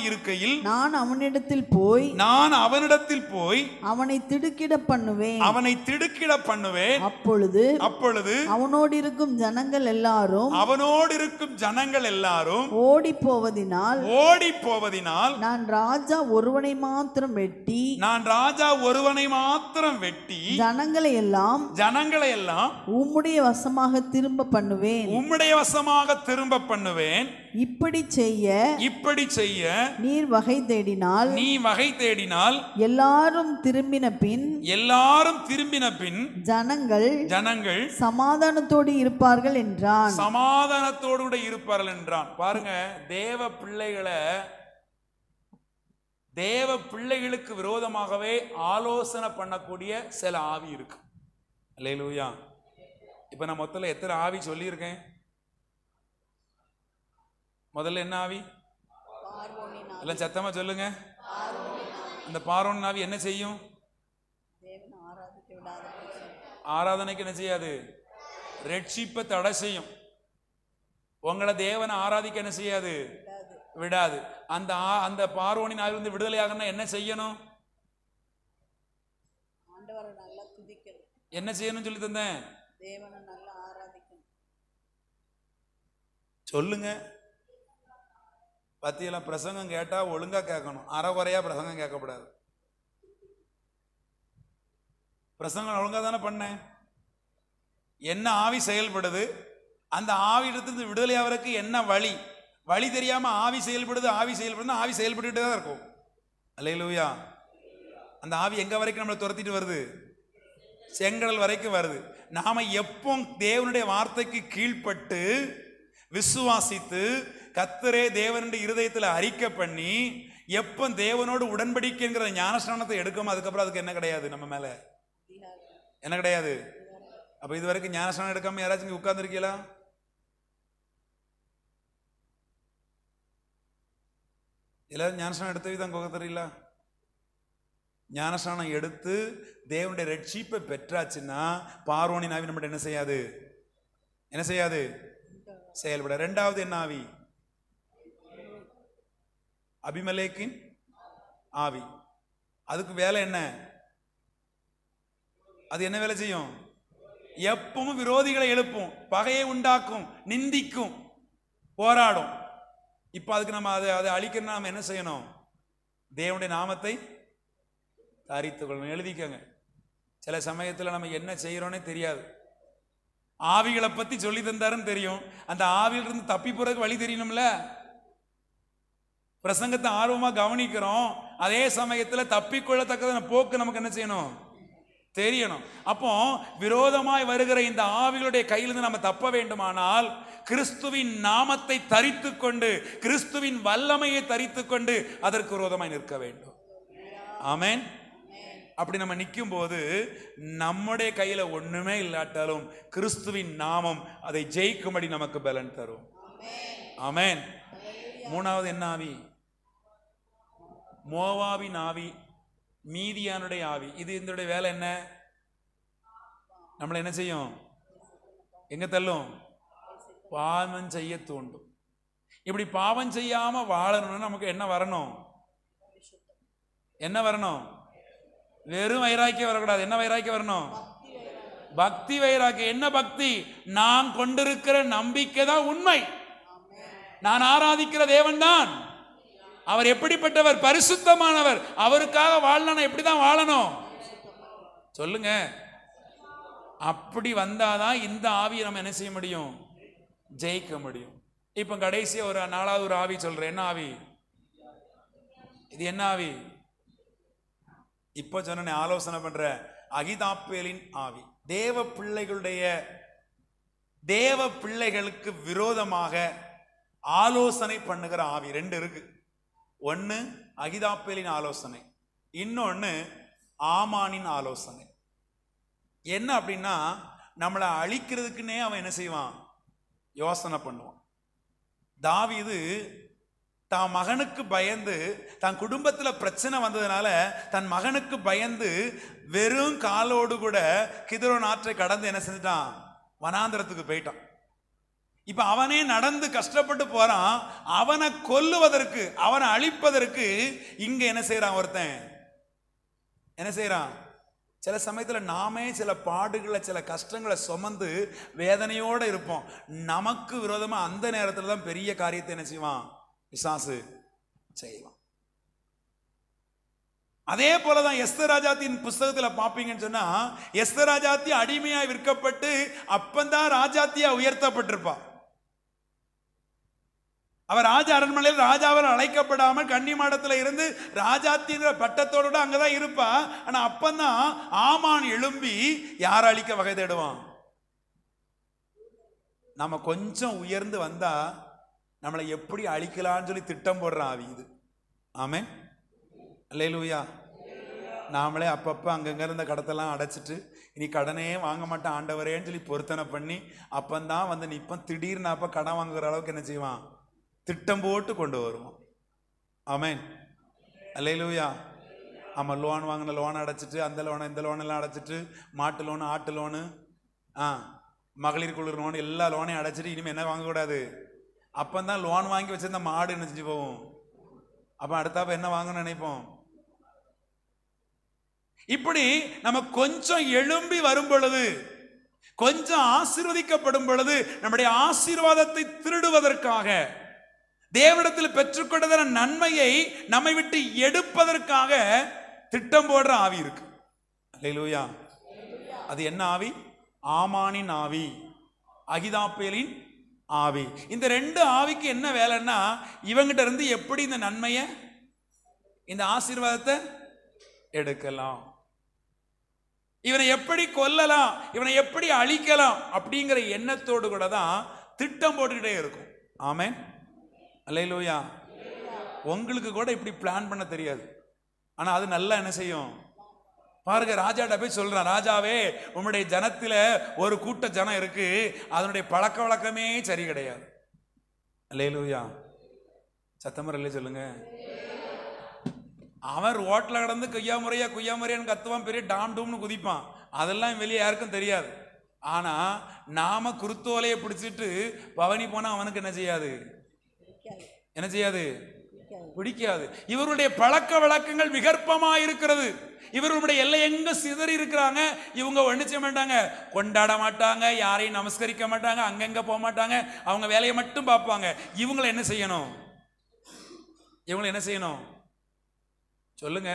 இருக்கையில் நான் அவனிடத்தில் போய் அவனை திடுக்கிட பண்ணுவேன். அப்பொழுது அப்பொழுது அவனோடு இருக்கும் ஜனங்கள் எல்லாரும் ஓடி போவதினால் நான் ராஜா ஒருவனை மாத்திரம் வெட்டி ஜனங்களை எல்லாம் உம்முடைய வசமாக திரும்ப பண்ணுவேன். இப்படி செய்ய நீர் வகை தேடினால் எல்லாரும் திரும்பின பின் ஜனங்கள் சமாதானத்தோடு இருப்பார்கள் என்றான். பாருங்க, தேவ பிள்ளைகளுக்கு விரோதமாகவே ஆலோசனை பண்ணக்கூடிய சில ஆவி இருக்கு. அல்லேலூயா. இப்ப நான் மொத்தத்துல எத்தனை ஆவி சொல்லியிருக்கேன்? முதல்ல என்ன ஆவி? எல்லாம் சத்தமா சொல்லுங்க. அந்த பார்வோன் ஆவி என்ன செய்யும்? ஆராதனைக்கு என்ன செய்யாது? ரட்சிப்பை தடை செய்யும். உங்களை தேவனை ஆராதிக்க என்ன செய்யாது? விடாது. அந்த பார்வோனின் ஆவி வந்து விடுதலையாகனா என்ன செய்யணும்? என்ன செய்யணும் சொல்லி தந்தேன்? சொல்லுங்க. பத்தியெல்லாம் பிரசங்கம் கேட்டா ஒழுங்கா கேட்கணும், அறகுறையா பிரசங்கம் கேட்கக்கூடாது. பிரசங்கம் ஒழுங்கா தானே பண்ணேன். என்ன ஆவி செயல்படுது, அந்த ஆவியிடத்திலிருந்து விடுதலை ஆவதற்கு என்ன வழி தெரியாம ஆவி செயல்படுது ஆவி செயல்பட்டு தான் இருக்கும். அல்லேலூயா. அந்த ஆவி எங்க வரைக்கும் நம்மளை துரத்திட்டு வருது? செங்கடல் வரைக்கும் வருது. நாம எப்போ தேவனுடைய வார்த்தைக்கு கீழ்ப்பட்டு விசுவாசித்து கர்த்தரே தேவனுடைய இருதயத்தில் அறிக்கை பண்ணி எப்போ தேவனோடு உடன்படிக்கைங்கிற ஞானஸ்நானத்தை எடுக்கும், அதுக்கப்புறம் அதுக்கு என்ன கிடையாது, நம்ம மேல என்ன கிடையாது. அப்ப இது வரைக்கும் ஞானஸ்நானம் எடுக்காம யாராச்சும் உட்கார்ந்து இருக்கீங்களா? எல்லாரும் ஞானஸ்நானம் எடுத்தவே தான் கோக தெரியல. ஞானஸ்நானம் எடுத்து தேவனுடைய ரட்சிப்பை பெற்றாச்சுன்னா பார்வோனின் ஆவி நம்மகிட்ட என்ன செய்யாது செயல்பட. ரெண்டாவது என்ன ஆவி? அபிமெலேக்கின் ஆவி. அதுக்கு வேலை என்ன? அது என்ன வேலை செய்யும்? எப்பவும் விரோதிகளை எழுப்பும், பகையை உண்டாக்கும், நிந்திக்கும், போராடும். இப்ப அதுக்கு நம்ம அதை அழிக்கணும்னா நம்ம என்ன செய்யணும்? தேவனுடைய நாமத்தை தரித்துக் கொள்ளணும். எழுதிக்கங்க. சில சமயத்தில் நம்ம என்ன செய்யறோன்னே தெரியாது. ஆவிகளை பத்தி சொல்லி தந்தாருன்னு தெரியும், அந்த ஆவியிலிருந்து தப்பி போறதுக்கு வழி தெரியணும்ல. பிரசங்கத்தை ஆர்வமா கவனிக்கிறோம், அதே சமயத்தில் தப்பிக்கொள்ளத்தக்கதான போக்கு நமக்கு என்ன செய்யணும்? தெரியணும். அப்போ விரோதமாய் வருகிற இந்த ஆவிகளுடைய கையிலிருந்து நம்ம தப்ப வேண்டுமானால் கிறிஸ்துவின் நாமத்தை தரித்துக் கொண்டு, கிறிஸ்துவின் வல்லமையை தரித்துக் கொண்டு அதற்கு விரோதமாய் நிற்க வேண்டும். ஆமென். அப்படி நம்ம நிற்கும் போது நம்முடைய கையில ஒண்ணுமே இல்லாட்டாலும் கிறிஸ்துவின் நாமம் அதை ஜெயிக்கும்படி நமக்கு பலன் தரும். ஆமென். மூணாவது என்ன ஆவி? மோவாபின் ஆவி, மீதியானுடைய ஆவி. இது இதனுடைய வேலை என்ன? நம்மளை என்ன செய்யும்? எங்க தள்ளும்? பாவம் செய்ய தூண்டும். இப்படி பாவம் செய்யாம வாழணும்னு நமக்கு என்ன வரணும்? என்ன வரணும்? வெறும் வைராக்கியம் வரக்கூடாது. என்ன வைராக்கியம் வரணும்? பக்தி வைராக்கியம். என்ன பக்தி? நான் கொண்டிருக்கிற நம்பிக்கை தான் உண்மை. நான் ஆராதிக்கிற தேவன் தான். அவர் எப்படிப்பட்டவர்? பரிசுத்தமானவர். அவருக்காக வாழணும். எப்படிதான் வாழணும் சொல்லுங்க. அப்படி வந்தாதான் இந்த ஆவியை நம்ம என்ன செய்ய முடியும்? ஜெயிக்க முடியும். இப்ப கடைசியா ஒரு நாலாவது ஒரு ஆவி சொல்றேன். என்ன ஆவி இது? என்ன ஆவி? இப்ப சொன்ன ஆலோசனை பண்ற அகிதாப்பேலின் ஆவி. தேவ பிள்ளைகளுக்கு விரோதமாக ஆலோசனை பண்ணுகிற ஆவி ரெண்டு இருக்கு. ஒன்னு அகிதாப்பேலின் ஆலோசனை, இன்னொன்னு ஆமானின் ஆலோசனை. என்ன அப்படின்னா, நம்மளை அழிக்கிறதுக்குன்னே அவன் என்ன செய்வான்? யோசனை பண்ணுவான். தாவீது தான் மகனுக்கு பயந்து, தன் குடும்பத்தில் பிரச்சனை வந்ததுனால தன் மகனுக்கு பயந்து வெறும் காலோடு கூட கிதரோன் ஆற்றை கடந்து என்ன செஞ்சுட்டான்? வனாந்திரத்துக்கு போயிட்டான். இப்ப அவனே நடந்து கஷ்டப்பட்டு போறான். அவனை கொல்லுவதற்கு, அவனை அழிப்பதற்கு இங்க என்ன செய்யறான்? ஒருத்தன் என்ன செய்யறான்? சில சமயத்துல நாமே சில பாடுகளை சில கஷ்டங்களை சுமந்து வேதனையோடு இருப்போம். நமக்கு விரோதமா அந்த நேரத்துல தான் பெரிய காரியத்தை என்ன செய்வான்? பிசாசு செய்வான். அதே போலதான் எஸ்தர் ராஜாத்தின் புஸ்தகத்துல பாப்பீங்கன்னு சொன்னா, எஸ்தர் ராஜாத்தி அடிமையாய் விற்கப்பட்டு அப்பந்தான் ராஜாத்தியா உயர்த்தப்பட்டிருப்பா. அவர் ராஜ அரண்மனையில் ராஜாவால் அழைக்கப்படாமல் கன்னிமாடத்துல இருந்து ராஜாத்தின்ற பட்டத்தோட அங்கதான் இருப்பா. ஆனா அப்பந்தான் ஆமான் எழும்பி யாரை அழிக்க வகை தேடுவான்? நம்ம கொஞ்சம் உயர்ந்து வந்தா நம்மளை எப்படி அழிக்கலாம்னு சொல்லி திட்டம் போடுற ஆவி இது. ஆமென், அல்லேலூயா. நாமளே அப்பப்போ அங்கங்க இருந்த கடத்தெல்லாம் அடைச்சிட்டு இனி கடனே வாங்க மாட்டேன் ஆண்டவரேன்னு சொல்லி பொருத்தனை பண்ணி அப்பந்தான் வந்து நிற்போம். திடீர்னு அப்போ கடன் வாங்குற அளவுக்கு என்ன செய்வான்? திட்டம் போட்டு கொண்டு வருவோம். ஆமென், அல்லேலூயா. ஆமாம், லோன் வாங்கின லோனை அடைச்சிட்டு அந்த லோனை இந்த லோனெல்லாம் அடைச்சிட்டு மாட்டு லோனு ஆட்டு லோனு மகளிர் குழு லோன் எல்லா லோனையும் அடைச்சிட்டு இனிமேல் என்ன வாங்கக்கூடாது? அப்பந்தான் லோன் வாங்கி வச்சிருந்த மாடு என்ன செஞ்சு போவோம்? அப்போ அடுத்தாப்ப என்ன வாங்கணும்னு நினைப்போம். இப்படி நம்ம கொஞ்சம் எழும்பி வரும் பொழுது, கொஞ்சம் ஆசீர்வதிக்கப்படும் பொழுது, நம்முடைய ஆசீர்வாதத்தை திருடுவதற்காக, தேவனிடத்தில் பெற்றுக்கொண்ட நன்மையை நம்மை விட்டு எடுப்பதற்காக திட்டம் போடுற ஆவி இருக்கு. அல்லேலூயா. அது என்ன ஆவி? ஆமானின் ஆவி, அகிதாப்பேலின் ஆவி. இந்த ரெண்டு ஆவிக்கு என்ன வேலைன்னா, இவங்கிட்ட இருந்து எப்படி இந்த நன்மையை இந்த ஆசீர்வாதத்தை எடுக்கலாம், இவனை எப்படி கொல்லலாம், இவனை எப்படி அழிக்கலாம் அப்படிங்கிற எண்ணத்தோடு கூட தான் திட்டம் போட்டுக்கிட்டே இருக்கும். ஆமென், அல்லேலூயா. உங்களுக்கு கூட இப்படி பிளான் பண்ண தெரியாது, ஆனா அது நல்லா என்ன செய்யும் பாருங்க. ராஜாட்ட போய் சொல்றான், ராஜாவே உம்முடைய ஜனத்துல ஒரு கூட்ட ஜனம் இருக்கு, அதனுடைய பழக்க வழக்கமே சரி கிடையாது. அல்லேலூயா. சத்தமரல்ல சொல்லுங்க. அவன் ரோட்ல கடந்து குய்யா முறையான்னு கத்துவான், பெரிய டாம் டூம்னு குதிப்பான். அதெல்லாம் வெளியே யாருக்கும் தெரியாது. ஆனா நாம குருத்தோலையை பிடிச்சிட்டு பவனி போனா அவனுக்கு என்ன செய்யாது? என்ன செய்யாது? பிடிக்காது. இவருடைய பழக்க வழக்கங்கள் விகற்பமா இருக்கிறது. இவர்களுடைய எல்லை எங்க சிதறி இருக்கிறாங்க. இவங்க ஒண்ணு செய்ய மாட்டாங்க, கொண்டாட மாட்டாங்க, யாரையும் நமஸ்கரிக்க மாட்டாங்க, அங்கங்க போக மாட்டாங்க, அவங்க வேலையை மட்டும் பார்ப்பாங்க. இவங்களை என்ன செய்யணும்? இவங்களை என்ன செய்யணும் சொல்லுங்க.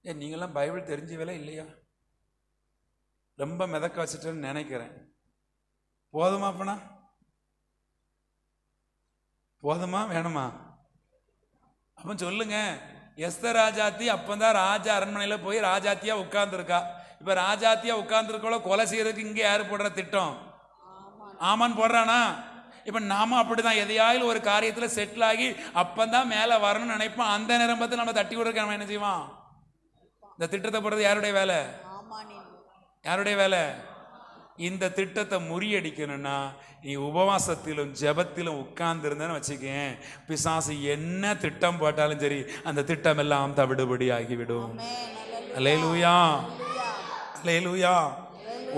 நீங்கெல்லாம் பைபிள் தெரிஞ்ச வேலை இல்லையா? ரொம்ப மிதக்க வச்சுட்டேன்னு நினைக்கிறேன். போதுமா? அப்பனா போதுமா வேணுமா? அப்ப சொல்லுங்க. எஸ்தர் ராஜாத்தி அப்பந்தான் ராஜா அரண்மனையில போய் ராஜாத்தியா உட்கார்ந்துருக்கா. இப்ப ராஜாத்தியா உட்கார்ந்துருக்கோல கொலை செய்யறதுக்கு இங்க யாரு போடுற திட்டம்? ஆமான் போடுறானா? இப்ப நாம அப்படிதான் எதையாவது ஒரு காரியத்துல செட்டில் ஆகி அப்பந்தான் மேல வரணும்னு நினைப்போம். அந்த நேரம் பார்த்து நம்ம தட்டி விடுறதுக்கு நம்ம என்ன செய்வோம்? இந்த திட்டத்தை போடுறது யாருடைய வேலை? யாருடைய வேலை? இந்த திட்டத்தை முறியடிக்கணும்னா நீ உபவாசத்திலும் ஜெபத்திலும் உட்கார்ந்து இருந்தேன்னு வச்சுக்கேன், பிசாசு என்ன திட்டம் போட்டாலும் சரி அந்த திட்டம் எல்லாம் தவிடுபடி ஆகிவிடும். அல்லேலூயா, அல்லேலூயா.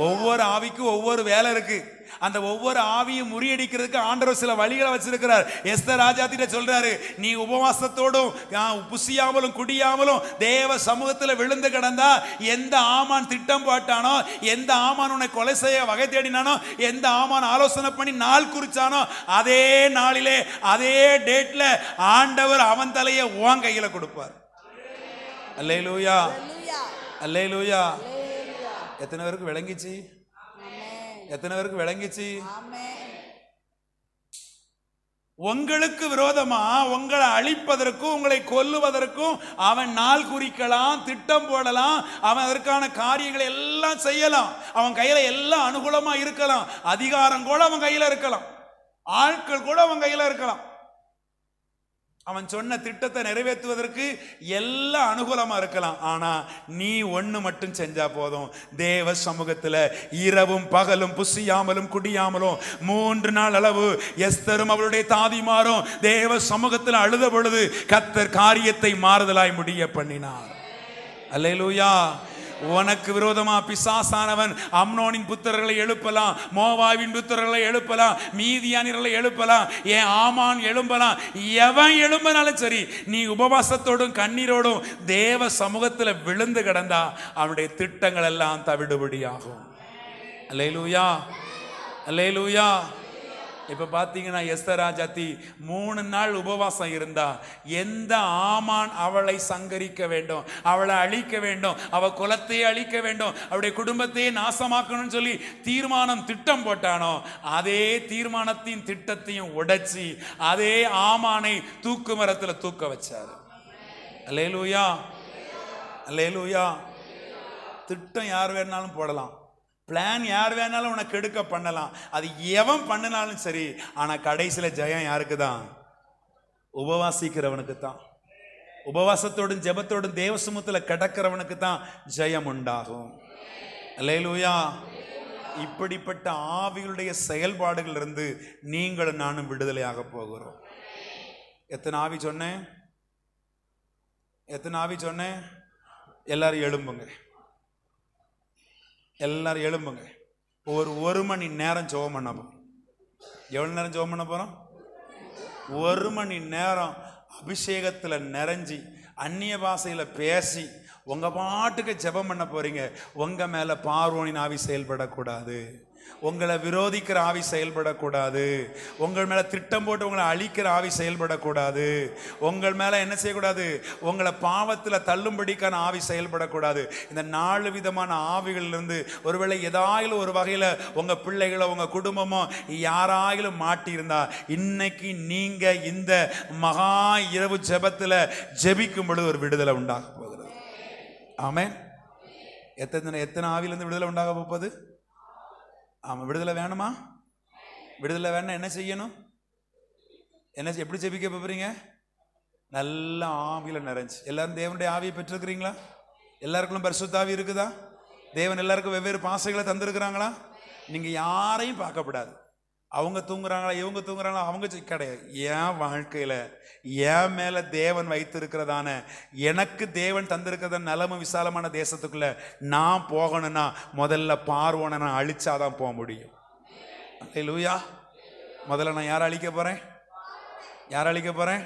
ஒவ்வொரு ஆவிக்கும் ஒவ்வொரு வேலை இருக்கு. அந்த ஒவ்வொரு ஆவியும் முறியடிக்கிறதுக்கு ஆண்டவர் சில வழிகளை வச்சிருக்கிறார். எஸ்தர் ராஜாத்திட்ட சொல்றாரு, நீ உபவாசத்தோடும் புசியாமலும் குடியாமலும் தேவ சமூகத்தில் விழுந்து கிடந்தா, எந்த ஆமான் திட்டம் போட்டானோ, எந்த ஆமான் உன்னை கொலை செய்ய வகை தேடினானோ, எந்த ஆமான் ஆலோசனை பண்ணி நாள் குறிச்சானோ, அதே நாளிலே அதே டேட்ல ஆண்டவர் அவன் தலையை உன் கையில கொடுப்பார். அல்லேலூயா, அல்லேலூயா. எத்தனை பேருக்கு விளங்கிச்சு? எத்தனை பேருக்கு விளங்கிச்சு? உங்களுக்கு விரோதமா உங்களை அழிப்பதற்கும் உங்களை கொல்லுவதற்கும் அவன் நாள் குறிக்கலாம், திட்டம் போடலாம், அவன் அதற்கான காரியங்களை எல்லாம் செய்யலாம். அவன் கையில எல்லாம் அனுகூலமா இருக்கலாம், அதிகாரம் கூட அவன் கையில இருக்கலாம், ஆட்கள் கூட அவன் கையில இருக்கலாம். அவன் சொன்ன திட்டத்தை நிறைவேற்றுவதற்கு எல்லாம் அனுகூலமா இருக்கலாம். ஆனா நீ ஒண்ணு மட்டும் செஞ்சா போதும். தேவ சமூகத்துல இரவும் பகலும் புசியாமலும் குடியாமலும் 3 நாள் அளவு எஸ்தரும் அவளுடைய தாதிமாரும் தேவ சமூகத்தில் அழுத பொழுது கர்த்தர் காரியத்தை மாறுதலாய் முடிய பண்ணினார். அல்லேலூயா. உனக்கு விரோதமா பிசாசானவன் அம்னோனின் புத்திரர்களை எழுப்பலாம், மோவாவின் புத்திரர்களை எழுப்பலாம், மீதியானியர்களை எழுப்பலாம், ஏன் ஆமான் எழும்பலாம். எவன் எழும்பினாலும் சரி, நீ உபவாசத்தோடும் கண்ணீரோடும் தேவ சமூகத்தில் விழுந்து கிடந்தா அவனுடைய திட்டங்கள் எல்லாம் தவிடுபடியாகும். அல்லேலூயா, அல்லேலூயா. இப்ப பாத்தீங்கன்னா எஸ்தர் ராஜாத்தி 3 நாள் உபவாசம் இருந்தா, எந்த ஆமான் அவளை சங்கரிக்க வேண்டும், அவளை அழிக்க வேண்டும், அவ குலத்தையே அழிக்க வேண்டும், அவருடைய குடும்பத்தையே நாசமாக்கணும்னு சொல்லி தீர்மானம் திட்டம் போட்டானோ, அதே தீர்மானத்தின் திட்டத்தையும் உடைச்சி அதே ஆமானை தூக்கு மரத்துல தூக்க வச்சாரு. அல்லேலூயா, அல்லேலூயா. திட்டம் யார் வேணாலும் போடலாம், பிளான் யார் வேணாலும் உனக்கு எடுக்க பண்ணலாம், அது எவன் பண்ணினாலும் சரி. ஆனா கடைசியில ஜெயம் யாருக்கு தான்? உபவாசிக்கிறவனுக்கு தான். உபவாசத்தோடும் ஜெபத்தோடும் தேவ சமூகத்துல கிடக்கிறவனுக்கு தான் ஜெயம் உண்டாகும். அல்லேலூயா. இப்படிப்பட்ட ஆவிகளுடைய செயல்பாடுகள் இருந்து நீங்களும் நானும் விடுதலையாக போகிறோம். எத்தனை ஆவி சொன்னேன்? எத்தனை ஆவி சொன்னேன்? எல்லாரும் எழும்புங்க, எல்லாரும் எழும்புங்க. ஒரு மணி நேரம் ஜெபம் பண்ண போறோம். எவ்வளவு நேரம் ஜெபம் பண்ண போறோம்? 1 மணி நேரம் அபிஷேகத்துல நிறைஞ்சி அந்நிய பாஷையில பேசி உங்க பாட்டுக்கு ஜெபம் பண்ண போறீங்க. உங்க மேல பார்வோனின் ஆவி செயல்படக்கூடாது, உங்களை விரோதிக்கிற ஆவி செயல்படக்கூடாது, உங்கள் மேல திட்டம் போட்டு உங்களை அழிக்கிற ஆவி செயல்படக்கூடாது, உங்கள் மேல என்ன செய்யக்கூடாது, உங்களை பாவத்துல தள்ளும்படிக்கான ஆவி செயல்படக்கூடாது. இந்த 4 விதமான ஆவிகளிலிருந்து ஒருவேளை ஏதாயிலும் ஒரு வகையில உங்க பிள்ளைகளோ உங்க குடும்பமோ யாராயிலும் மாட்டி இருந்தா, இன்னைக்கு நீங்க இந்த மகா இரவு ஜெபத்துல ஜெபிக்கும் பொழுது ஒரு விடுதலை உண்டாக போகிறது. ஆமென். எத்தனை ஆவியிலிருந்து விடுதலை உண்டாக போகுது? ஆமா, விடுதலை வேணுமா? விடுதலை வேணும். என்ன செய்யணும்? எப்படி ஜெபிக்க போறீங்க? நல்ல ஆவியில நிறைஞ்சு. எல்லாரும் தேவனுடைய ஆவியை பெற்றிருக்கிறீங்களா? எல்லாருக்கும் பரிசுத்த ஆவி இருக்குதா? தேவன் எல்லாருக்கும் வெவ்வேறு பாசைகளை தந்திருக்கிறாங்களா? நீங்க யாரையும் பார்க்கப்படாது. அவங்க தூங்குறாங்களா, இவங்க தூங்குறாங்களா, அவங்க கிடையாது. என் வாழ்க்கையில என் மேல தேவன் வைத்திருக்கிறதான, எனக்கு தேவன் தந்திருக்கிறதான நலமும் விசாலமான தேசத்துக்குள்ள நான் போகணும்னா முதல்ல பார்வோனை நான் அழிச்சாதான் போக முடியும். அல்லேலூயா. முதல்ல நான் யாரை அழிக்க போறேன்? யாரை அழிக்க போறேன்?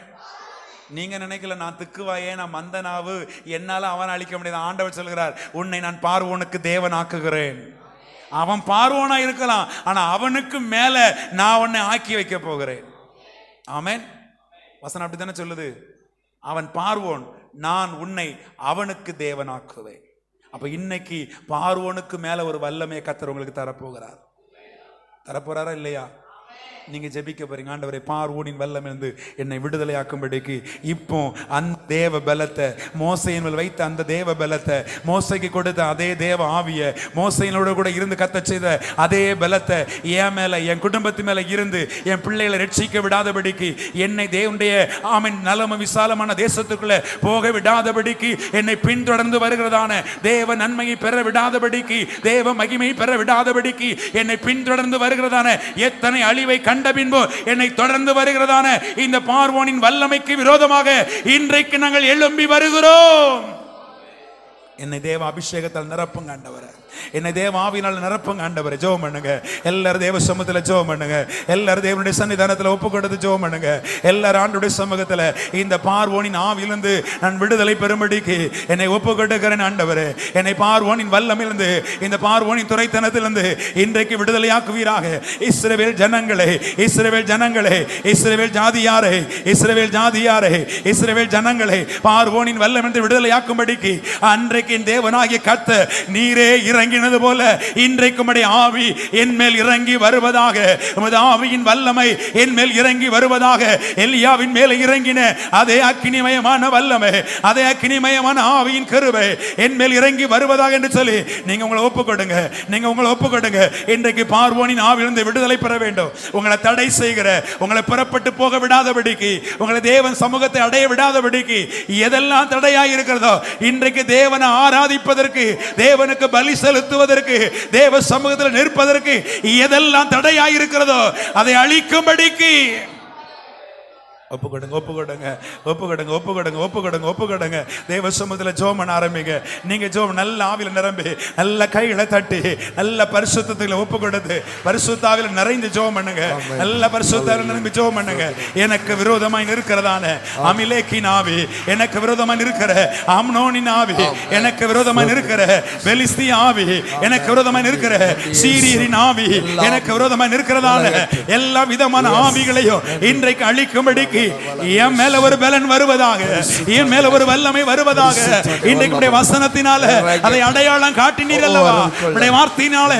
நீங்க நினைக்கல நான் திக்குவாயே, நான் மந்தனாவு, என்னால அவன் அழிக்க முடியாது. ஆண்டவர் சொல்கிறார், உன்னை நான் பார்வோனுக்கு தேவன் ஆக்குகிறேன். அவன் பார்வோனா இருக்கலாம், ஆனா அவனுக்கு மேல நான் உன்னை ஆக்கி வைக்க போகிறேன். ஆமென். வசனம் அப்படித்தானே சொல்லுது. அவன் பார்வோன், நான் உன்னை அவனுக்கு தேவனாக்குவேன். அப்ப இன்னைக்கு பார்வோனுக்கு மேல ஒரு வல்லமையை கர்த்தர் உங்களுக்கு தரப்போகிறார். தரப்போறாரா இல்லையா? நீங்க ஜெபிக்க போறீங்க, ஆண்டவரே பார்வோனின் வல்லமிருந்து என்னை விடுதலையாக்கும்படிக்கு இப்போ அந்த தேவ பலத்தை, மோசையின் மேல் வைத்த அந்த தேவ பலத்தை, மோசைக்கு கொடுத்த அதே தேவ ஆவிய, மோசையினோட கூட இருந்து கத்த செய்த அதே பலத்தை என் மேல, என் குடும்பத்து மேல இருந்து என் பிள்ளைகளை ரட்சிக்க விடாதபடிக்கு, என்னை தேவனுடைய ஆமென் நலம விசாலமான தேசத்துக்குள்ள போக விடாதபடிக்கு, என்னை பின்தொடர்ந்து வருகிறதான தேவ நன்மையை பெற விடாதபடிக்கு, தேவ மகிமை பெற விடாதபடிக்கு, என்னை பின்தொடர்ந்து வருகிறதான எத்தனை அழிவை கண்ட பின்பு என்னை தொடர்ந்து வருகிறதான இந்த பார்வோனின் வல்லமைக்கு விரோதமாக இன்றைக்கு நாங்கள் எழும்பி வருகிறோம். என்னை தேவ அபிஷேகத்தால் நிரப்புங்க ஆண்டவரே, என்னை தேவ ஆவியினால் நிரப்புங்க ஆண்டவரே. ஜெபம் பண்ணுங்க எல்லாரும், தேவ சமூகத்தில் ஜெபம் பண்ணுங்க எல்லாரும், தேவனுடைய சன்னிதானத்தில் ஒப்பு கொடுத்து ஜெபம் பண்ணுங்க எல்லாரும். ஆண்டவருடைய சமூகத்தில் இந்த பார்வோனின் ஆவியிலிருந்து நான் விடுதலை பெறும்படிக்கு என்னை ஒப்பு கொடுக்கிறேன் ஆண்டவரே. என்னை பார்வோனின் வல்லமிலிருந்து, இந்த பார்வோனின் துரைத்தனத்திலிருந்து இன்றைக்கு விடுதலையாக்குவீராக. இஸ்ரவேல் ஜனங்களே, இஸ்ரவேல் ஜனங்களே, இஸ்ரவேல் ஜாதியாரே, இஸ்ரவேல் ஜாதியாரே, இஸ்ரவேல் ஜனங்களே, பார்வோனின் வல்லமிலிருந்து விடுதலையாக்கும்படிக்கு அன்றைக்கு தேவனாகிய கர்த்தர் நீரே இறங்கினது போல இன்றைக்கு உம்முடைய ஆவி என் மேல் இறங்கி வருவதாக. உமது ஆவியின் வல்லமை என் மேல் இறங்கி வருவதாக. எலியாவின் மேல் இறங்கின அதே அக்கினிமயமான வல்லமை, அதே அக்கினிமயமான ஆவியின் கிருபை என் மேல் இறங்கி வருவதாக என்று சொல்லி நீங்க உங்களை ஒப்புக்கொடுங்க. நீங்க உங்களை ஒப்புக்கொடுங்க. இன்றைக்கு பார்வோனின் ஆவியிலிருந்து விடுதலை பெற வேண்டும். உங்களை தடை செய்கிற, உங்களை புறப்பட்டு போக விடாதபடிக்கு, உங்களை தேவன் சமூகத்தை அடைய விடாதபடிக்கு எதெல்லாம் தடையாய் இருக்கிறதோ, இன்றைக்கு தேவனை ஆராதிப்பதற்கு, தேவனுக்கு பலி செலுத்துவதற்கு, தேவ சமூகத்தில் நிற்பதற்கு எதெல்லாம் தடையாய் இருக்கிறதோ அதை அழிக்கும்படிக்கு ஒப்பு கொடுங்க, ஒப்பு கொடுங்க, ஒப்பு கொடுங்க, ஒப்பு கொடுங்க, ஒப்பு கொடுங்க, ஒப்பு கொடுங்க. தேவ சமூகத்தில் ஜெபம் பண்ண ஆரம்பிங்க. நீங்க ஜெபம் நல்ல ஆவியில நிரம்பி, நல்ல கைகளை தட்டி, நல்ல பரிசுத்தத்தில் ஒப்பு கொடுத்து, பரிசுத்த ஆவியில நிறைந்து ஜெபம் பண்ணுங்க. நல்ல பரிசுத்த ஆவியில நிரம்பி ஜெபம் பண்ணுங்க. எனக்கு விரோதமாய் இருக்கிறதான அமிலேக்கின் ஆவி, எனக்கு விரோதமாய் இருக்கிற அம்னோனின் ஆவி, எனக்கு விரோதமாய் இருக்கிற பெலிஸ்திய ஆவி, எனக்கு விரோதமாய் இருக்கிற சீரியரின் ஆவி, எனக்கு விரோதமாய் இருக்கிறதான எல்லா விதமான ஆவிகளையும் இன்றைக்கு அழிக்கும்படிக்கு என் மேல ஒரு பலன் வருவதாக, என் மேல ஒரு வல்லமை வருவதாக. இன்றைக்கு வசனத்தினால அதை அடையாளம் காட்டினீர் அல்லவா, உடைய வார்த்தையினால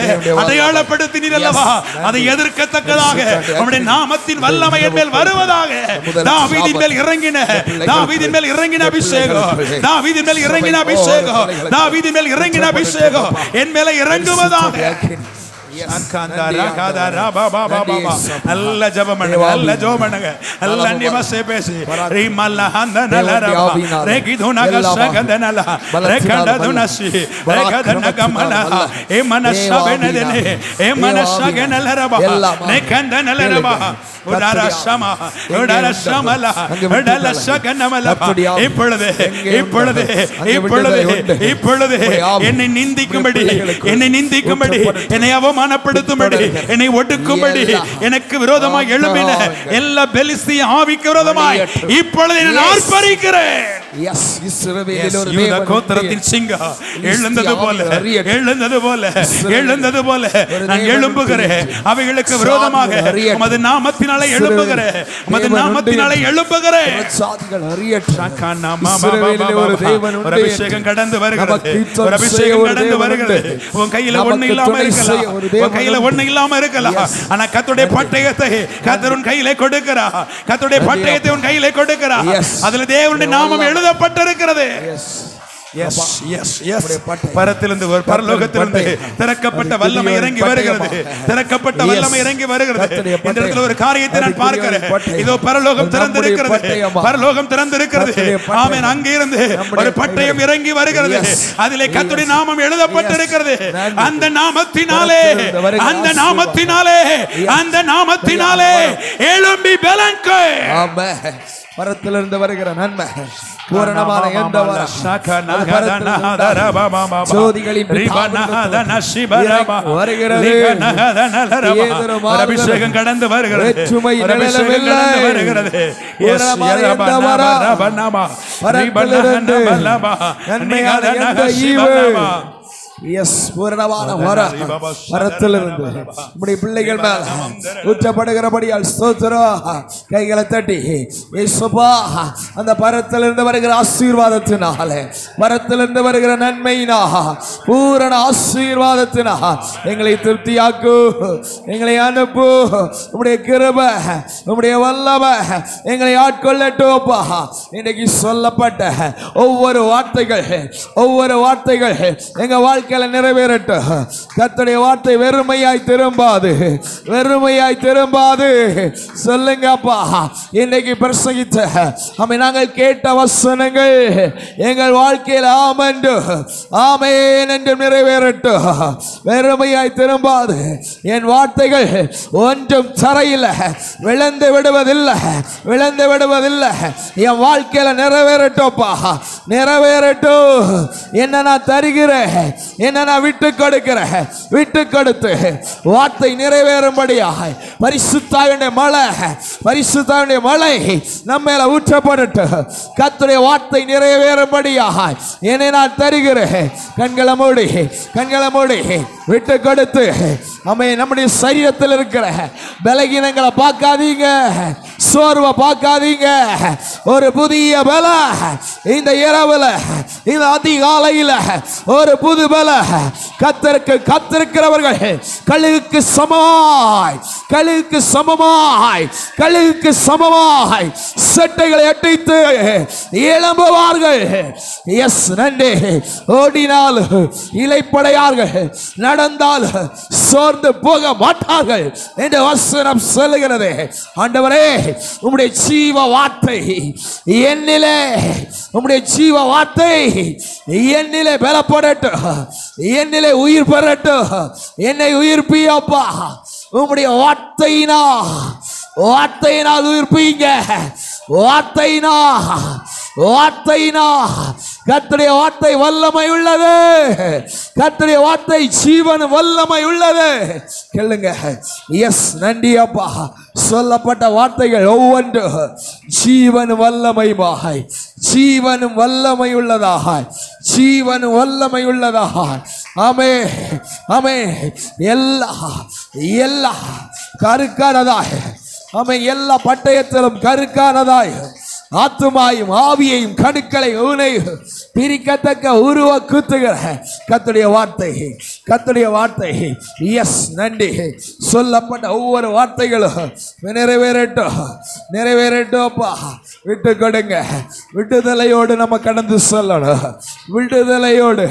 அடையாளப்படுத்தினீர் அல்லவா, அதை எதிர்க்கத்தக்கதாக உம்முடைய நாமத்தின் வல்லமை என் மேல் வருவதாக. தாவீதின் மேல் இறங்கின, தாவீதின் மேல் இறங்கின அபிஷேகம், தாவீதின் மேல் இறங்கின அபிஷேகம், தாவீதின் மேல் இறங்கின அபிஷேகம் என் மேல இறங்குவதாக. நல்ல ஜெபம் பண்ணுங்க, நல்ல ஜெபம் பண்ணுங்க, நல்ல நிமசே பேசி ரிமல்ல ஹந்தனலரபா ரெகிதுனகஷகதனல ரெகடதுனசி ரெகதனகமல ஏ மனஷபனதனே ஏ மனஷகனலரபா ரெகந்தனலரபா உடரஷமா உடரஷமல உடலஷகனமல. இப்பொழுது இப்பொழுது இப்பொழுது இப்பொழுது என்னை நிந்திக்கும்படி, என்னை நிந்திக்கும்படி, என்னை அவமானப்படுத்தும்படி, என்னை ஒடுக்கும்படி, எனக்கு விரோதமாக எழும்பின எல்லா பெலிஸ்திய ஆவிக்கு விரோதமாய் இப்பொழுது நான் ஆர்ப்பரிக்கிறேன். கோத்திரத்தின் சிங்கம் எழுந்தது போல, எழுந்தது போல, எழுந்தது போல நான் எழும்புகிறேன். அவைகளுக்கு விரோதமாக உமது நாமத்தினாலே எழும்புகிறேன், உமது நாமத்தினாலே எழும்புகிறேன். ஒரு அபிஷேகம் கடந்து வருகிறது, ஒரு அபிஷேகம் கடந்து வருகிறது. உன் கையில ஒண்ணு இல்லாம இருக்கலாம், உன் கையில ஒண்ணு இல்லாம இருக்கலாம், ஆனா கர்த்தருடைய பட்டயத்தை கர்த்தர் உன் கையிலே கொடுக்கிறார், கர்த்தருடைய பட்டயத்தை உன் கையிலே கொடுக்கிறார். அதுல தேவனுடைய நாமம் எழுதப்பட்டிருக்கிறது. பரத்திலிருந்து பரலோகத்திலிருந்து திறக்கப்பட்ட வல்லமை இறங்கி வருகிறது, திறக்கப்பட்ட வல்லமை இறங்கி வருகிறது. இந்த இடத்துல ஒரு காரியத்தை நான் பார்க்கிறேன். இதோ பரலோகம் திறந்திருக்கிறது, பரலோகம் திறந்திருக்கிறது. ஆமென். அங்கிருந்து ஒரு பட்டயம் இறங்கி வருகிறது, அதிலே கர்த்தருடைய நாமம் எழுதப்பட்டிருக்கிறது. அந்த நாமத்தினாலே, அந்த நாமத்தினாலே, அந்த நாமத்தினாலே எழும்பி பலன்கொள். ஆமென். பரத்திலிருந்து வருகிற நன்மை பூரணமான அபிஷேகம் கடந்து வருகிறது, பிள்ளைகள் மேல் ஊற்றப்படுகிறபடியால் ஸ்தோத்திரம். கைகளை தட்டி அந்த பரத்திலிருந்து வருகிற ஆசீர்வாதத்தினாலே, பரத்திலிருந்து வருகிற நன்மையினா, பூரண ஆசீர்வாதத்தினால் எங்களை திருப்தியாக்கு, எங்களை அனுப்பு. உம்முடைய கிருபை, உம்முடைய வல்லமை எங்களை ஆட்கொள்ளட்டும்பா. இன்னைக்கு சொல்லப்பட்ட ஒவ்வொரு வார்த்தைகள், ஒவ்வொரு வார்த்தைகள் எங்க வாழ்க்கையில நிறைவேறட்டும். கர்த்தருடைய வார்த்தை வெறுமையாய் திரும்பாது, வெறுமையாய் திரும்பாது. சொல்லுங்க அப்பா, இன்னைக்கு பிரசங்கித்த நாங்கள் கேட்ட வசனங்கள் எங்கள் வாழ்க்கையில் ஆமென் ஆமென் என்று நிறைவேறட்டும். வெறுமையாய் திரும்பாது. என் வார்த்தைகள் ஒன்றும் தரையில் விழுந்து விடுவதில்லை, விழுந்து விடுவதில்லை. என் வாழ்க்கையில நிறைவேறட்டும்ப்பா, நிறைவேறட்டும். என்ன நான் தருகிறேன், என்ன நான் விட்டு கொடுக்கிறேன், விட்டு கொடுத்து வார்த்தை நிறைவேறும்படியாய் பரிசுத்தாவினுடைய மழை, பரிசுத்தாவினுடைய மழை நம்ம மேல ஊற்றப்படட்டும். கர்த்தருடைய வார்த்தை நிறைவேறும்படியாய் என்னை நான் தருகிறேன். கண்களை மூடி, கண்களை மூடி விட்டு கொடுத்து நம்முடைய சரீரத்தில் இருக்கிற பலகீனங்களை பார்க்காதீங்க, சோர்வை பார்க்காதீங்க. ஒரு புதிய பல இந்த இரவுல, இந்த அதிகாலையில் ஒரு புது பல கர்த்தருக்கு காத்திருக்கிறவர்கள் கழுகுக்கு சமமாய், கழுகுக்கு சமமாய், கழுகுக்கு சமமாய் செட்டைகளை அட்டித்து எழும்புவார்கள். எஸ் நன்றி. ஓடினால் இளைப்படையார்கள், நடந்தால் சோர்ந்து போக மாட்டார்கள் என்று வசனம் சொல்லுகிறது. ஆண்டவரே, உம்முடைய ஜீவ வார்த்தை என்னிலே, உம்முடைய ஜீவ வார்த்தை என்னிலே பலப்படட்டும், என்னிலே உயிர் பெறட்டும். என்னை உயிர்ப்பியப்பா, உம்முடைய வார்த்தையினால், வார்த்தையினால் உயிர்ப்பீங்க. வார்த்தைனா கர்த்தருடைய வார்த்தை வல்லமை உள்ளது. கர்த்தருடைய வார்த்தை ஜீவன் வல்லமை உள்ளது. கேளுங்க. எஸ், நன்றி அப்பா. சொல்லப்பட்ட வார்த்தைகள் ஒவ்வொன்று ஜீவன் வல்லமையாய், ஜீவன் வல்லமை உள்ளதாக, ஜீவன் வல்லமை உள்ளதாக. ஆமே ஆமே. எல்லா கருக்கானதாய், ஆமே, எல்லா பட்டயத்திலும் கருக்கானதாய் ஆத்துமாயும் ஆவியையும் கணுக்களை ஊனையும் பிரிக்கத்தக்க உருவ கூத்துகிற கர்த்தருடைய வார்த்தை, கர்த்தருடைய வார்த்தை. எஸ், நன்றி. சொல்லப்பட்ட ஒவ்வொரு வார்த்தைகளும் நிறைவேறட்டும் அப்பா. விட்டு கொடுங்க. விடுதலையோடு நம்ம கடந்து சொல்லணும். விடுதலையோடு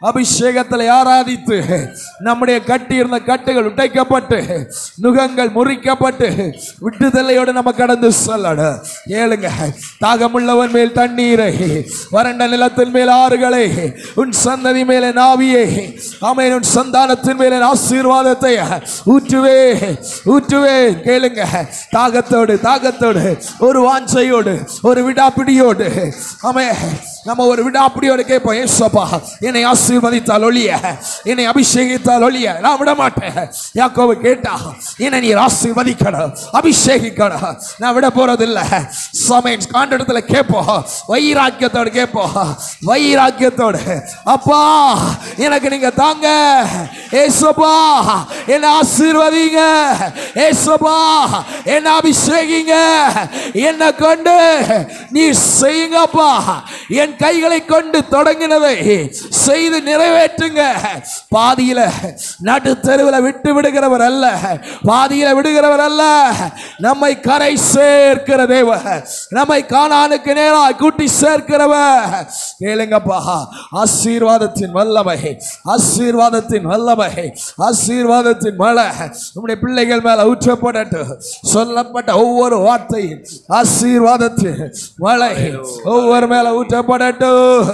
அபிஷேகத்தில் ஆராதித்து நம்முடைய கட்டியிருந்த கட்டுகள் உடைக்கப்பட்டு நுகங்கள் முறிக்கப்பட்டு விடுதலையோடு நம்ம கடந்து சொல்லணும். ஏழுங்க. தாகமுள்ளவன் மேல் தண்ணீரை, வறண்ட நிலத்தின் மேல் ஆறுகளை, உன் சந்ததி மேலே நாவியை, ஆமென், உன் சந்தானத்தின் மேலே ஆசீர்வாதத்தை ஊற்றுவே. கேளுங்க. தாகத்தோடு ஒரு வாஞ்சையோடு ஒரு விடாப்பிடியோடு, ஆமென், நம்ம ஒரு விடாப்பிடியோடு கேட்போம். ஏசப்பா, என்னை ஆசீர்வதித்தால் ஒழிய, என்னை அபிஷேகித்தால் ஒழிய நான் விட மாட்டேன். யாக்கோபு கேட்டா, என்னை நீர் ஆசீர்வதிக்கணும், அபிஷேகிக்கணும், நான் விட போறதில்லை. சமயம் காண்டத்துல கேட்போம். வைராக்கியத்தோடு கேட்போம். வைராக்கியத்தோடு, அப்பா எனக்கு நீங்க தாங்க, ஏசப்பா என்னை ஆசீர்வதிங்க, ஏசப்பா என்னை அபிஷேகிங்க, என்னை கொண்டு நீ செய்யுங்கப்பா. என் கைகளை கொண்டு தொடங்கினதை செய்து நிறைவேற்றுங்க. பாதியில நடு தெருவில் விட்டு விடுகிறவர் அல்ல, பாதியில விடுகிறவர் அல்ல. நம்மை கரை சேர்க்கிற தேவன், நம்மை கானானுக்கு நேராக கூட்டி சேர்க்கிறவர். கேளுங்கப்பா. ஆசீர்வாதத்தின் வல்லமை, ஆசீர்வாதத்தின் வல்லமை, ஆசீர்வாதத்தின் மழை நம்முடைய பிள்ளைகள் மேல ஊற்றப்படட்டும். சொல்லப்பட்ட ஒவ்வொரு வார்த்தையும் ஆசீர்வாதத்தின் மழை ஒவ்வொரு மேல ஊற்றப்படட்டும்.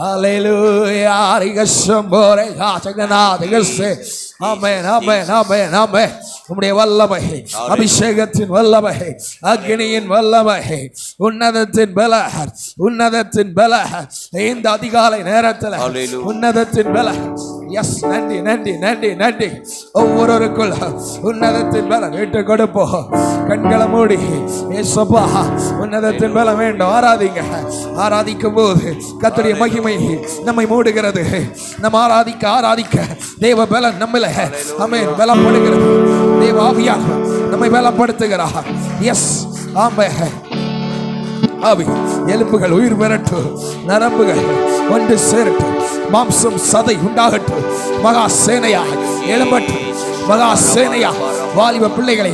அல்லேலூயா. ரிகஷம்போரே ஜெகநாதகசே. ஆமென் ஆமென் ஆமென் ஆமென். உம்முடைய வல்லமை, அபிஷேகத்தின் வல்லமை, அக்னியின் வல்லமை, உன்னதத்தின் பல, உன்னதத்தின் பல, இந்த அதிகாலை நேரத்தில் உன்னதத்தின் பல. எஸ், நன்றி நன்றி நன்றி நன்றி. ஒவ்வொருவருக்குள் உன்னதத்தின் பல விட்டு கொடுப்போம். கண்களை மூடி, ஏசப்பா உன்னதத்தின் பல வேண்டும். ஆராதிங்க. ஆராதிக்கும் போது கர்த்தருடைய மகிமை நம்மை மூடுகிறது. நம்ம ஆராதிக்க தேவ பலன் நம்மள, ஆமென், பலப்படுகிறது. தேவ ஆவியாக நம்மை பலப்படுத்துகிறார். எஸ், ஆமென். ஆவி எலும்புகள் உயிர் பெறட்டும், நரம்புகள் ஒன்று சேரட்டும், மாம்சம் சதை உண்டாகட்டும். மகா சேனையா எழும்பட்டும். மகா சேனையா வாலிப பிள்ளைகளை,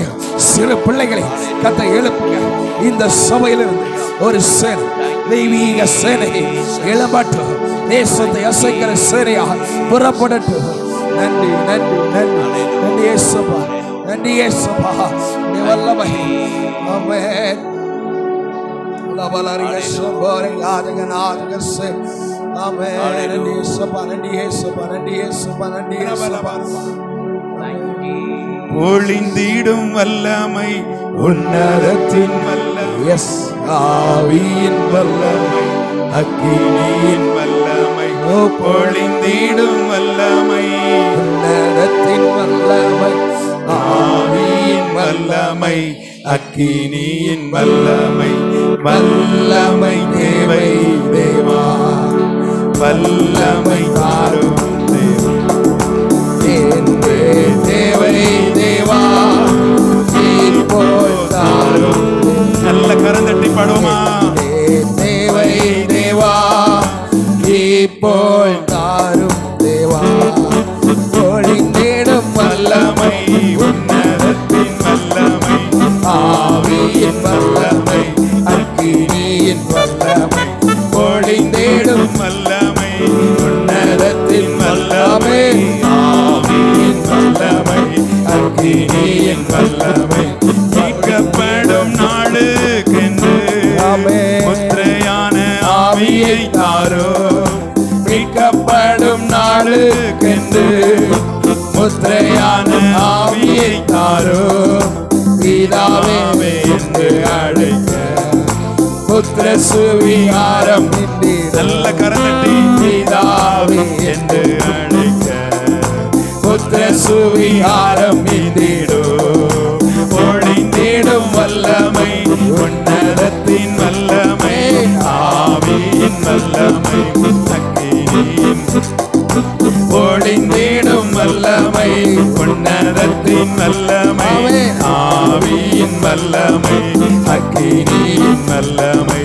சிறு பிள்ளைகளை கர்த்தர் எழுப்புங்க. இந்த சபையிலிருந்து ஒரு சேனை, தெய்வீக சேனை எழும்பட்டும். தேசத்தை அசைக்கிற சேனையா புறப்படட்டும். நன்றி நன்றி நன்றி நன்றி இயேசுவா, நன்றி இயேசுவா. வல்லமை. ஆமென். லபலரிக சோபரே ஆதகநாதகசே. ஆமென். நன்றி இயேசுவா, நன்றி இயேசுவா, நன்றி இயேசுவா, நன்றி இயேசுவா. ஒளிந்திடும் வல்லமை, உன்னதத்தின் வல்லமை, எஸ், ஆவியின் வல்லமை, அக்கினியின் வல்லமை, ஒளிந்திடும் வல்லமை, உன்னதத்தின் வல்லமை, ஆவியின் வல்லமை, அக்கினியின் வல்லமை, வல்லமை தேவை தேவா, வல்லமை தாரும் தேவா, தேவை தேவா, தாரும். நல்ல கரந்தட்டி பாடுவோமா? தேவை தேவா, இப்போல் தாரும் தேவா. ஒளிந்திடும் வல்லமை, உன்னதத்தின் வல்லமை, ஆவியின் வல்லமை, அக்கினியின் வல்லமை, ஒளிந்திடும் வல்லமை, உன்னதத்தின் வல்லமை, ஆவியின் வல்லமை, அக்கினியின் வல்லமை, புத்திர சுவிகாரம் நல்ல கரத்தட்டி பிதாவே என்று அழைக்க புத்திர சுவிகாரம் ஒழிந்திடும் வல்லமை உன்னதத்தின் வல்லமை ஆவியின் வல்லமை அக்கினியின் ஒழிந்திடும் வல்லமை உன்னதத்தின் வல்லமை ஆவியின் வல்லமை அக்கினியின் வல்லமை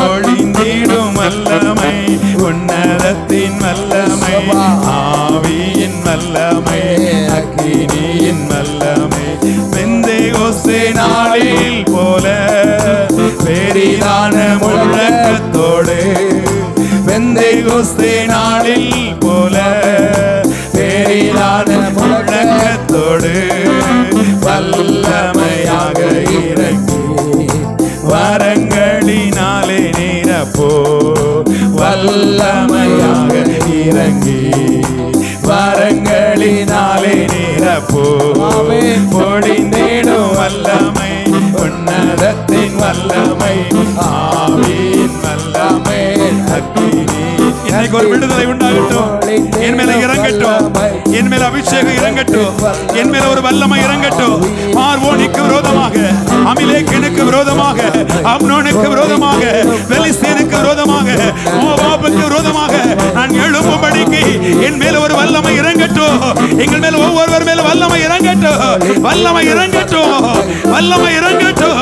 ஒழிந்திடும் வல்லமை உன்னதத்தின் வல்லமை ஆவியின் வல்லமை அக்கினியின் வல்லமை பெந்தேகோஸ்தே நாளில் போல பெரிதான முழக்கத்தோடு பெந்தேகோஸ்தே நாளில் போல பெரிதான முழக்கத்தோடு வல்லமையாக இறங்கி வரங்களினாலே நிரப்போ வல்லமையாக இறங்கி வரங்களினாலே நிரப்போ பொழிந்திடும் வல்லமை உன்னதத்தின் வல்லமை ஆவியின் வல்லமை அக்கினி. இன்னைக்கு ஒரு விடுதலை உண்டாகட்டும். என் மேல இறங்கட்டும். என் மேல அபிஷேகம் இறங்கட்டும். என் மேல ஒரு வல்லமை இறங்கட்டும். பார்வோனுக்கு விரோதமாக, அமிலேக்கனுக்கு விரோதமாக, அம்னோனுக்கு விரோதமாக, பெலிஸ்தீனுக்கு விரோதமாக, மோவாபுக்கு விரோதமாக நான் எழும்பும்படிக்கு என் மேல ஒரு வல்லமை இறங்கட்டும். எங்கள் மேல ஒவ்வொருவர் மேல வல்லமை இறங்கட்டும். வல்லமை இறங்கட்டும். வல்லமை இறங்கட்டும்.